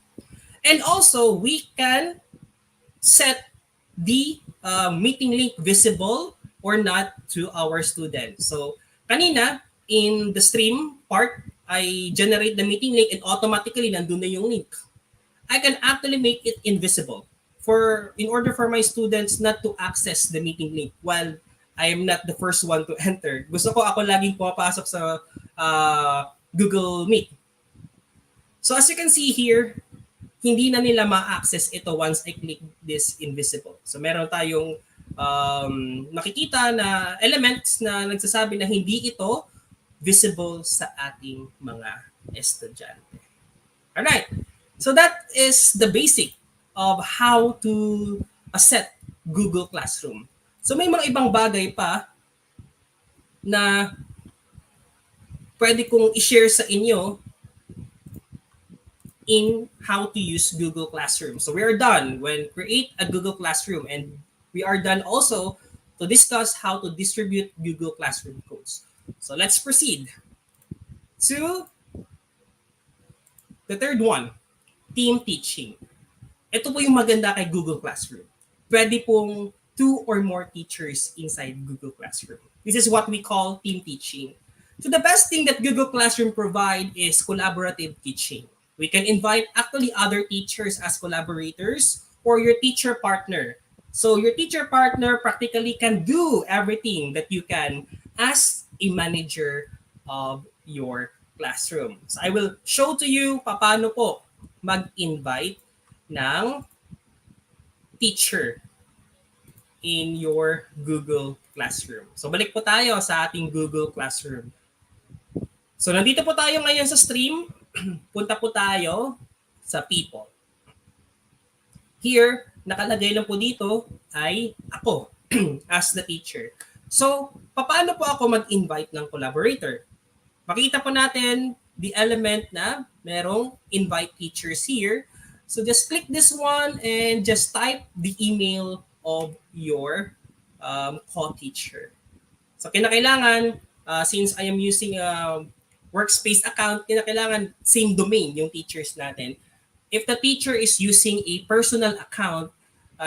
And also, we can set the meeting link visible or not to our students. So, kanina, in the stream part, I generate the meeting link and automatically nandun na yung link. I can actually make it invisible in order for my students not to access the meeting link while I am not the first one to enter. Gusto ko ako laging pumapasok sa Google Meet. So as you can see here, hindi na nila ma-access ito once I click this invisible. So meron tayong nakikita na elements na nagsasabi na hindi ito visible sa ating mga estudyante. Alright, so that is the basic of how to set Google Classroom. So may mga ibang bagay pa na pwede kong i-share sa inyo in how to use Google Classroom. So we are done when create a Google Classroom, and we are done also to discuss how to distribute Google Classroom codes. So let's proceed to the third one, team teaching. Ito po yung maganda kay Google Classroom. Pwede pong 2 or more teachers inside Google Classroom. This is what we call team teaching. So the best thing that Google Classroom provide is collaborative teaching. We can invite actually other teachers as collaborators or your teacher partner. So your teacher partner practically can do everything that you can as a manager of your classroom. So I will show to you paano po mag-invite ng teacher in your Google Classroom. So balik po tayo sa ating Google Classroom. So nandito po tayo ngayon sa stream. Punta po tayo sa people. Here, nakalagay lang po dito ay ako as the teacher. So, paano po ako mag-invite ng collaborator? Makita po natin the element na merong invite teachers here. So, just click this one and just type the email of your co-teacher. So, kinakailangan, since I am using a workspace account, kinakailangan same domain yung teachers natin. If the teacher is using a personal account,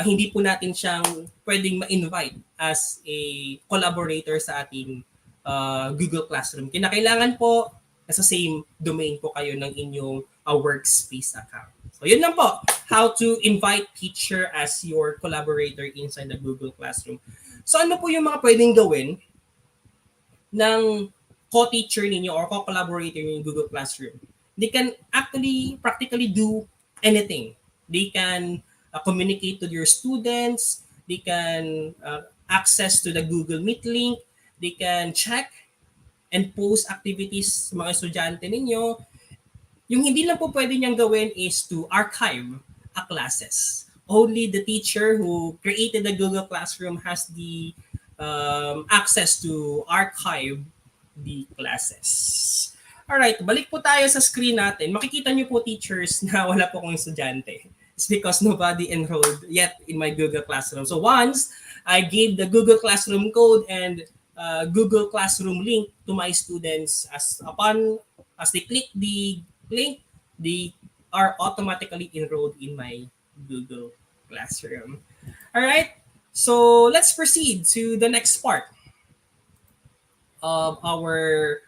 hindi po natin siyang pwedeng ma-invite as a collaborator sa ating Google Classroom. Kinakailangan po nasa same domain po kayo ng inyong workspace account. So yun lang po, how to invite teacher as your collaborator inside the Google Classroom. So ano po yung mga pwedeng gawin ng co-teacher ninyo or co-collaborator ninyo in Google Classroom? They can actually practically do anything. They can communicate to your students. They can access to the Google Meet link. They can check and post activities sa mga estudyante ninyo. Yung hindi lang po pwede niyang gawin is to archive a classes. Only the teacher who created the Google Classroom has the access to archive the classes. Alright, balik po tayo sa screen natin. Makikita niyo po teachers na wala po akong estudyante. It's because nobody enrolled yet in my Google Classroom. So once I gave the Google Classroom code and Google Classroom link to my students, as they click the link, they are automatically enrolled in my Google Classroom. All right, so let's proceed to the next part of our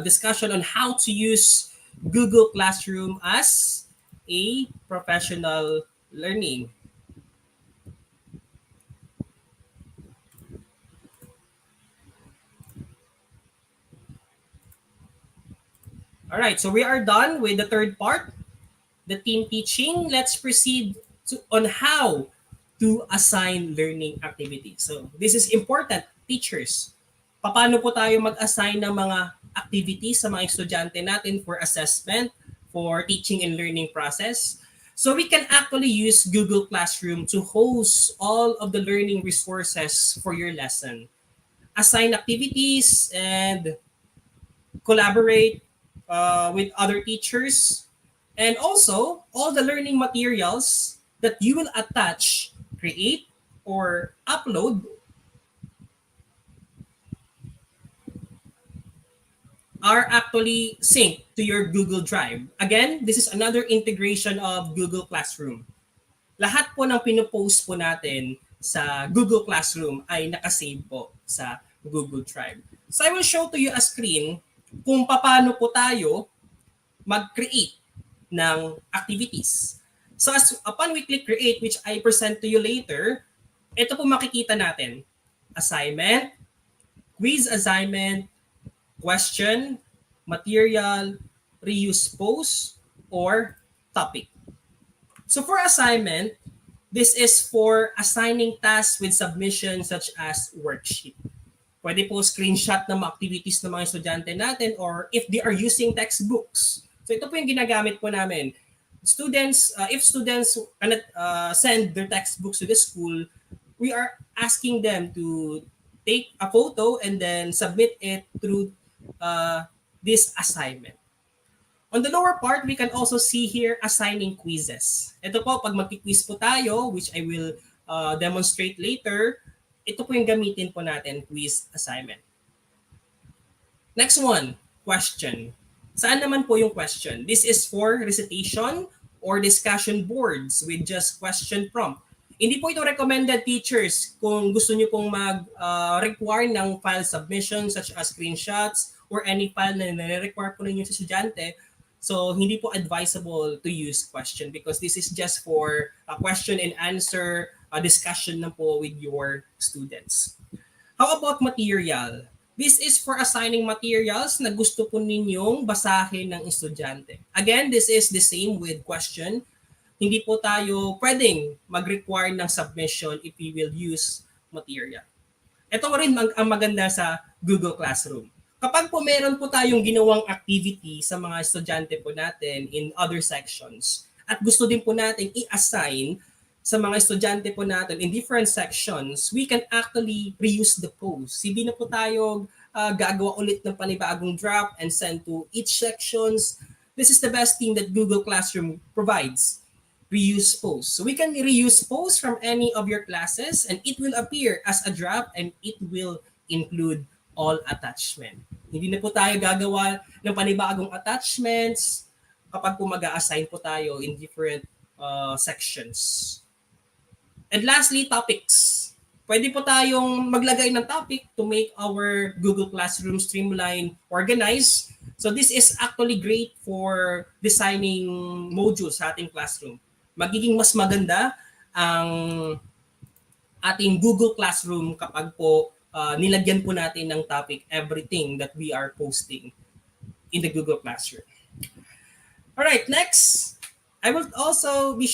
discussion on how to use Google Classroom as a professional learning. All right, so we are done with the third part, the team teaching. Let's proceed on how to assign learning activities. So this is important, teachers. Paano po tayo mag-assign ng mga activities sa mga estudyante natin for assessment, for teaching and learning process? So we can actually use Google Classroom to host all of the learning resources for your lesson. Assign activities and collaborate with other teachers, and also all the learning materials that you will attach, create, or upload are actually synced to your Google Drive. Again, this is another integration of Google Classroom. Lahat po ng pinopost po natin sa Google Classroom ay nakasave po sa Google Drive. So I will show to you a screen kung paano po tayo mag-create ng activities. So upon we click create, which I present to you later, ito po makikita natin. Assignment, quiz assignment, question, material, reuse post, or topic. So for assignment, this is for assigning tasks with submission such as worksheet. Pwede po screenshot ng mga activities ng mga estudyante natin or if they are using textbooks. So ito po yung ginagamit po namin. Students, if students cannot send their textbooks to the school, we are asking them to take a photo and then submit it through this assignment. On the lower part, we can also see here assigning quizzes. Ito po, pag mag-quiz po tayo, which I will demonstrate later, ito po yung gamitin po natin, quiz assignment. Next one, question. Saan naman po yung question? This is for recitation or discussion boards with just question prompt. Hindi po ito recommended, teachers, kung gusto nyo pong mag-require ng file submission such as screenshots or any file na nare-require po ninyo sa estudyante. So hindi po advisable to use question because this is just for a question and answer discussion na po with your students. How about material? This is for assigning materials na gusto po ninyong basahin ng estudyante. Again, this is the same with question. Hindi po tayo pwedeng mag-require ng submission if we will use material. Ito rin ang maganda sa Google Classroom. Kapag po meron po tayong ginawang activity sa mga estudyante po natin in other sections at gusto din po natin i-assign sa mga estudyante po natin in different sections, we can actually reuse the post. Hindi na po tayo gagawa ulit ng panibagong draft and send to each sections. This is the best thing that Google Classroom provides, reuse posts. So we can reuse posts from any of your classes and it will appear as a draft and it will include all attachment. Hindi na po tayo gagawa ng panibagong attachments kapag po mag-a-assign po tayo in different sections. And lastly, topics. pwede po tayong maglagay ng topic to make our Google Classroom streamline, organized. So this is actually great for designing modules sa ating classroom. Magiging mas maganda ang ating Google Classroom kapag po nilagyan po natin ng topic everything that we are posting in the Google Classroom. All right, next, I will also be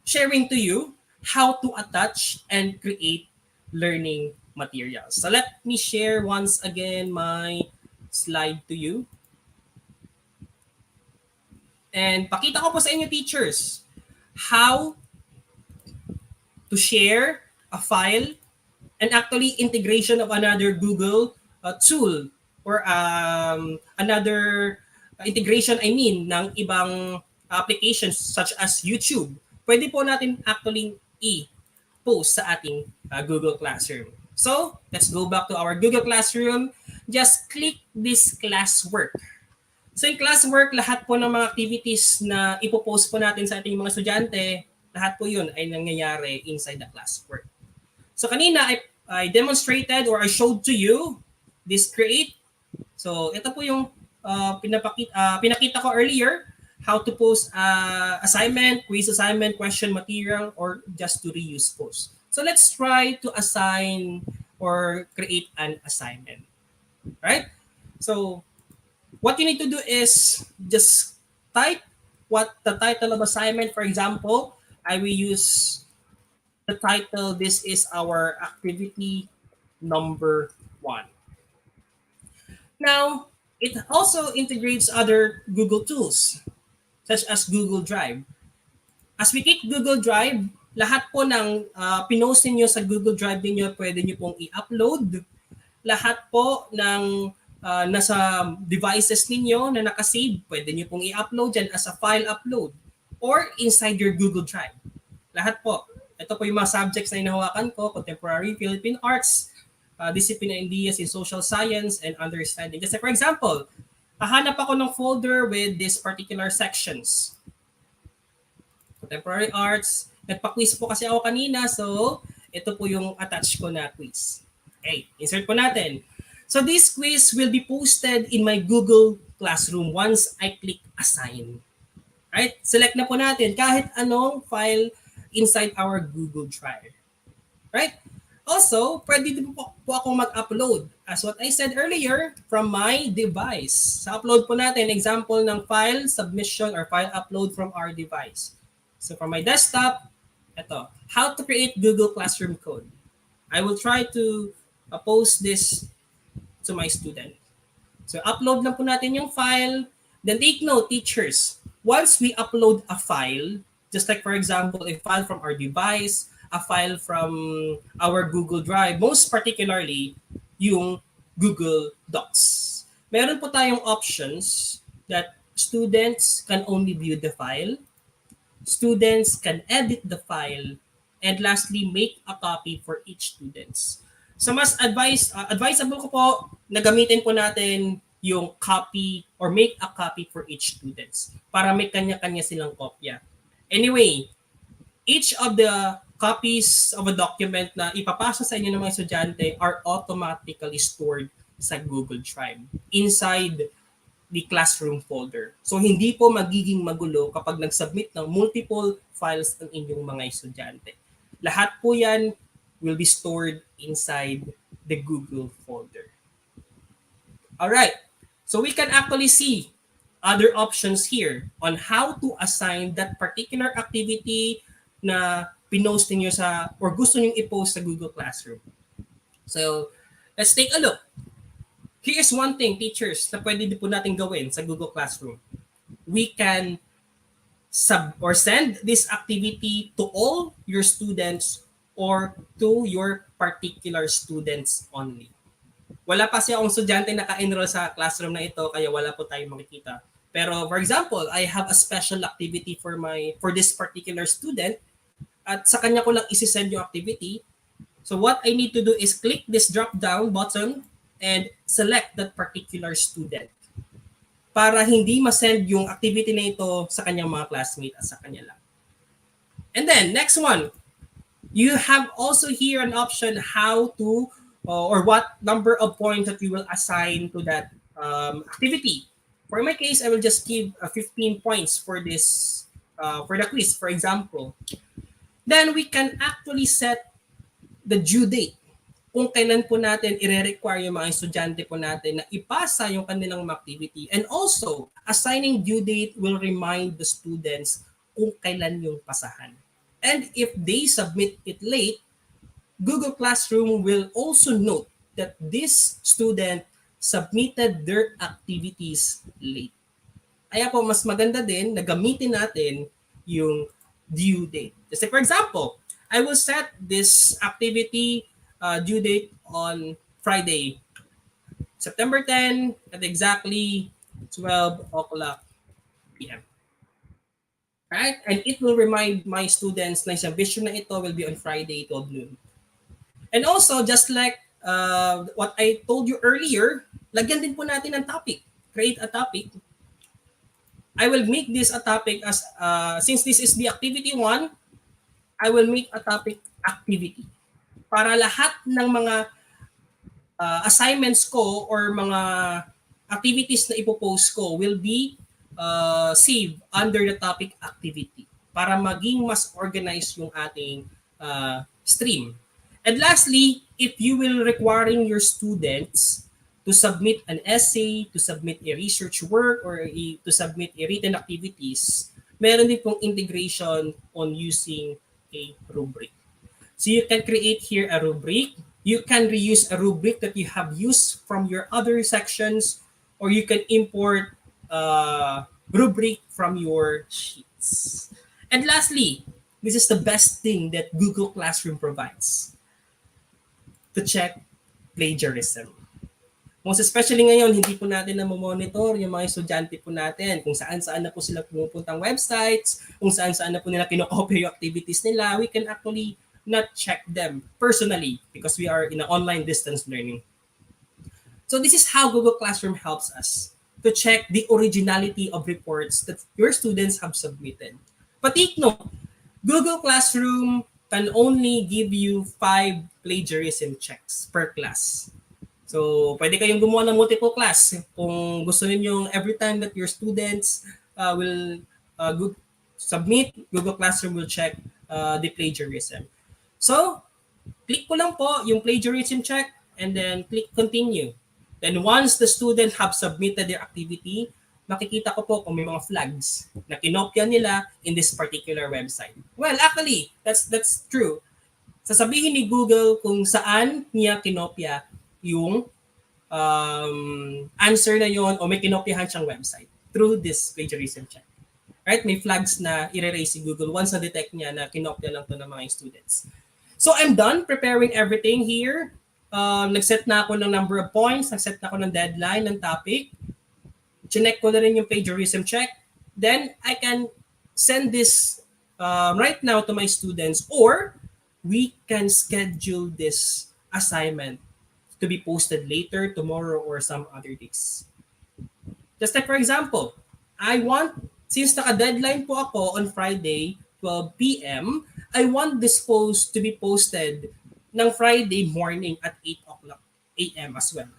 sharing to you how to attach and create learning materials. So let me share once again my slide to you. And pakita ko po sa inyo, teachers, how to share a file and actually integration of another Google tool or another integration, ng ibang applications such as YouTube. Pwede po natin actually i-post sa ating Google Classroom. So, let's go back to our Google Classroom. Just click this classwork. So, yung classwork, lahat po ng mga activities na ipopost po natin sa ating mga estudyante, lahat po yun ay nangyayari inside the classwork. So, kanina, I demonstrated or I showed to you this create. So, ito po yung pinakita ko earlier, how to post assignment, quiz assignment, question material, or just to reuse post. So let's try to assign or create an assignment, right? So what you need to do is just type what the title of assignment. For example, I will use the title, this is our activity number 1. Now, it also integrates other Google tools, such as Google Drive. As we click Google Drive, lahat po ng pinost niyo sa Google Drive niyo, pwede niyo pong i-upload. Lahat po ng nasa devices ninyo na nakasave, pwede niyo pong i-upload dyan as a file upload or inside your Google Drive. Lahat po. Ito po yung mga subjects na hinahawakan ko: Contemporary Philippine Arts, Discipline and Ideas in Social Science and Understanding. Just like, for example, hahanap ako ng folder with these particular sections. Contemporary Arts. Nagpa-quiz po kasi ako kanina, so ito po yung attach ko na quiz. Okay, insert po natin. So this quiz will be posted in my Google Classroom once I click Assign. Right? Select na po natin kahit anong file inside our Google Drive. Right? Also, pwede din po akong mag-upload, as what I said earlier, from my device. Sa upload po natin, example ng file submission or file upload from our device. So from my desktop, ito, how to create Google Classroom code. I will try to post this to my student. So upload lang po natin yung file. Then take note, teachers, once we upload a file, just like for example, a file from our device, a file from our Google Drive, most particularly yung Google Docs. Meron po tayong options that students can only view the file, students can edit the file, and lastly, make a copy for each students. So mas advisable ko po na gamitin po natin yung copy or make a copy for each students para may kanya-kanya silang kopya. Anyway, each of the copies of a document na ipapasa sa inyo ng mga estudyante are automatically stored sa Google Drive inside the classroom folder. So hindi po magiging magulo kapag nag-submit ng multiple files ng inyong mga estudyante. Lahat po yan will be stored inside the Google folder. Alright, so we can actually see other options here on how to assign that particular activity na pinost niyo sa or gusto niyo i-post sa Google Classroom. So, let's take a look. Here's one thing, teachers, na pwede din po natin gawin sa Google Classroom. We can send this activity to all your students or to your particular students only. Wala pa siya akong estudyante na ka-enroll sa classroom na ito, kaya wala po tayong makikita. Pero for example, I have a special activity for this particular student at sa kanya ko lang isi-send yung activity. So what I need to do is click this drop-down button and select that particular student para hindi ma-send yung activity na ito sa kanyang mga classmate at sa kanya lang. And then, next one, You have also here an option how to or what number of points that you will assign to that activity. For my case, I will just give 15 points for this for the quiz, for example. Then we can actually set the due date kung kailan po natin i-require yung mga estudyante po natin na ipasa yung kanilang activity. And also, assigning due date will remind the students kung kailan yung pasahan. And if they submit it late, Google Classroom will also note that this student submitted their activities late. Kaya po mas maganda din na gamitin natin yung due date. Just like for example, I will set this activity due date on Friday, September 10 at exactly 12 o'clock p.m. Right? And it will remind my students na yung vision na ito will be on Friday, 12 noon. And also, just like what I told you earlier, lagyan din po natin ng topic. Create a topic. I will make this a topic as, since this is the activity 1, I will make a topic activity. Para lahat ng mga assignments ko or mga activities na ipopost ko will be saved under the topic activity. Para maging mas organized yung ating stream. And lastly, if you will requiring your students to submit an essay, to submit a research work, or to submit a written activities, meron din pong integration on using a rubric. So you can create here a rubric. You can reuse a rubric that you have used from your other sections, or you can import a rubric from your sheets. And lastly, this is the best thing that Google Classroom provides, to check plagiarism. Most especially ngayon, hindi po natin na monitor yung mga estudyante po natin, kung saan-saan na po sila pumupuntang websites, kung saan-saan na po nila kinokopya yung activities nila. We can actually not check them personally because we are in an online distance learning. So this is how Google Classroom helps us to check the originality of reports that your students have submitted. But take note, Google Classroom can only give you 5 plagiarism checks per class. So, pwede kayong gumawa ng multiple class. Kung gusto niyo every time that your students will submit, Google Classroom will check the plagiarism. So, click ko lang po yung plagiarism check and then click continue. Then once the student have submitted their activity, makikita ko po kung may mga flags na kinopya nila in this particular website. Well, actually, that's true. Sasabihin ni Google kung saan niya kinopya yung answer na yon o may kinopyahan siyang website through this plagiarism check. Right? May flags na i-erase si Google once na-detect niya na kinopya lang to ng mga students. So I'm done preparing everything here. Nag-set na ako ng number of points, nag-set na ako ng deadline, ng topic. Chinek ko na rin yung plagiarism check. Then I can send this right now to my students, or we can schedule this assignment to be posted later, tomorrow, or some other days. Just like for example, since naka-deadline po ako on Friday, 12 p.m., I want this post to be posted ng Friday morning at 8 o'clock a.m. as well.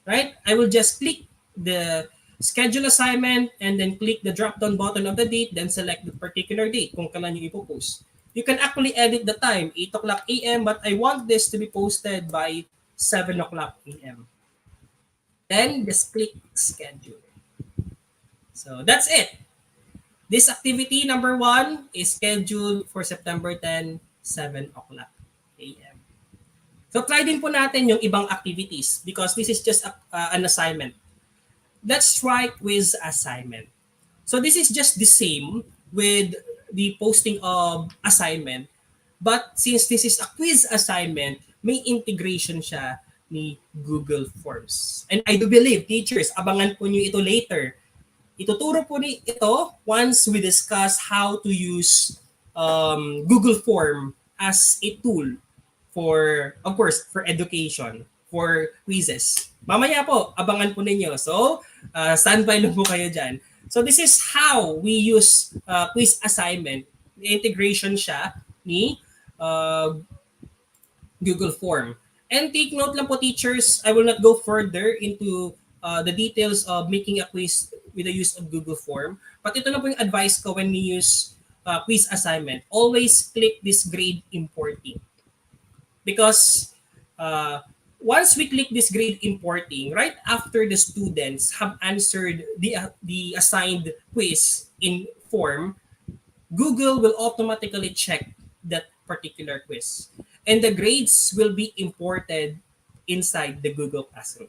Right? I will just click the schedule assignment and then click the drop-down button of the date, then select the particular date kung kailan yung ipopost. You can actually edit the time, 8 o'clock a.m., but I want this to be posted by 7 o'clock a.m. Then just click schedule. So that's it. This activity number 1 is scheduled for September 10, 7 o'clock a.m. So try din po natin yung ibang activities because this is just an assignment. Let's try quiz assignment. So this is just the same with the posting of assignment. But since this is a quiz assignment, may integration siya ni Google Forms. And I do believe, teachers, abangan po niyo ito later. Ituturo po ni ito once we discuss how to use Google Form as a tool for, of course, for education, for quizzes. Mamaya po, abangan po ninyo. So, standby lang po kayo dyan. So, this is how we use quiz assignment. Integration siya ni uh, Google Form. And take note lang po teachers, I will not go further into the details of making a quiz with the use of Google Form. But ito na po yung advice ko when we use quiz assignment. Always click this grade importing. Because once we click this grade importing, right after the students have answered the assigned quiz in form, Google will automatically check that particular quiz. And the grades will be imported inside the Google Classroom.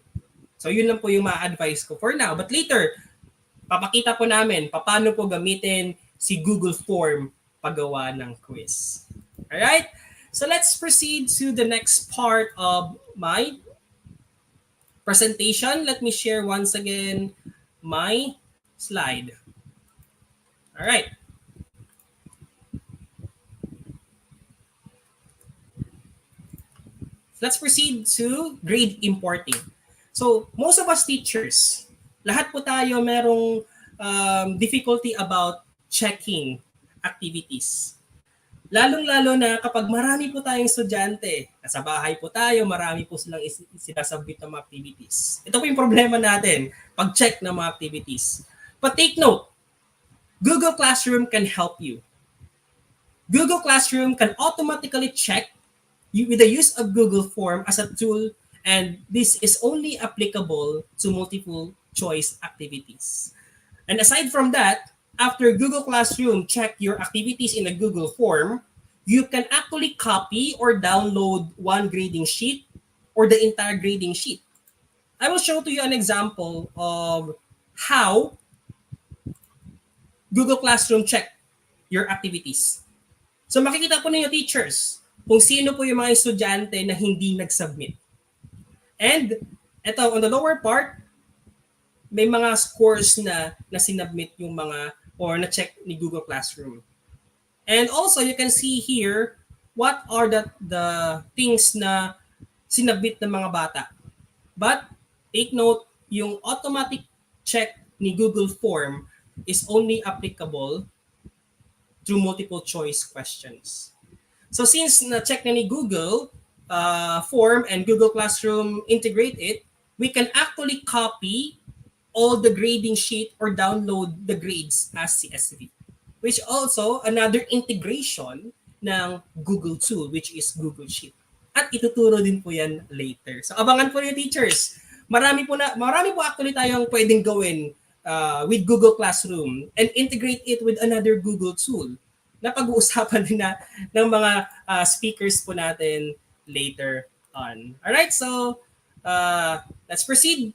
So yun lang po yung ma-advise ko for now. But later, papakita po namin paano po gamitin si Google Form paggawa ng quiz. Alright? So let's proceed to the next part of my presentation. Let me share once again my slide. Alright. Let's proceed to grade importing. So, most of us teachers, lahat po tayo merong difficulty about checking activities. Lalong-lalo na kapag marami po tayong estudyante, nasa bahay po tayo, marami po silang sinasubmit ng mga activities. Ito po yung problema natin, pag-check ng mga activities. But take note, Google Classroom can help you. Google Classroom can automatically check with the use of Google Form as a tool, and this is only applicable to multiple choice activities. And aside from that, after Google Classroom check your activities in a Google Form, you can actually copy or download one grading sheet or the entire grading sheet. I will show to you an example of how Google Classroom check your activities. So makikita po ninyo teachers, kung sino po yung mga estudyante na hindi nag-submit. And ito, on the lower part, may mga scores na sinubmit yung mga or na-check ni Google Classroom. And also, you can see here what are the things na sinubmit ng mga bata. But take note, yung automatic check ni Google Form is only applicable through multiple choice questions. So since na-check na ni Google Form and Google Classroom integrate it, we can actually copy all the grading sheet or download the grades as CSV, which also another integration ng Google tool, which is Google Sheet. At ituturo din po yan later. So abangan po yung teachers. Marami po actually tayong pwedeng gawin with Google Classroom and integrate it with another Google tool na pag-uusapan din na ng mga speakers po natin later on. Alright, so let's proceed.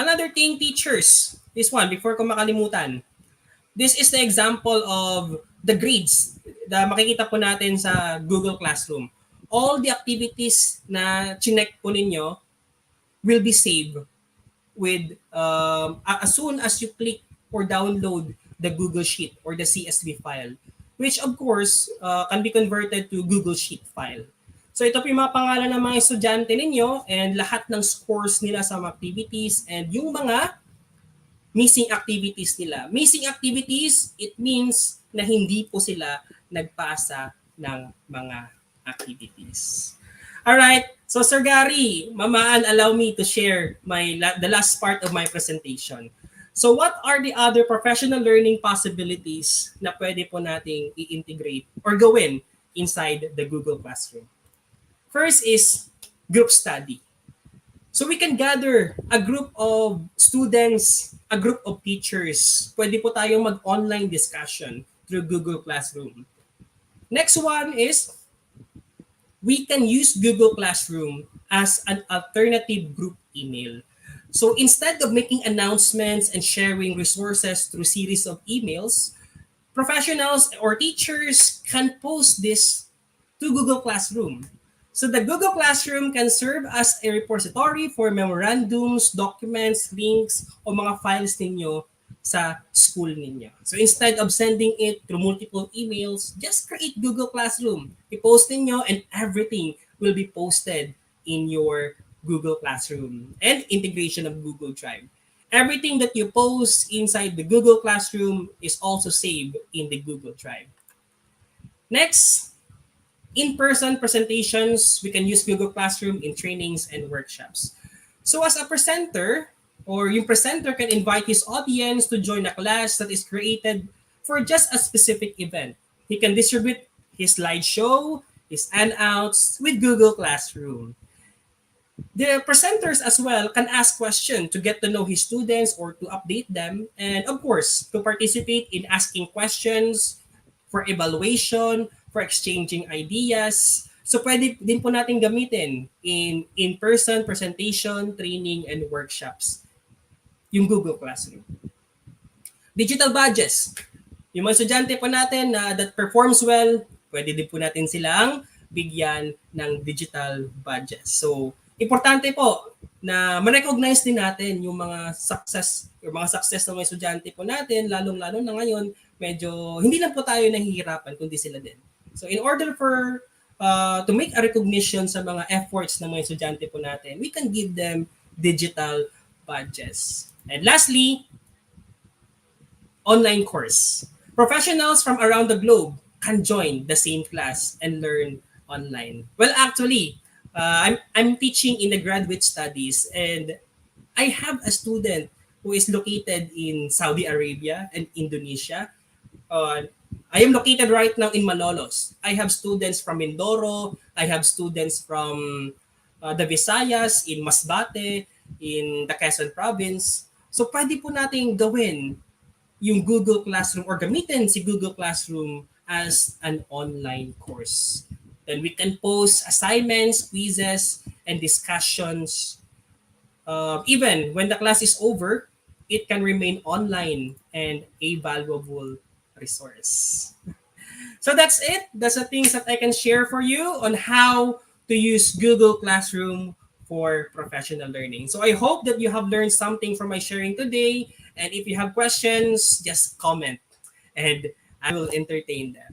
Another thing, teachers, this one, before ko makalimutan, this is the example of the grades na makikita po natin sa Google Classroom. All the activities na chinek po ninyo will be saved with as soon as you click or download the Google Sheet or the CSV file, which of course can be converted to Google Sheet file. So ito po yung mga pangalan ng mga estudyante ninyo and lahat ng scores nila sa mga activities and yung mga missing activities nila. Missing activities, it means na hindi po sila nagpasa ng mga activities. Alright, so Sir Gary, Mamaan, allow me to share the last part of my presentation. So what are the other professional learning possibilities na pwede po nating i-integrate or gawin inside the Google Classroom? First is group study. So we can gather a group of students, a group of teachers. Pwede po tayong mag-online discussion through Google Classroom. Next one is we can use Google Classroom as an alternative group email. So instead of making announcements and sharing resources through series of emails, professionals or teachers can post this to Google Classroom. So the Google Classroom can serve as a repository for memorandums, documents, links, o mga files ninyo sa school ninyo. So instead of sending it through multiple emails, just create Google Classroom. I-post ninyo and everything will be posted in your Google Classroom and integration of Google Drive. Everything that you post inside the Google Classroom is also saved in the Google Drive. Next, in-person presentations, we can use Google Classroom in trainings and workshops. So as a presenter, or yung presenter can invite his audience to join a class that is created for just a specific event. He can distribute his slideshow, his handouts with Google Classroom. The presenters as well can ask questions to get to know his students or to update them, and of course, to participate in asking questions for evaluation, for exchanging ideas. So pwede din po natin gamitin in in-person presentation, training, and workshops yung Google Classroom. Digital badges. Yung mga estudyante po natin na that performs well, pwede din po natin silang bigyan ng digital badges. So, importante po na ma-recognize din natin yung mga success ng mga estudyante po natin, lalong-lalo na ngayon, medyo hindi lang po tayo nahihirapan kundi sila din. So, in order for to make a recognition sa mga efforts ng mga estudyante po natin, we can give them digital badges. And lastly, online course. Professionals from around the globe can join the same class and learn online. Well, actually, I'm teaching in the graduate studies, and I have a student who is located in Saudi Arabia and Indonesia. I am located right now in Malolos. I have students from Mindoro. I have students from the Visayas, in Masbate, in the Quezon Province. So pwede po nating gawin yung Google Classroom or gamitin si Google Classroom as an online course. Then we can post assignments, quizzes, and discussions. Even when the class is over, it can remain online and a valuable resource. So that's it. That's the things that I can share for you on how to use Google Classroom for professional learning. So I hope that you have learned something from my sharing today. And if you have questions, just comment and I will entertain them.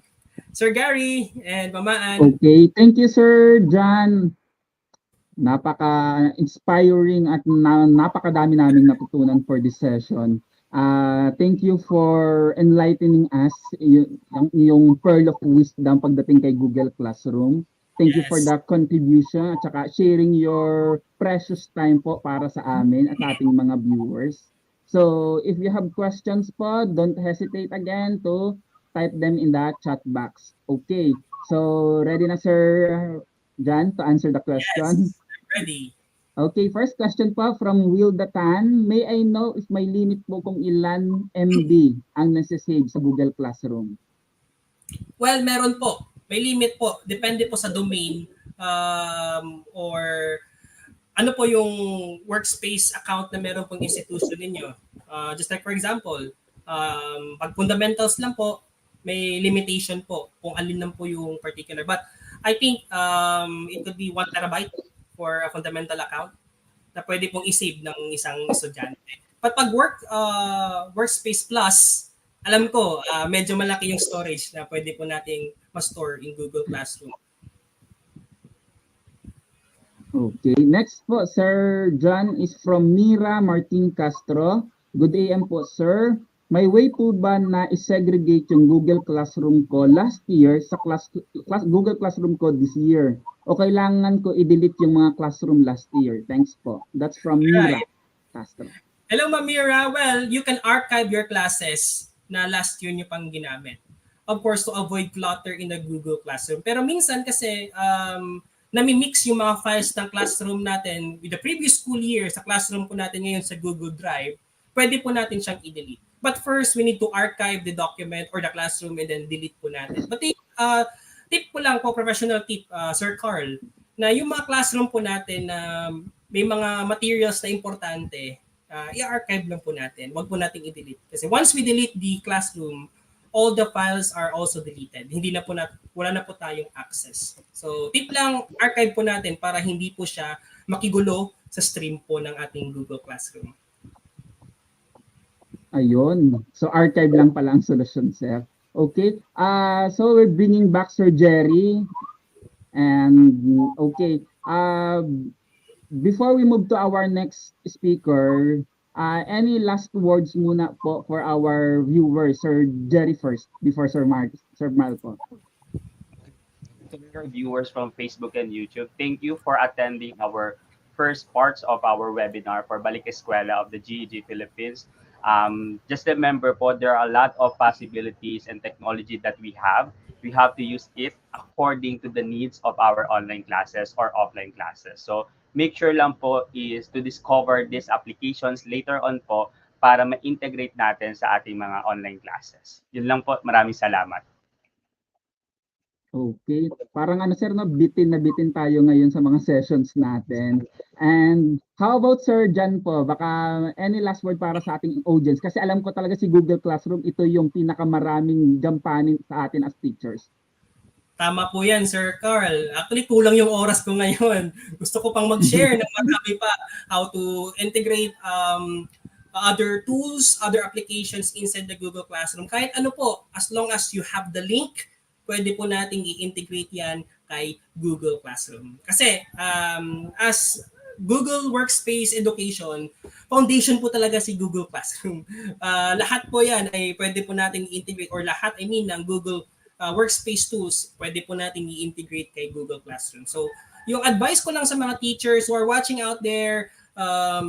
Sir Gary and Mamaan. Okay, thank you Sir John. Napaka-inspiring at napakadami naming natutunan for this session. Thank you for enlightening us ang iyong pearl of wisdom pagdating kay Google Classroom. Thank you for the contribution at saka sharing your precious time po para sa amin at ating mga viewers. So, if you have questions po, don't hesitate again to type them in the chat box. Okay, so ready na Sir John to answer the question? Yes, I'm ready. Okay, first question po from Will Datan. May I know if may limit po kung ilan MB ang nasa-save sa Google Classroom? Well, meron po. May limit po. Depende po sa domain or ano po yung workspace account na meron pong institution ninyo. Just like for example, pag fundamentals lang po, may limitation po kung alin lang po yung particular. But I think it could be 1 terabyte for a fundamental account na pwede pong i-save ng isang estudyante. But pag workspace plus, alam ko, medyo malaki yung storage na pwede po nating ma-store in Google Classroom. Okay, next po, Sir John is from Mira Martin Castro. Good AM po, sir. May way po ba na i-segregate yung Google Classroom ko last year sa Google Classroom ko this year? O kailangan ko i-delete yung mga classroom last year? Thanks po. That's from Mira Castro. Hello, Mamira. Well, you can archive your classes na last year nyo pang ginamit. Of course, to avoid clutter in the Google Classroom. Pero minsan kasi, nami-mix yung mga files ng classroom natin with the previous school year sa classroom po natin ngayon sa Google Drive, pwede po natin siyang i-delete. But first, we need to archive the document or the classroom and then delete po natin. But tip po lang po, professional tip, Sir Carl, na yung mga classroom po natin na may mga materials na importante, i-archive lang po natin. Huwag po natin i-delete. Kasi once we delete the classroom, all the files are also deleted. Hindi na po wala na po tayong access. So, tip lang, archive po natin para hindi po siya makigulo sa stream po ng ating Google Classroom. Ayun. So, archive lang pala ang solution, sir. Okay. So, we're bringing back Sir Jerry. And, okay. Before we move to our next speaker, Any last words muna po for our viewers, Sir Jerry first, before Sir Marco. To our viewers from Facebook and YouTube, thank you for attending our first parts of our webinar for Balik Eskwela of the GEG Philippines. Just remember po, there are a lot of possibilities and technology that we have. We have to use it according to the needs of our online classes or offline classes. So make sure lang po is to discover these applications later on po para ma-integrate natin sa ating mga online classes. Yun lang po. Maraming salamat. Okay. Parang ano sir, no, bitin na bitin tayo ngayon sa mga sessions natin. And how about Sir Jan po? Baka any last word para sa ating audience? Kasi alam ko talaga si Google Classroom, ito yung pinakamaraming gampanin sa atin as teachers. Tama po yan, Sir Carl. Actually, kulang yung oras ko ngayon. Gusto ko pang mag-share ng marami pa how to integrate other tools, other applications inside the Google Classroom. Kahit ano po, as long as you have the link, pwede po nating i-integrate yan kay Google Classroom. Kasi as Google Workspace Education, foundation po talaga si Google Classroom. Lahat po yan ay pwede po nating i-integrate or lahat, ng Google Workspace tools, pwede po nating i-integrate kay Google Classroom. So, yung advice ko lang sa mga teachers who are watching out there,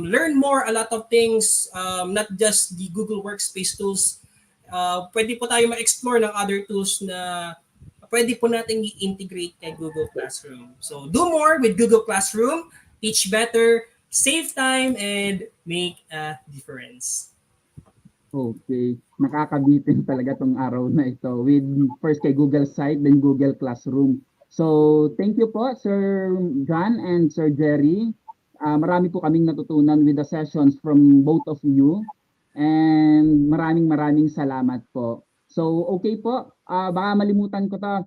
learn more a lot of things, not just the Google Workspace tools. Pwede po tayo ma-explore ng other tools na pwede po natin i-integrate kay Google Classroom. So, do more with Google Classroom, teach better, save time, and make a difference. Okay. Nakakabitin talaga tong araw na ito with first kay Google Site, then Google Classroom. So, thank you po, Sir John and Sir Jerry. Marami po kaming natutunan with the sessions from both of you. And maraming salamat po. So, okay po. Baka malimutan ko to.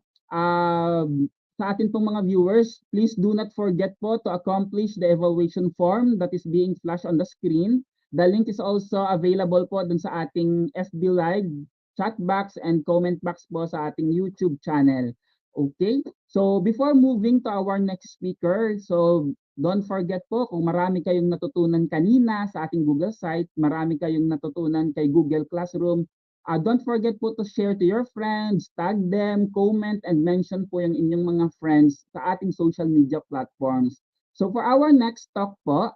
Sa atin pong mga viewers, please do not forget po to accomplish the evaluation form that is being flashed on the screen. The link is also available po dun sa ating FB Live, chat box, and comment box po sa ating YouTube channel. Okay? So, before moving to our next speaker, so don't forget po kung marami kayong natutunan kanina sa ating Google site, marami kayong natutunan kay Google Classroom, don't forget po to share to your friends, tag them, comment, and mention po yung inyong mga friends sa ating social media platforms. So for our next talk po,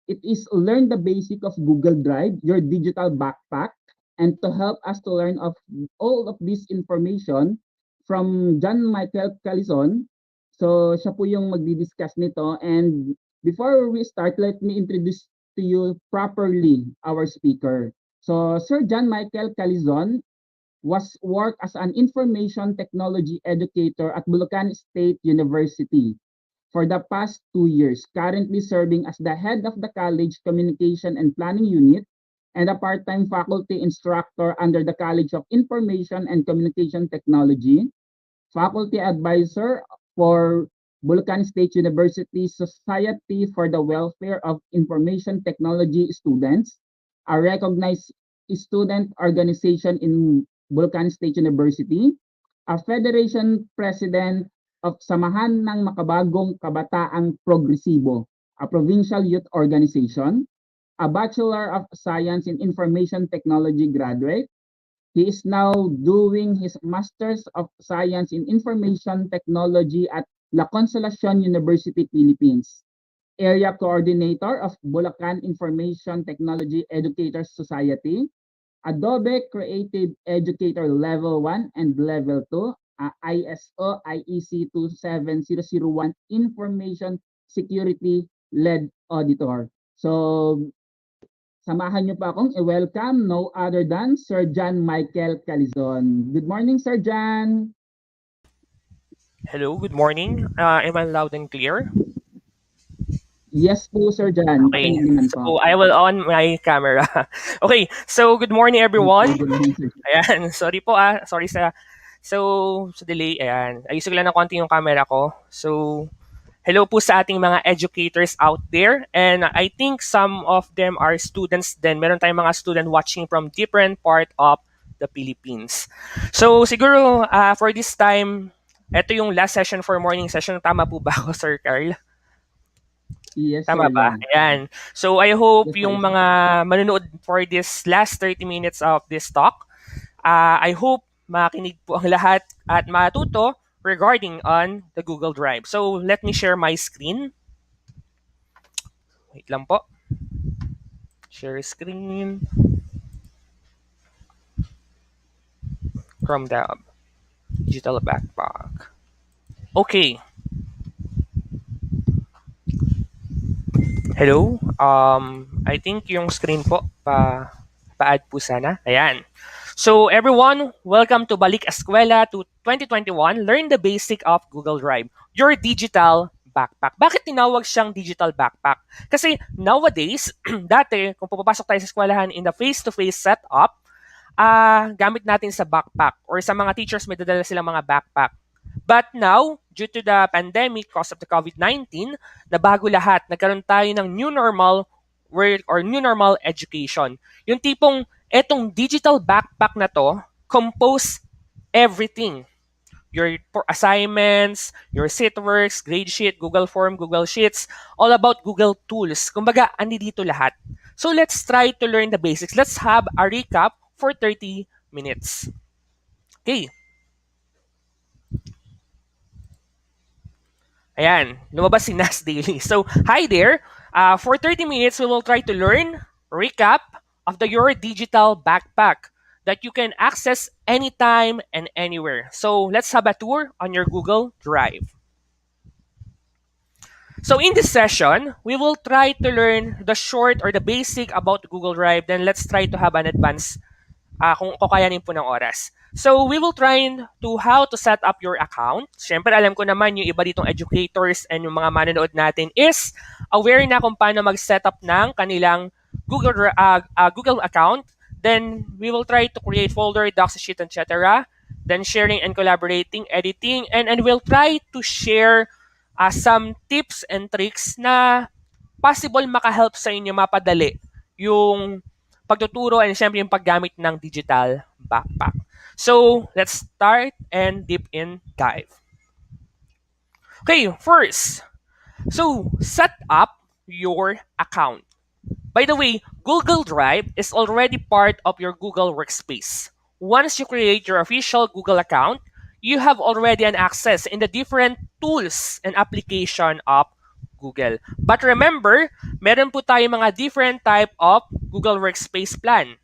it is learn the basic of Google Drive, your digital backpack, and to help us to learn of all of this information from John Michael Calizon. So siya po yung magdi-discuss nito, and before we start, let me introduce to you properly our speaker. So Sir John Michael Calizon was worked as an information technology educator at Bulacan State University for the past 2 years, currently serving as the head of the College Communication and Planning Unit and a part-time faculty instructor under the College of Information and Communication Technology, faculty advisor for Bulacan State University Society for the Welfare of Information Technology Students, a recognized student organization in Bulacan State University, a federation president of Samahan ng Makabagong Kabataang Progresibo, a provincial youth organization, a Bachelor of Science in Information Technology graduate. He is now doing his Masters of Science in Information Technology at La Consolacion University, Philippines. Area Coordinator of Bulacan Information Technology Educators Society, Adobe Creative Educator Level 1 and Level 2, ISO IEC 27001 Information Security Led Auditor. So, samahan niyo pa akong i-welcome no other than Sir John Michael Calizon. Good morning, Sir John. Hello, good morning. Am I loud and clear? Yes po, Sir John. Okay, Pakinig naman po. so I will on my camera. Okay, so good morning Okay, everyone. good morning, Sir John. Ayan, sorry po sorry sa delay. Ayan, ayusin ko lang ng konti yung camera ko. So, hello po sa ating mga educators out there. And I think some of them are students din. Meron tayong mga student watching from different part of the Philippines. So, siguro for this time, ito yung last session for morning session. Tama po ba ako, Sir Carl? Yes, Tama Sir ba? Jan. Ayan. So I hope Yes po, yung yes po. mga manonood for this last 30 minutes of this talk, I hope makinig po ang lahat at matuto regarding on the Google Drive. So let me share my screen. Wait lang po. Share screen. Chrome tab. Digital backpack. Okay. Hello. I think yung screen po pa-add po sana. Ayan. So everyone, welcome to Balik Eskwela to 2021. Learn the basic of Google Drive, your digital backpack. Bakit tinawag siyang digital backpack? Kasi nowadays, dati kung pupapasok tayo sa eskwelahan in the face-to-face setup, gamit natin sa backpack or sa mga teachers may dadala silang mga backpack. But now, due to the pandemic cause of the COVID-19, nabago lahat. Nagkaroon tayo ng new normal work or new normal education. Yung tipong etong digital backpack na to compose everything. Your assignments, your works, grade sheet, Google Form, Google Sheets, all about Google tools. Kumbaga, andi dito lahat. So let's try to learn the basics. Let's have a recap for 30 minutes. Okay. Ayan, lumabas si Nas Daily. So, hi there. For 30 minutes, we will try to learn, recap of the Your Digital Backpack that you can access anytime and anywhere. So, let's have a tour on your Google Drive. So, in this session, we will try to learn the short or the basic about Google Drive. Then, let's try to have an advanced kung kakayanin po ng oras. So, we will try to how to set up your account. Siyempre, alam ko naman yung iba ditong educators and yung mga manonood natin is aware na kung paano mag-set up ng kanilang Google account. Then, we will try to create folder, docs, sheet, etc. Then, sharing and collaborating, editing, and we'll try to share some tips and tricks na possible makahelp sa inyo mapadali yung pagtuturo and syempre yung paggamit ng digital backpack. So, let's start and deep in dive. Okay, first, so set up your account. By the way, Google Drive is already part of your Google Workspace. Once you create your official Google account, you have already an access in the different tools and application of Google. But remember, meron po tayo mga different type of Google Workspace plan.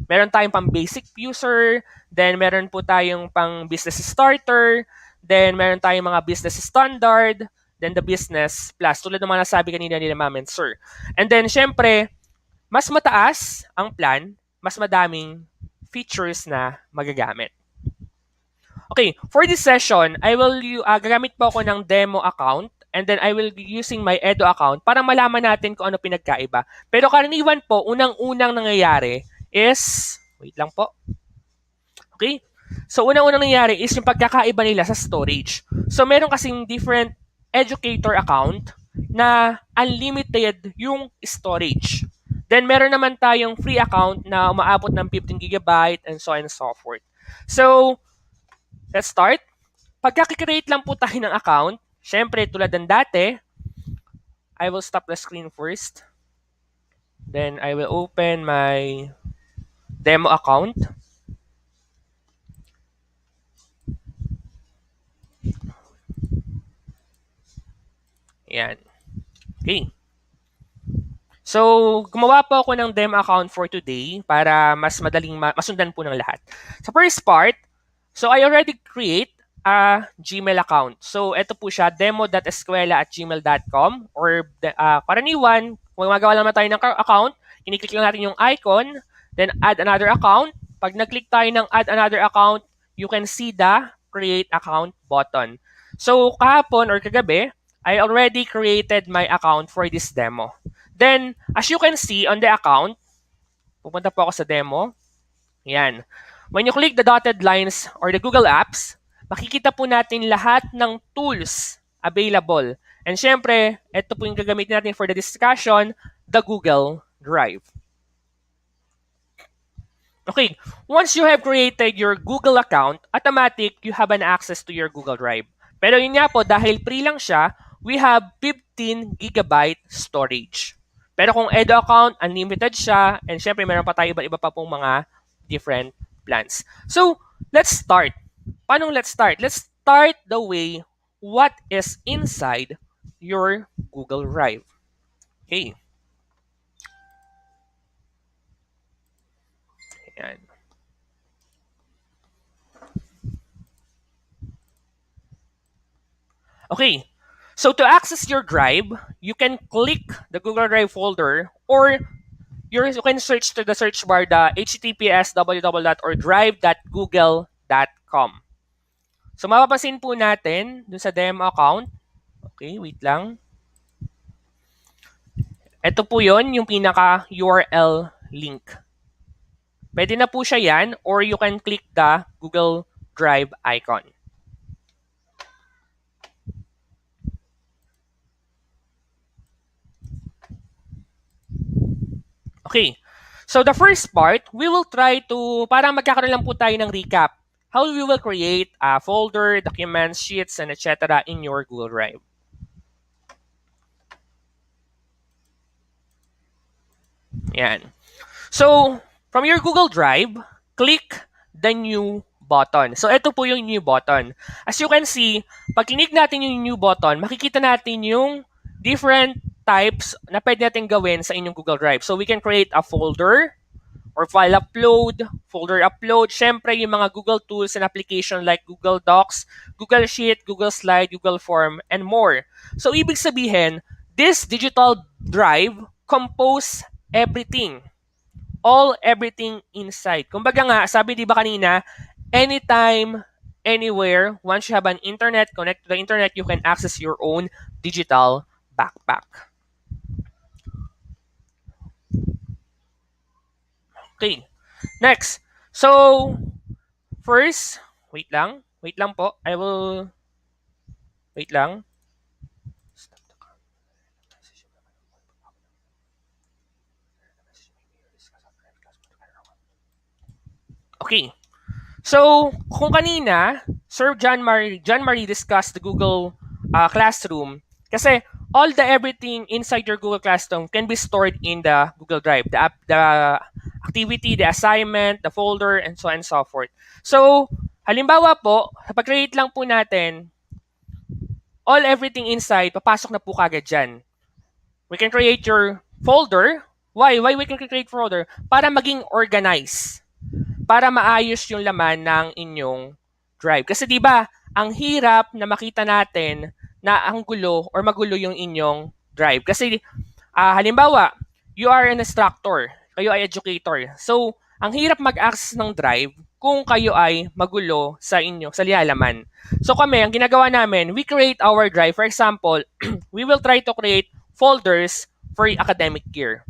Meron tayong pang basic user, then meron po tayong pang business starter, then meron tayong mga business standard, then the business plus. Tulad ng mga nasabi kanina nila Ma'am and Sir. And then, syempre, mas mataas ang plan, mas madaming features na magagamit. Okay, for this session, gagamit po ako ng demo account and then I will be using my Edo account para malaman natin kung ano pinagkaiba. Pero karaniwan po, unang-unang nangyayari is, wait lang po. Okay? So, unang-unang nangyayari is yung pagkakaiba nila sa storage. So, meron kasing different educator account na unlimited yung storage. Then, meron naman tayong free account na umaabot ng 15 GB and so on and so forth. So, let's start. Pagka-create lang po tayo ng account, syempre tulad ng dati, I will stop the screen first. Then I will open my demo account. Ayan. Okay. So, gumawa po ako ng demo account for today para mas madaling masundan po ng lahat. Sa first part, so I already create a Gmail account. So, ito po siya, demo.eskwela@gmail.com or karaniwan, kung magawa naman tayo ng account, kiniklik lang natin yung icon, then add another account. Pag nag-click tayo ng add another account, you can see the create account button. So, kahapon or kagabi, I already created my account for this demo. Then, as you can see on the account, pupunta po ako sa demo. Yan. When you click the dotted lines or the Google Apps, makikita po natin lahat ng tools available. And syempre, ito po yung gagamitin natin for the discussion, the Google Drive. Okay, once you have created your Google account, automatic you have an access to your Google Drive. Pero yun nga po, dahil free lang siya, we have 15 gigabyte storage. Pero kung Edo account, unlimited siya. And syempre, meron pa tayo iba-iba pa pong mga different plans. So, let's start. Paano let's start? Let's start the way what is inside your Google Drive. Okay. Ayan. Okay. So to access your drive, you can click the Google Drive folder or you can search to the search bar the https www or drive.google.com. So mapapansin po natin dun sa demo account. Okay, wait lang. Ito po yon yung pinaka URL link. Pwede na po siya yan or you can click the Google Drive icon. Okay. So the first part, we will try to, parang magkakaroon lang po tayo ng recap. How we will create a folder, documents, sheets, and etc. in your Google Drive. Yan. So, from your Google Drive, click the new button. So, ito po yung new button. As you can see, pag click natin yung new button, makikita natin yung different types na pwede natin gawin sa inyong Google Drive. So, we can create a folder or file upload, folder upload. Syempre, yung mga Google tools and application like Google Docs, Google Sheet, Google Slide, Google Form, and more. So, ibig sabihin, this digital drive compose everything. Everything inside. Kumbaga nga, sabi di ba kanina, anytime, anywhere, once you have an internet, connect to the internet, you can access your own digital backpack. Okay. Next. So, first, wait lang. Wait lang po. Wait lang. Okay. So, kung kanina, Sir John Marie discussed the Google Classroom. Kasi all the everything inside your Google Classroom can be stored in the Google Drive. The activity, the assignment, the folder, and so on and so forth. So, halimbawa po, pag-create lang po natin, everything inside, papasok na po kagad dyan. We can create your folder. Why? Why we can create folder? Para maging organized. Para maayos yung laman ng inyong drive. Kasi 'di ba, ang hirap na makita natin na ang gulo or magulo yung inyong drive. Kasi halimbawa, you are an instructor, kayo ay educator. So, ang hirap mag-access ng drive kung kayo ay magulo sa lalaman. So kami, ang ginagawa namin, we create our drive. For example, we will try to create folders for academic year.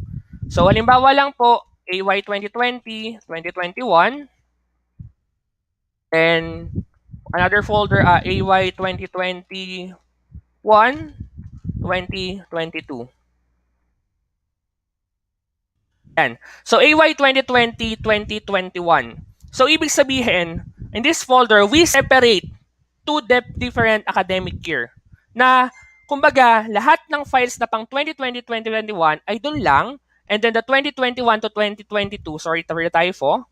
So halimbawa lang po, AY 2020, 2021, and another folder, AY 2021, 2022. Yan. So AY 2020, 2021. So ibig sabihin, in this folder, we separate two different academic year. Na, kumbaga, lahat ng files na pang 2020, 2021 ay doon lang. And then the 2021 to 2022, sorry, tayo po.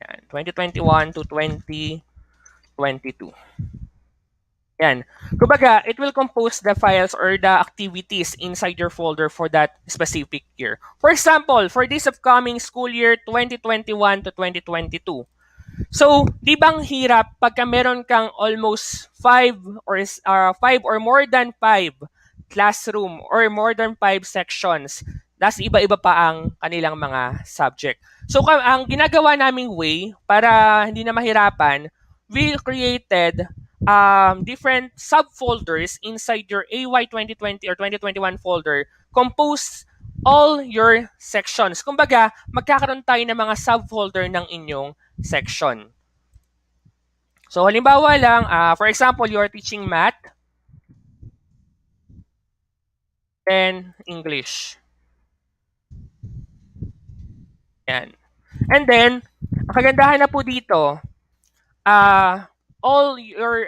Yan, 2021 to 2022. Yan. Kumbaga, it will compose the files or the activities inside your folder for that specific year. For example, for this upcoming school year 2021 to 2022. So, di bang hirap pagka meron kang almost 5 or more than 5 classroom or more than 5 sections. Das iba-iba pa ang kanilang mga subject. So, ang ginagawa naming way para hindi na mahirapan, we created different subfolders inside your AY 2020 or 2021 folder composed all your sections. Kumbaga, magkakaroon tayo ng mga subfolder ng inyong section. So, halimbawa lang, for example, you are teaching math and English. Yan. And then, ang kagandahan na po dito, all your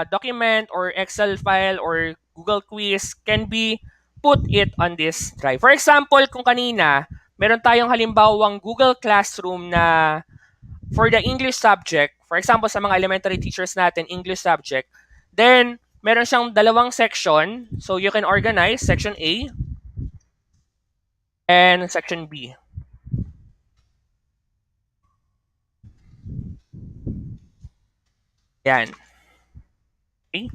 document or Excel file or Google quiz can be put it on this drive. For example, kung kanina, meron tayong halimbawang Google Classroom na for the English subject, for example, sa mga elementary teachers natin, English subject, then meron siyang dalawang section. So you can organize section A and section B. Yan. Okay?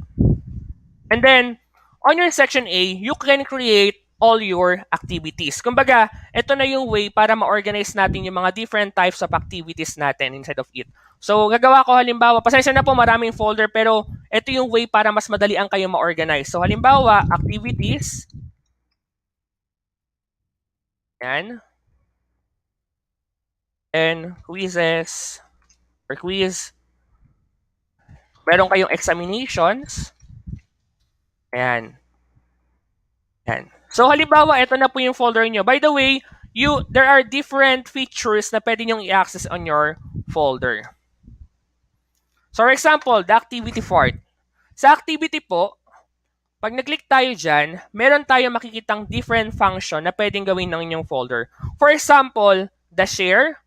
And then, on your section A, you can create all your activities. Kumbaga, ito na yung way para ma-organize natin yung mga different types of activities natin inside of it. So, gagawa ko halimbawa, pasensya na po maraming folder, pero ito yung way para mas madali ang kayo ma-organize. So, halimbawa, activities. Yan. And quizzes or quiz. Meron kayong examinations. Ayan. Yan. So halimbawa, ito na po yung folder nyo. By the way, there are different features na pwede nyong i-access on your folder. So for example, the activity part. Sa activity po, pag nag-click tayo dyan, meron tayo makikitang different function na pwedeng gawin ng inyong folder. For example, the share.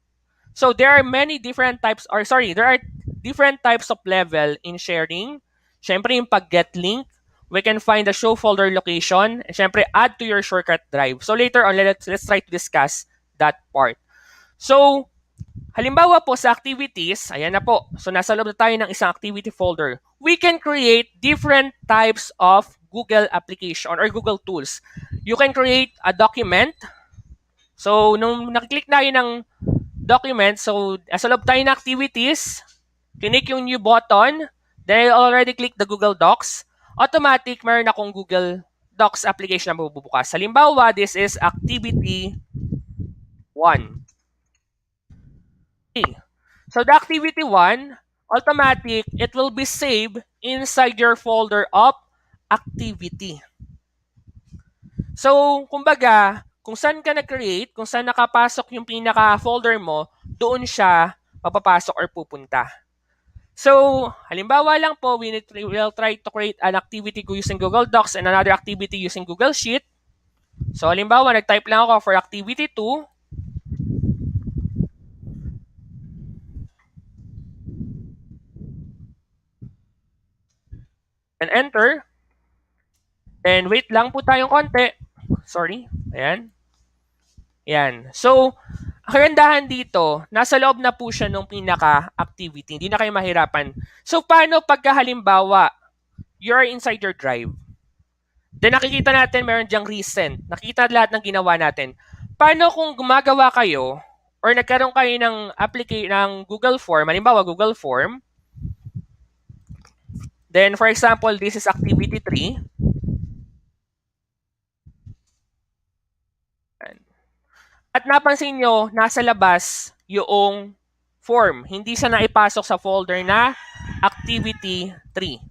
So there are many different types, there are different types of level in sharing. Siyempre, yung pag-get link, we can find the show folder location, and syempre add to your shortcut drive. So later on, let's try to discuss that part. So, halimbawa po sa activities, ayan na po. So nasa loob na tayo ng isang activity folder. We can create different types of Google application or Google tools. You can create a document. So, nung nakiklik tayo ng document, so nasa loob tayo ng activities, click yung new button, then I already click the Google Docs. Automatic, meron akong Google Docs application na mabubukas. Halimbawa, this is activity 1. Okay. So the activity 1, automatic, it will be saved inside your folder of activity. So, kumbaga, kung saan ka na-create, kung saan nakapasok yung pinaka-folder mo, doon siya mapapasok or pupunta. So, halimbawa lang po, we'll try to create an activity using Google Docs and another activity using Google Sheet. So, halimbawa, nag-type lang ako for activity 2. And enter. And wait lang po tayong konti. Sorry. Ayan. Ayan. So, ang kagandahan dito, nasa loob na po siya nung pinaka-activity. Hindi na kayo mahirapan. So, paano pagka halimbawa, you're inside your drive? Then nakikita natin meron diyang recent. Nakikita lahat ng ginawa natin. Paano kung gumagawa kayo or nagkaroon kayo ng ng Google Form, halimbawa Google Form, then for example, this is activity 3. At napansin nyo, nasa labas yung form. Hindi siya naipasok sa folder na activity 3.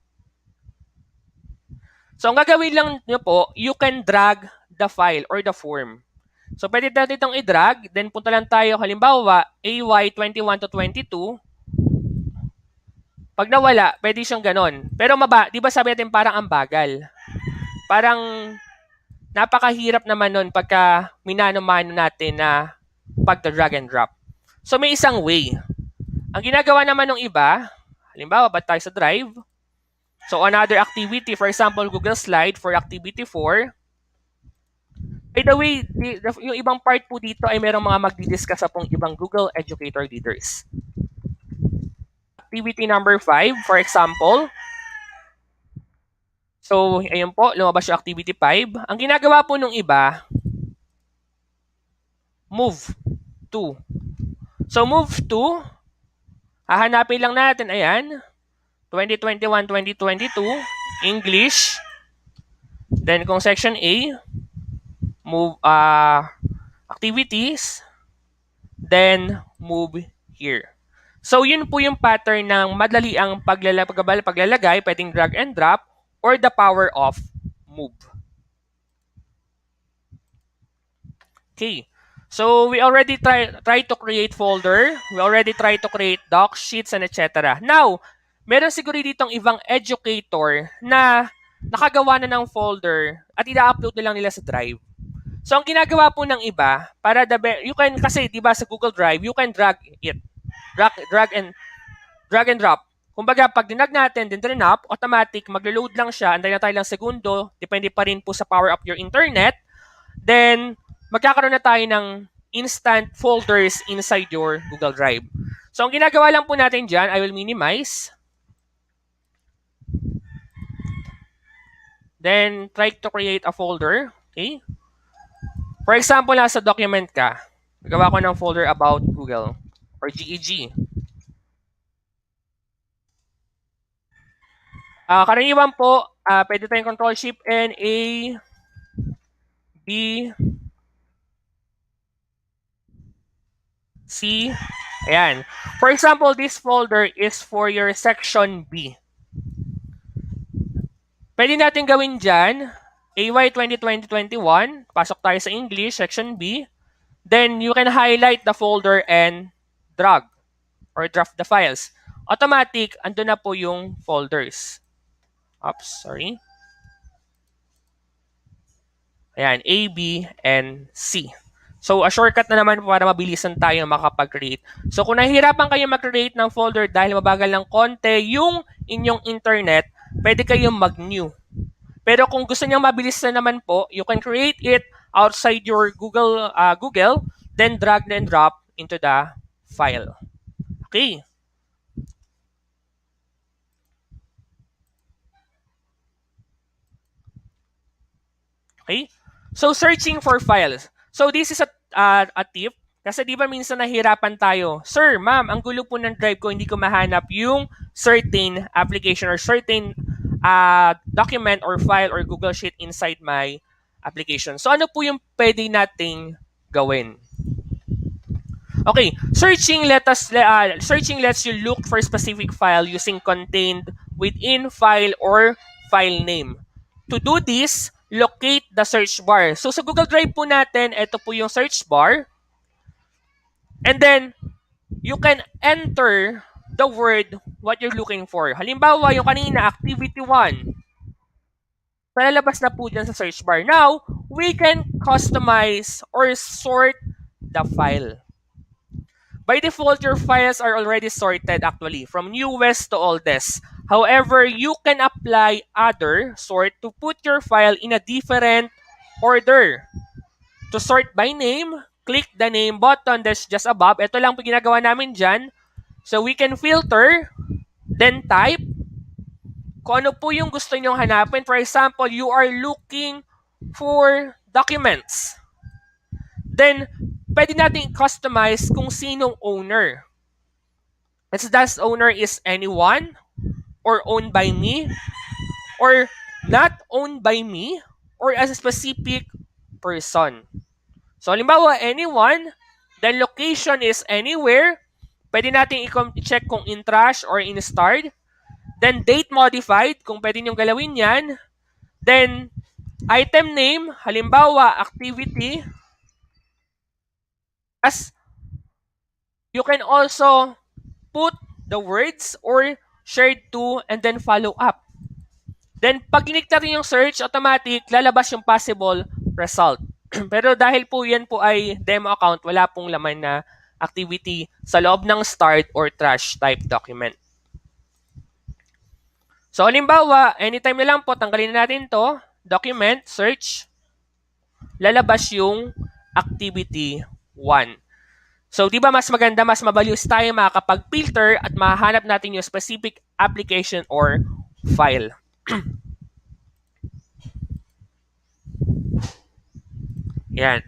So, ang gagawin lang nyo po, you can drag the file or the form. So, pwede natin itong i-drag. Then, punta lang tayo, halimbawa, AY 21 to 22. Pag nawala, pwede siyang ganon. Pero di ba sabi natin parang ang bagal? Parang napakahirap naman nun pagka minano-mano natin na pag-drag and drop. So, may isang way. Ang ginagawa naman ng iba, halimbawa, ba't tayo sa drive? So, another activity, for example, Google Slide for activity 4. By the way, yung ibang part po dito ay merong mga magdidiscuss sa pong ibang Google Educator leaders. Activity number 5, for example. So, ayun po, lumabas yung activity 5. Ang ginagawa po nung iba, move to. So, move to, hahanapin lang natin, ayan, 2021-2022, English. Then, kung section A, move activities, then move here. So, yun po yung pattern ng madali ang paglalagay, pwedeng drag and drop, or the power of move. Okay. So, we already try to create folder. We already try to create docs, sheets, and etc. Now, meron siguro ditong ibang educator na nakagawa na ng folder at ina-upload na lang nila sa Drive. So, ang ginagawa po ng iba, para you can, kasi, di ba, sa Google Drive, you can drag it. Drag and drop. Kumbaga, pag dinag natin, then turn up, automatic, maglo-load lang siya, antay na tayo lang segundo, depende pa rin po sa power of your internet, then, magkakaroon na tayo ng instant folders inside your Google Drive. So, ang ginagawa lang po natin dyan, I will minimize. Then, try to create a folder. Okay? For example, nasa document ka, gawa ko ng folder about Google or GEG. Karaniwan po, pwede tayong Control-Shift-N, A, B, C. Ayan. For example, this folder is for your section B. Pwede natin gawin dyan, AY 2020-21, pasok tayo sa English, section B. Then, you can highlight the folder and drag or draft the files. Automatic, andun na po yung folders. Oops, sorry. Ayan, A, B, and C. So, a shortcut na naman para mabilisan tayo makapag-create. So, kung nahihirapan kayo mag-create ng folder dahil mabagal ng konti yung inyong internet, pwede kayong mag-new. Pero kung gusto niyang mabilis na naman po, you can create it outside your Google, then drag and drop into the file. Okay. Okay? So, searching for files. So, this is a tip. Kasi di ba minsan nahirapan tayo, Sir, ma'am, ang gulo po ng drive ko, hindi ko mahanap yung certain application or certain document or file or Google Sheet inside my application. So, ano po yung pwede nating gawin? Okay, searching lets you look for specific file using contained within file or file name. To do this, locate the search bar. So sa Google Drive po natin, ito po yung search bar. And then, you can enter the word what you're looking for. Halimbawa, yung kanina, activity 1. Palalabas na po dyan sa search bar. Now, we can customize or sort the file. By default, your files are already sorted actually from newest to oldest. However, you can apply other sort to put your file in a different order. To sort by name, click the name button that's just above. Ito lang po ginagawa namin dyan. So we can filter, then type. Kung ano po yung gusto nyong hanapin. For example, you are looking for documents. Then, pwede natin customize kung sinong owner. If that owner is anyone, or owned by me, or not owned by me, or as a specific person. So, halimbawa, anyone, then location is anywhere. Pwede natin i-check kung in trash or in starred. Then, date modified, kung pwede nyo galawin yan. Then, item name, halimbawa, activity. As you can also put the words or shared to and then follow up. Then, pag click natin yung search, automatic, lalabas yung possible result. Pero dahil po yan po ay demo account, wala pong laman na activity sa loob ng start or trash type document. So, halimbawa, anytime na lang po, tanggalin na natin to, document, search, lalabas yung activity 1. So, di ba mas maganda, mas mabilis tayo makakapag-filter at mahanap natin yung specific application or file. Yan.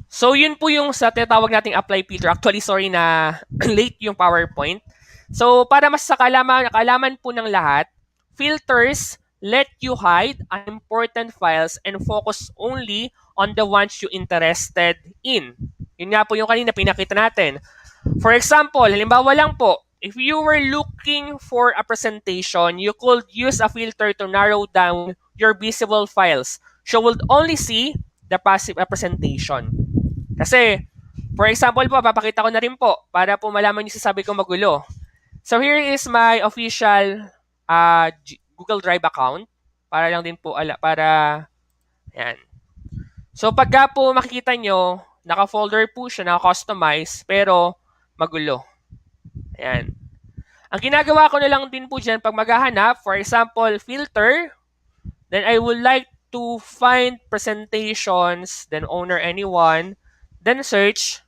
So, yun po yung sa tinatawag nating apply filter. Actually, sorry na late yung PowerPoint. So, para mas sa kaalaman po ng lahat, filters let you hide unimportant files and focus only on the ones you interested in. Yun nga po yung kanina pinakita natin. For example, halimbawa lang po, if you were looking for a presentation, you could use a filter to narrow down your visible files. So, you would only see the passive presentation. Kasi, for example po, papakita ko na rin po para po malaman niyo sasabi ko magulo. So here is my official Google Drive account. Para lang din po, para, yan. So pagka po makikita nyo, naka-folder po siya, naka-customize, pero magulo. Ayan. Ang ginagawa ko na lang din po dyan, pag maghahanap, for example, filter, then I would like to find presentations, then owner anyone, then search.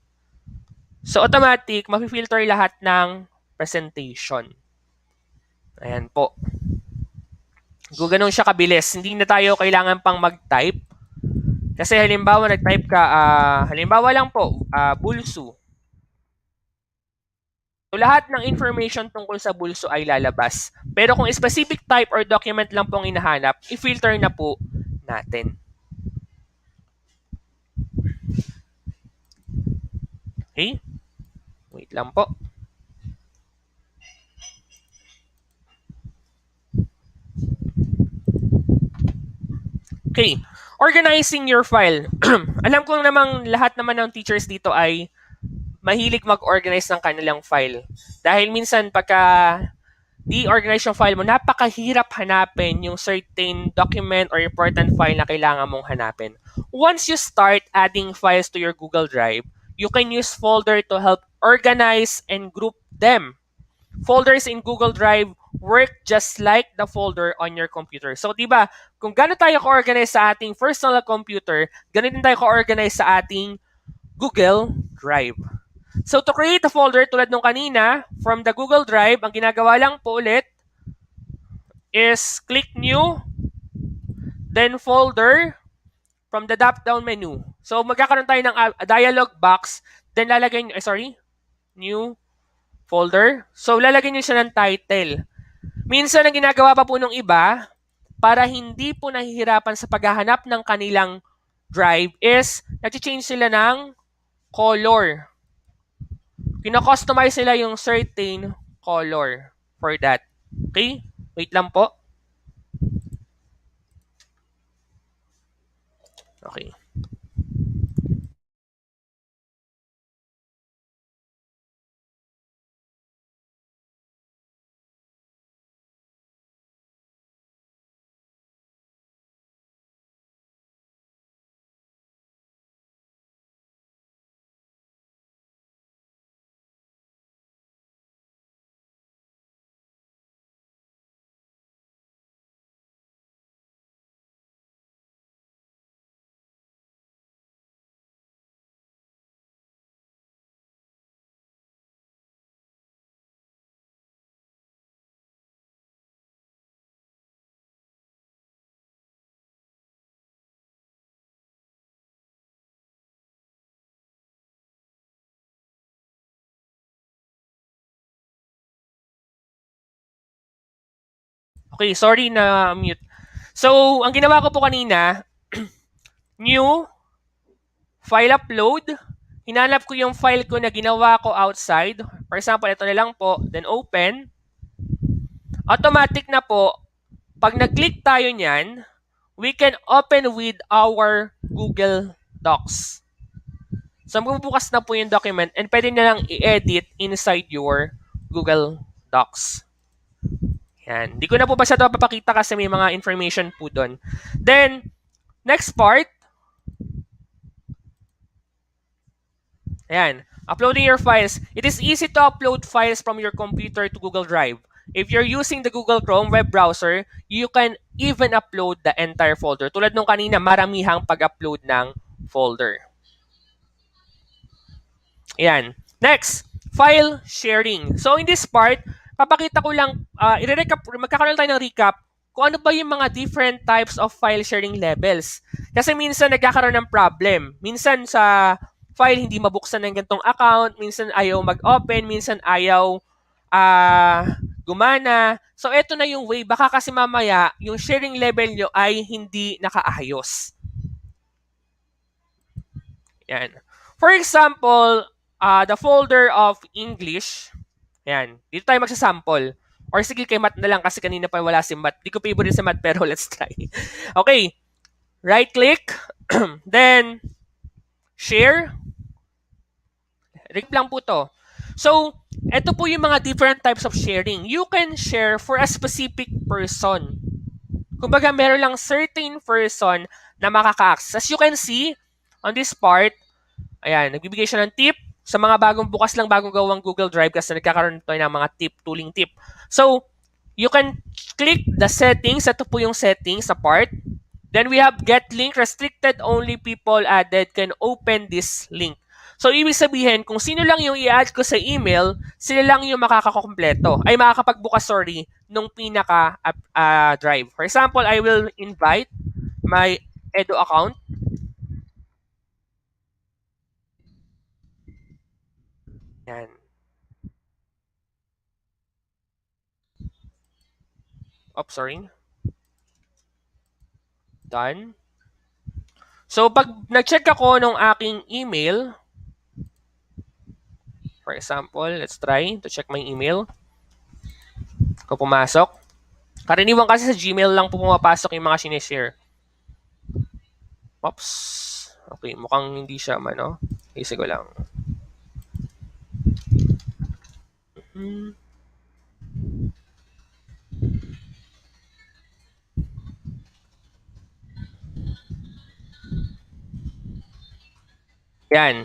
So automatic, mapi-filter lahat ng presentation. Ayan po. Kung ganun siya kabilis, hindi na tayo kailangan pang mag-type. Kasi halimbawa, nag-type ka, halimbawa lang po, bulso. So, lahat ng information tungkol sa bulso ay lalabas. Pero kung specific type or document lang pong hinahanap, i-filter na po natin. Okay? Wait lang po. Okay. Organizing your file. Alam ko namang lahat naman ng teachers dito ay mahilig mag-organize ng kanilang file. Dahil minsan pagka di-organize yung file mo, napakahirap hanapin yung certain document or important file na kailangan mong hanapin. Once you start adding files to your Google Drive, you can use folder to help organize and group them. Folders in Google Drive work just like the folder on your computer. So, diba, kung gano'n tayo ka-organize sa ating personal computer, gano'n din tayo ka-organize sa ating Google Drive. So, to create a folder tulad nung kanina, from the Google Drive, ang ginagawa lang po ulit is click New, then Folder from the drop-down menu. So, magkakaroon tayo ng dialog box, then lalagay nyo, New Folder. So, lalagay nyo siya ng title. Minsan, ang ginagawa pa po nung iba, para hindi po nahihirapan sa paghahanap ng kanilang drive is, nag-change sila ng color. Kino-customize nila yung certain color for that. Okay? Wait lang po. Okay. Okay, sorry na mute. So, ang ginawa ko po kanina, new, file upload, hinanap ko yung file ko na ginawa ko outside. For example, ito na lang po, then open. Automatic na po, pag nag-click tayo niyan, we can open with our Google Docs. So, bubukas na po yung document and pwede na lang i-edit inside your Google Docs. Yan. Hindi ko na po ba siya ito papakita kasi may mga information po doon. Then, next part. Ayan. Uploading your files. It is easy to upload files from your computer to Google Drive. If you're using the Google Chrome web browser, you can even upload the entire folder. Tulad nung kanina, maramihang pag-upload ng folder. Ayan. Next, file sharing. So, in this part, papakita ko lang, magkakaroon tayo ng recap kung ano ba yung mga different types of file sharing levels. Kasi minsan nagkakaroon ng problem. Minsan sa file hindi mabuksan ng ganitong account, minsan ayaw mag-open, minsan ayaw gumana. So, ito na yung way. Baka kasi mamaya, yung sharing level nyo ay hindi nakaayos. Yan. For example, the folder of English. Yan. Dito tayo magsasample. Or sige, kay Matt na lang kasi kanina pa wala si Matt. Di ko favorite si Matt pero let's try. Okay. Right-click. Then, share. Rip lang po to. So, ito po yung mga different types of sharing. You can share for a specific person. Kumbaga, meron lang certain person na makaka-access. As you can see, on this part, ayan, nagbibigay siya ng tip sa mga bukas lang bagong gawang Google Drive kasi nagkakaroon tayo ng mga tooling tip. So, you can click the settings. Ito po yung settings sa part. Then we have get link. Restricted only people added can open this link. So, ibig sabihin, kung sino lang yung i-add ko sa email, sila lang yung makakakompleto. Ay, makakapagbukas, nung pinaka-drive. For example, I will invite my Edu account. Yan. Oops, sorry. Done. So, pag nag-check ako nung aking email, for example, let's try to check my email. Kung pumasok. Karaniwan kasi sa Gmail lang po pumapasok yung mga sinishare. Oops. Okay, mukhang hindi siya no? Isa ko lang. Yan.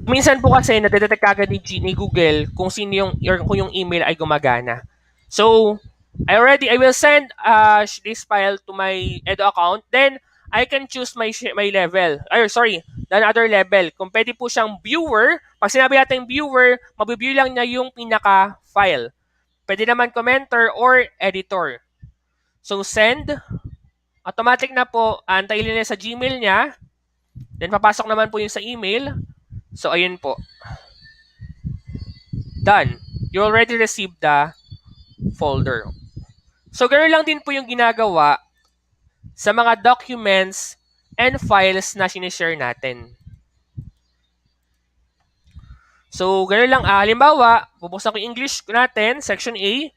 Minsan po kasi nadedetect agad ni Google kung sino kung yung email ay gumagana. So, I will send this file to my Edu account. Then, I can choose my level. Another level. Kung pwede po siyang viewer, pag sinabi natin viewer, mabibview lang niya yung pinaka-file. Pwede naman commenter or editor. So, send. Automatic na po, antayin niya sa Gmail niya. Then, papasok naman po yung sa email. So, ayun po. Done. You already received the folder. So, ganoon lang din po yung ginagawa sa mga documents and files na sinishare natin. So, ganoon lang. Halimbawa, bubuksan ko yung English natin, section A.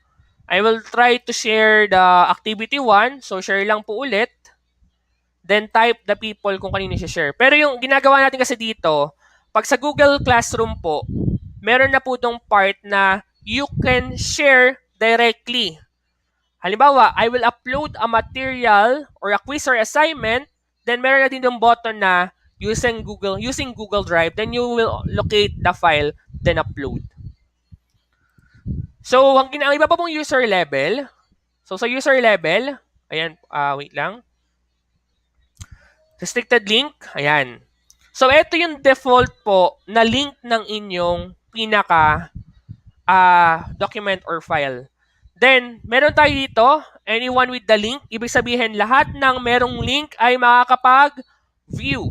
I will try to share the activity 1. So, share lang po ulit. Then, type the people kung kanino share. Pero yung ginagawa natin kasi dito, pag sa Google Classroom po, meron na po itong part na you can share directly. Halimbawa, I will upload a material or a quiz or assignment, then meron na din yung button na using Google Drive, then you will locate the file, then upload. So, ang iba pa pong user level. So, sa user level, ayan, wait lang. Restricted link, ayan. So, ito yung default po na link ng inyong pinaka document or file. Then, meron tayo dito, anyone with the link. Ibig sabihin, lahat ng merong link ay makakapag-view.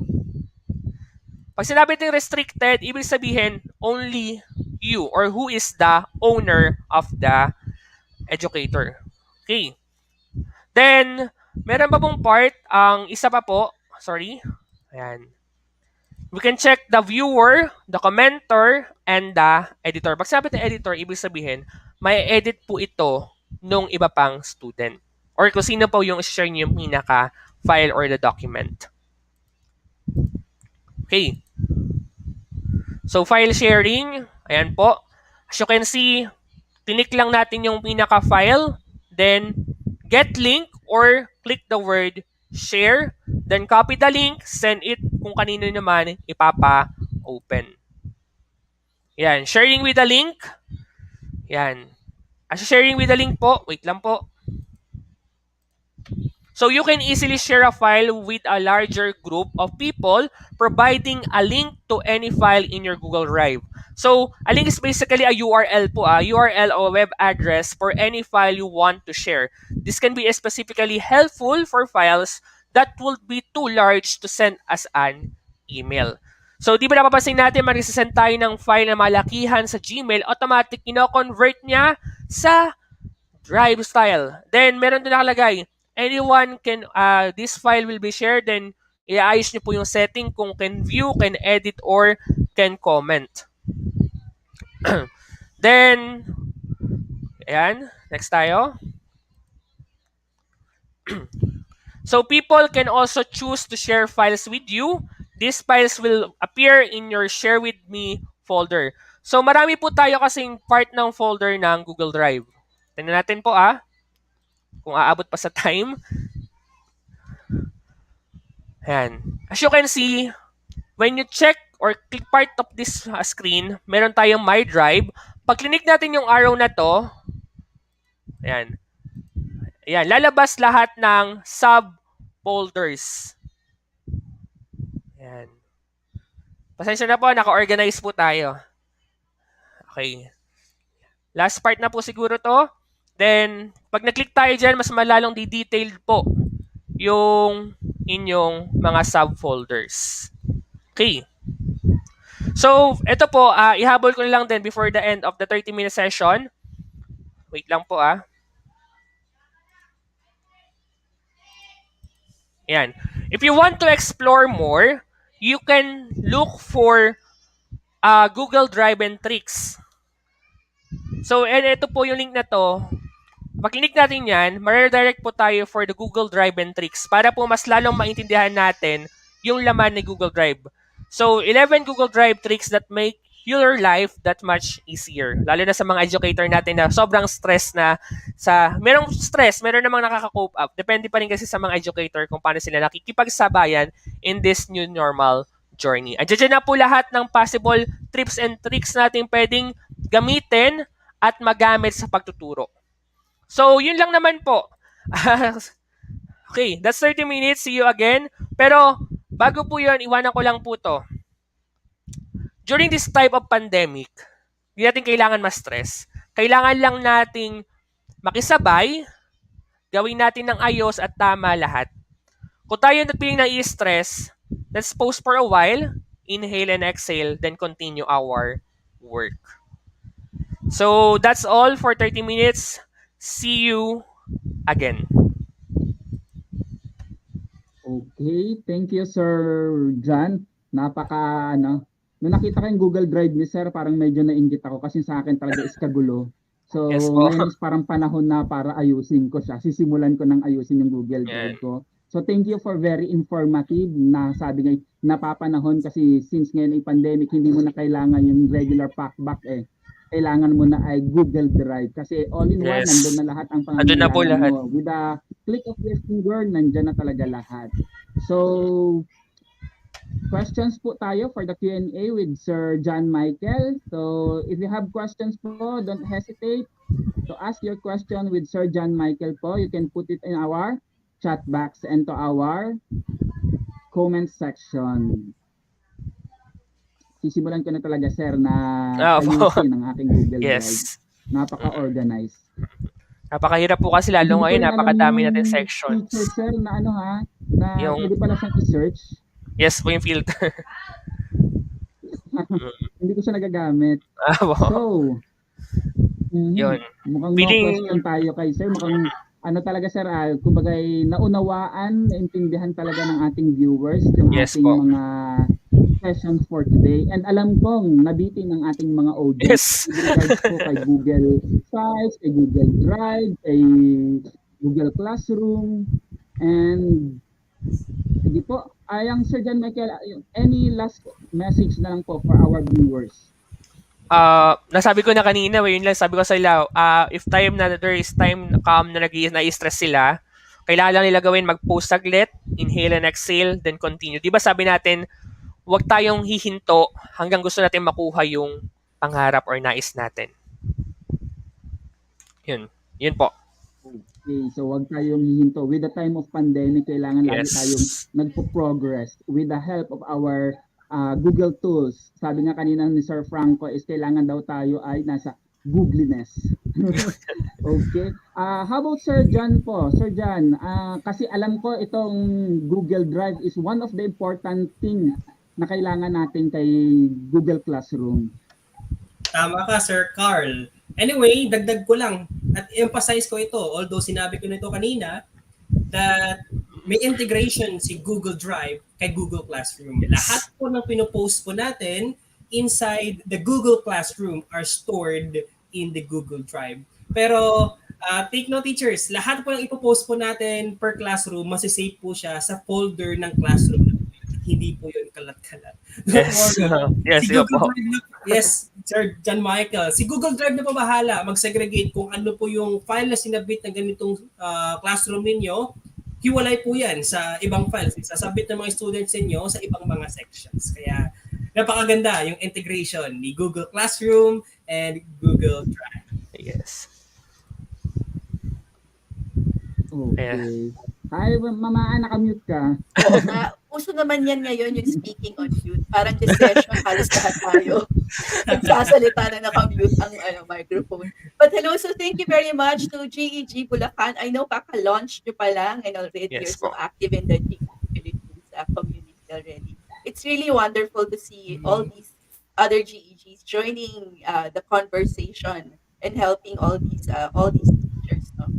Pag sinabi natin restricted, ibig sabihin, only you or who is the owner of the educator. Okay. Then, meron pa pong part, ang isa pa po, ayan. We can check the viewer, the commenter, and the editor. Pag sabi ng editor, ibig sabihin, may edit po ito nung iba pang student. Or kung sino po yung share niyo yung pinaka-file or the document. Okay. So, file sharing. Ayan po. As you can see, tinik lang natin yung pinaka-file. Then, get link or click the word share. Then, copy the link, send it kung kanino naman ipapa-open. Yan. Sharing with the link. Yan. As sharing with the link po, wait lang po. So you can easily share a file with a larger group of people, providing a link to any file in your Google Drive. So a link is basically a URL po, URL or web address for any file you want to share. This can be specifically helpful for files that would be too large to send as an email. So, di ba napapansin natin, mag-send tayo ng file na malakihan sa Gmail, automatic ino-convert niya sa Drive style. Then, meron doon nakalagay, anyone can, this file will be shared, then iaayos niyo po yung setting kung can view, can edit, or can comment. Then, ayan, next tayo. So, people can also choose to share files with you. These files will appear in your Share With Me folder. So marami po tayo kasing part ng folder ng Google Drive. Tingnan natin po kung aabot pa sa time. Ayan. As you can see, when you check or click part of this screen, meron tayong My Drive. Pag click natin yung arrow na to, ayan. Ayan, lalabas lahat ng subfolders. Ayan. Pasensya na po, naka-organize po tayo. Okay. Last part na po siguro to. Then, pag nag-click tayo dyan, mas malalong di-detailed po yung inyong mga subfolders. Okay. So, ito po, ihabol ko lang din before the end of the 30-minute session. Wait lang po Ayan. If you want to explore more, you can look for Google Drive and Tricks. So, and ito po yung link na to. Pag-click natin yan, ma-redirect po tayo for the Google Drive and Tricks para po mas lalong maintindihan natin yung laman ni Google Drive. So, 11 Google Drive tricks that make your life that much easier. Lalo na sa mga educator natin na sobrang stress na merong stress, meron namang nakaka-cope up. Depende pa rin kasi sa mga educator kung paano sila nakikipagsabayan in this new normal journey. Andiyan na po lahat ng possible tips and tricks natin pwedeng gamitin at magamit sa pagtuturo. So, yun lang naman po. Okay, that's 30 minutes. See you again. Pero, bago po yun, iwanan ko lang po to. During this type of pandemic, hindi natin kailangan ma-stress. Kailangan lang nating makisabay, gawin natin ng ayos at tama lahat. Kung tayo nagpiling na i-stress, let's pause for a while, inhale and exhale, then continue our work. So, that's all for 30 minutes. See you again. Okay, thank you Sir John. Nung nakita ko yung Google Drive ni Sir, parang medyo nainggit ako kasi sa akin talaga is kagulo. So, Yes po. ngayon is parang panahon na para ayusin ko siya. Sisimulan ko ng ayusin yung Google Drive ko. So, thank you for very informative na sabi nga, napapanahon kasi since ngayon ay pandemic, hindi mo na kailangan yung regular packback kailangan mo na ay Google Drive kasi all-in-one, nandun na lahat ang Nandun na po lahat. mo. With a click of your finger, nandyan na talaga lahat. So, questions po tayo for the Q&A with Sir John Michael. So, if you have questions po, don't hesitate to ask your question with Sir John Michael po. You can put it in our chat box and to our comment section. Sisimulan ko na talaga, Sir, na ayusin ang aking Google Drive. Napaka-organized. Napakahirap po kasi lalo ngayon, napakadami natin sections. Feature, Sir, na pwede pala siyang i-search. Yes po yung filter. Hindi ko siya nagagamit. So, yun. Mukhang no question tayo kay Sir. Mukhang talaga Sir, kumbaga naunawaan, naintindihan talaga ng ating viewers yung ating mga sessions for today. And alam kong nabitin ng ating mga audience with regards po kay Google Sites, kay Google Drive, kay Google Classroom, and hindi po. Ayang Sir John Michael, any last message na lang po for our viewers? Nasabi ko na kanina, yun lang sabi ko sa ila, if there is time na na-stress sila, kailangan lang nila gawin, mag-pause saglit, inhale and exhale, then continue. Di ba sabi natin, huwag tayong hihinto hanggang gusto natin makuha yung pangarap or nais natin. Yun po. Okay, so huwag tayong hihinto. With the time of pandemic, kailangan lagi tayong nagpo-progress with the help of our Google tools. Sabi nga kanina ni Sir Franco is kailangan daw tayo ay nasa Googliness. Okay. How about Sir John po? Sir John, kasi alam ko itong Google Drive is one of the important thing na kailangan natin kay Google Classroom. Tama ka, Sir Carl. Anyway, dagdag ko lang at emphasize ko ito, although sinabi ko nito kanina, that may integration si Google Drive kay Google Classroom. Lahat po ng pinopost po natin inside the Google Classroom are stored in the Google Drive. Pero take note teachers, lahat po ng ipopost po natin per classroom, masisave po siya sa folder ng classroom. hindi po yun kalat-kalat. Don't Yes. worry. Yes, Si yun Google po. Drive na, yes, Sir John Michael, si Google Drive na po bahala mag-segregate kung ano po yung file na sinabit ng ganitong classroom ninyo. Hiwalay po yan sa ibang files. Sasabit ng mga students ninyo sa ibang mga sections. Kaya napakaganda yung integration ni Google Classroom and Google Drive. Yes. Okay. Hi, Mama, nakamute ka. Oo nga, uso naman yan ngayon yung speaking on mute. Parang this session, halos lahat tayo nagsasalita na naka-mute ang microphone. But hello, so thank you very much to GEG Bulacan. I know kaka-launch nyo pa lang and already you're Yes so po. active in the GEG Philippines community already. It's really wonderful to see all these other GEGs joining the conversation and helping all these teachers, no?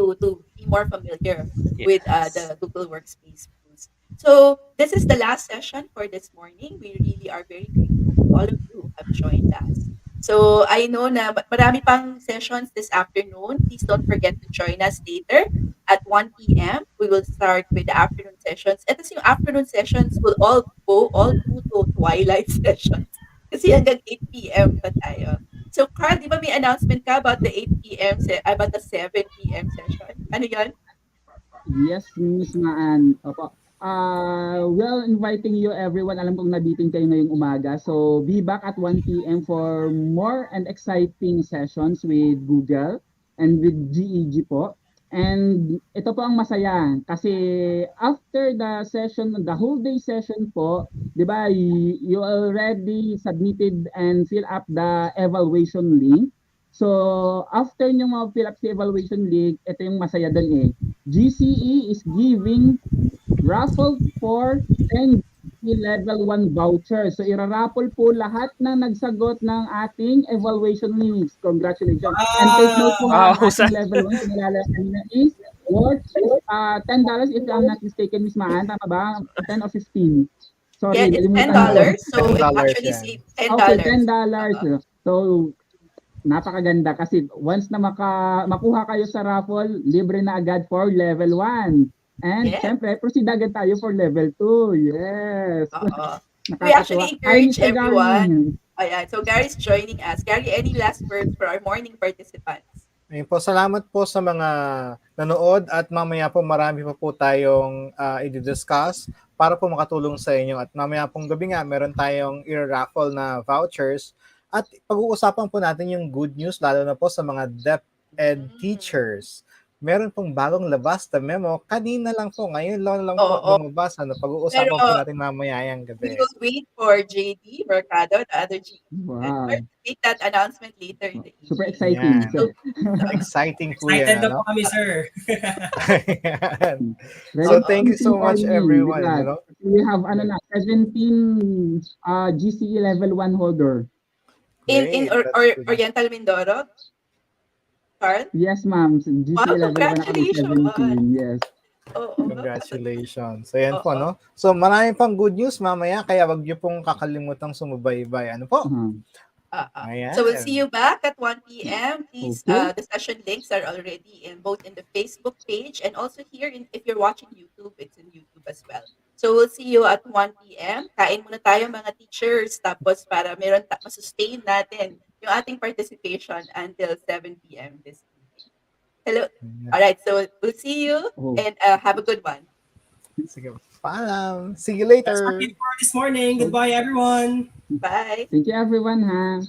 To be more familiar with Yes. the Google Workspace tools. So this is the last session for this morning. We really are very grateful to all of you who have joined us. So I know na marami pang sessions this afternoon. Please don't forget to join us later at 1 p.m. We will start with the afternoon sessions. At yung afternoon sessions will all go all through to twilight sessions. Kasi hanggang 8 p.m. pa tayo. So Carl, di ba may announcement ka about the 8 p.m. About the 7 p.m. session? Ano 'yon? Yes, Miss Maan. Opo. Well, inviting you everyone. Alam kong nabitin kayo ngayong umaga. So, be back at 1 p.m. for more and exciting sessions with Google and with GEG po. And ito po ang masaya kasi after the session, the whole day session po, 'di ba, you already submitted and fill up the evaluation link. So, after nyo ma-fill up si evaluation link, ito yung masaya doon eh. GCE is giving raffle for 10 level 1 voucher. So, iraraffle po lahat na nagsagot ng ating evaluation links. Congratulations. And take note po Wow, ang ating sir. level 1, pinalala kanina is worth $10 if I'm not mistaken, Miss Maan. Tama ba? 10 or 15? Yeah, Sorry, it's ten nalimutan ko. dollars. So it $10 actually yan. save $10. Okay, $10. So, napakaganda kasi once na makuha kayo sa raffle, libre na agad for level 1. And Yes. syempre, proceed agad tayo for level 2. Yes. Oo. We Nakakatuwa. actually Hi, encourage Mr. everyone. Gary. Ayan. So Gary's joining us. Gary, any last words for our morning participants? Ayun po, salamat po sa mga nanood at mamaya po marami pa po tayong i-discuss para po makatulong sa inyo. At mamaya pong gabi nga, meron tayong i-raffle na vouchers at pag-uusapan po natin yung good news lalo na po sa mga DepEd teachers. Meron pong bagong labas na memo. Kanina lang po, ngayon lang po Oo. lumabas. Pag-uusapan po Pero natin mamaya yung we gabi. will wait for JD Mercado, the other GE Wow. to make that announcement later in the evening. Super exciting. Yan. Exciting po Excited yan. na po kami, sir. Ayan. Very So thank you so promising much for me, everyone. diba? We have 17 GCE level 1 holder. In Great. That's good. Oriental Mindoro, Carl? Yes, ma'am. GCE Wow, level 1 na kami, congratulations. 17. Yes. Oo. Congratulations. So yan po, Oo. no? So marami pang good news mamaya, kaya wag niyo pong kakalimutang sumubaybay. Ano po? Ayan. So we'll see you back at 1 p.m. Please, Okay. the session links are already in both in the Facebook page and also here if you're watching YouTube, it's in YouTube as well. So we'll see you at 1 p.m. Kain muna tayo mga teachers tapos para masustain natin yung ating participation until 7 p.m. this evening. Hello. All right, so we'll see you and have a good one. Sige. Paalam. See you That's later. it for this morning. Goodbye, everyone. Bye. Thank you, everyone, ha.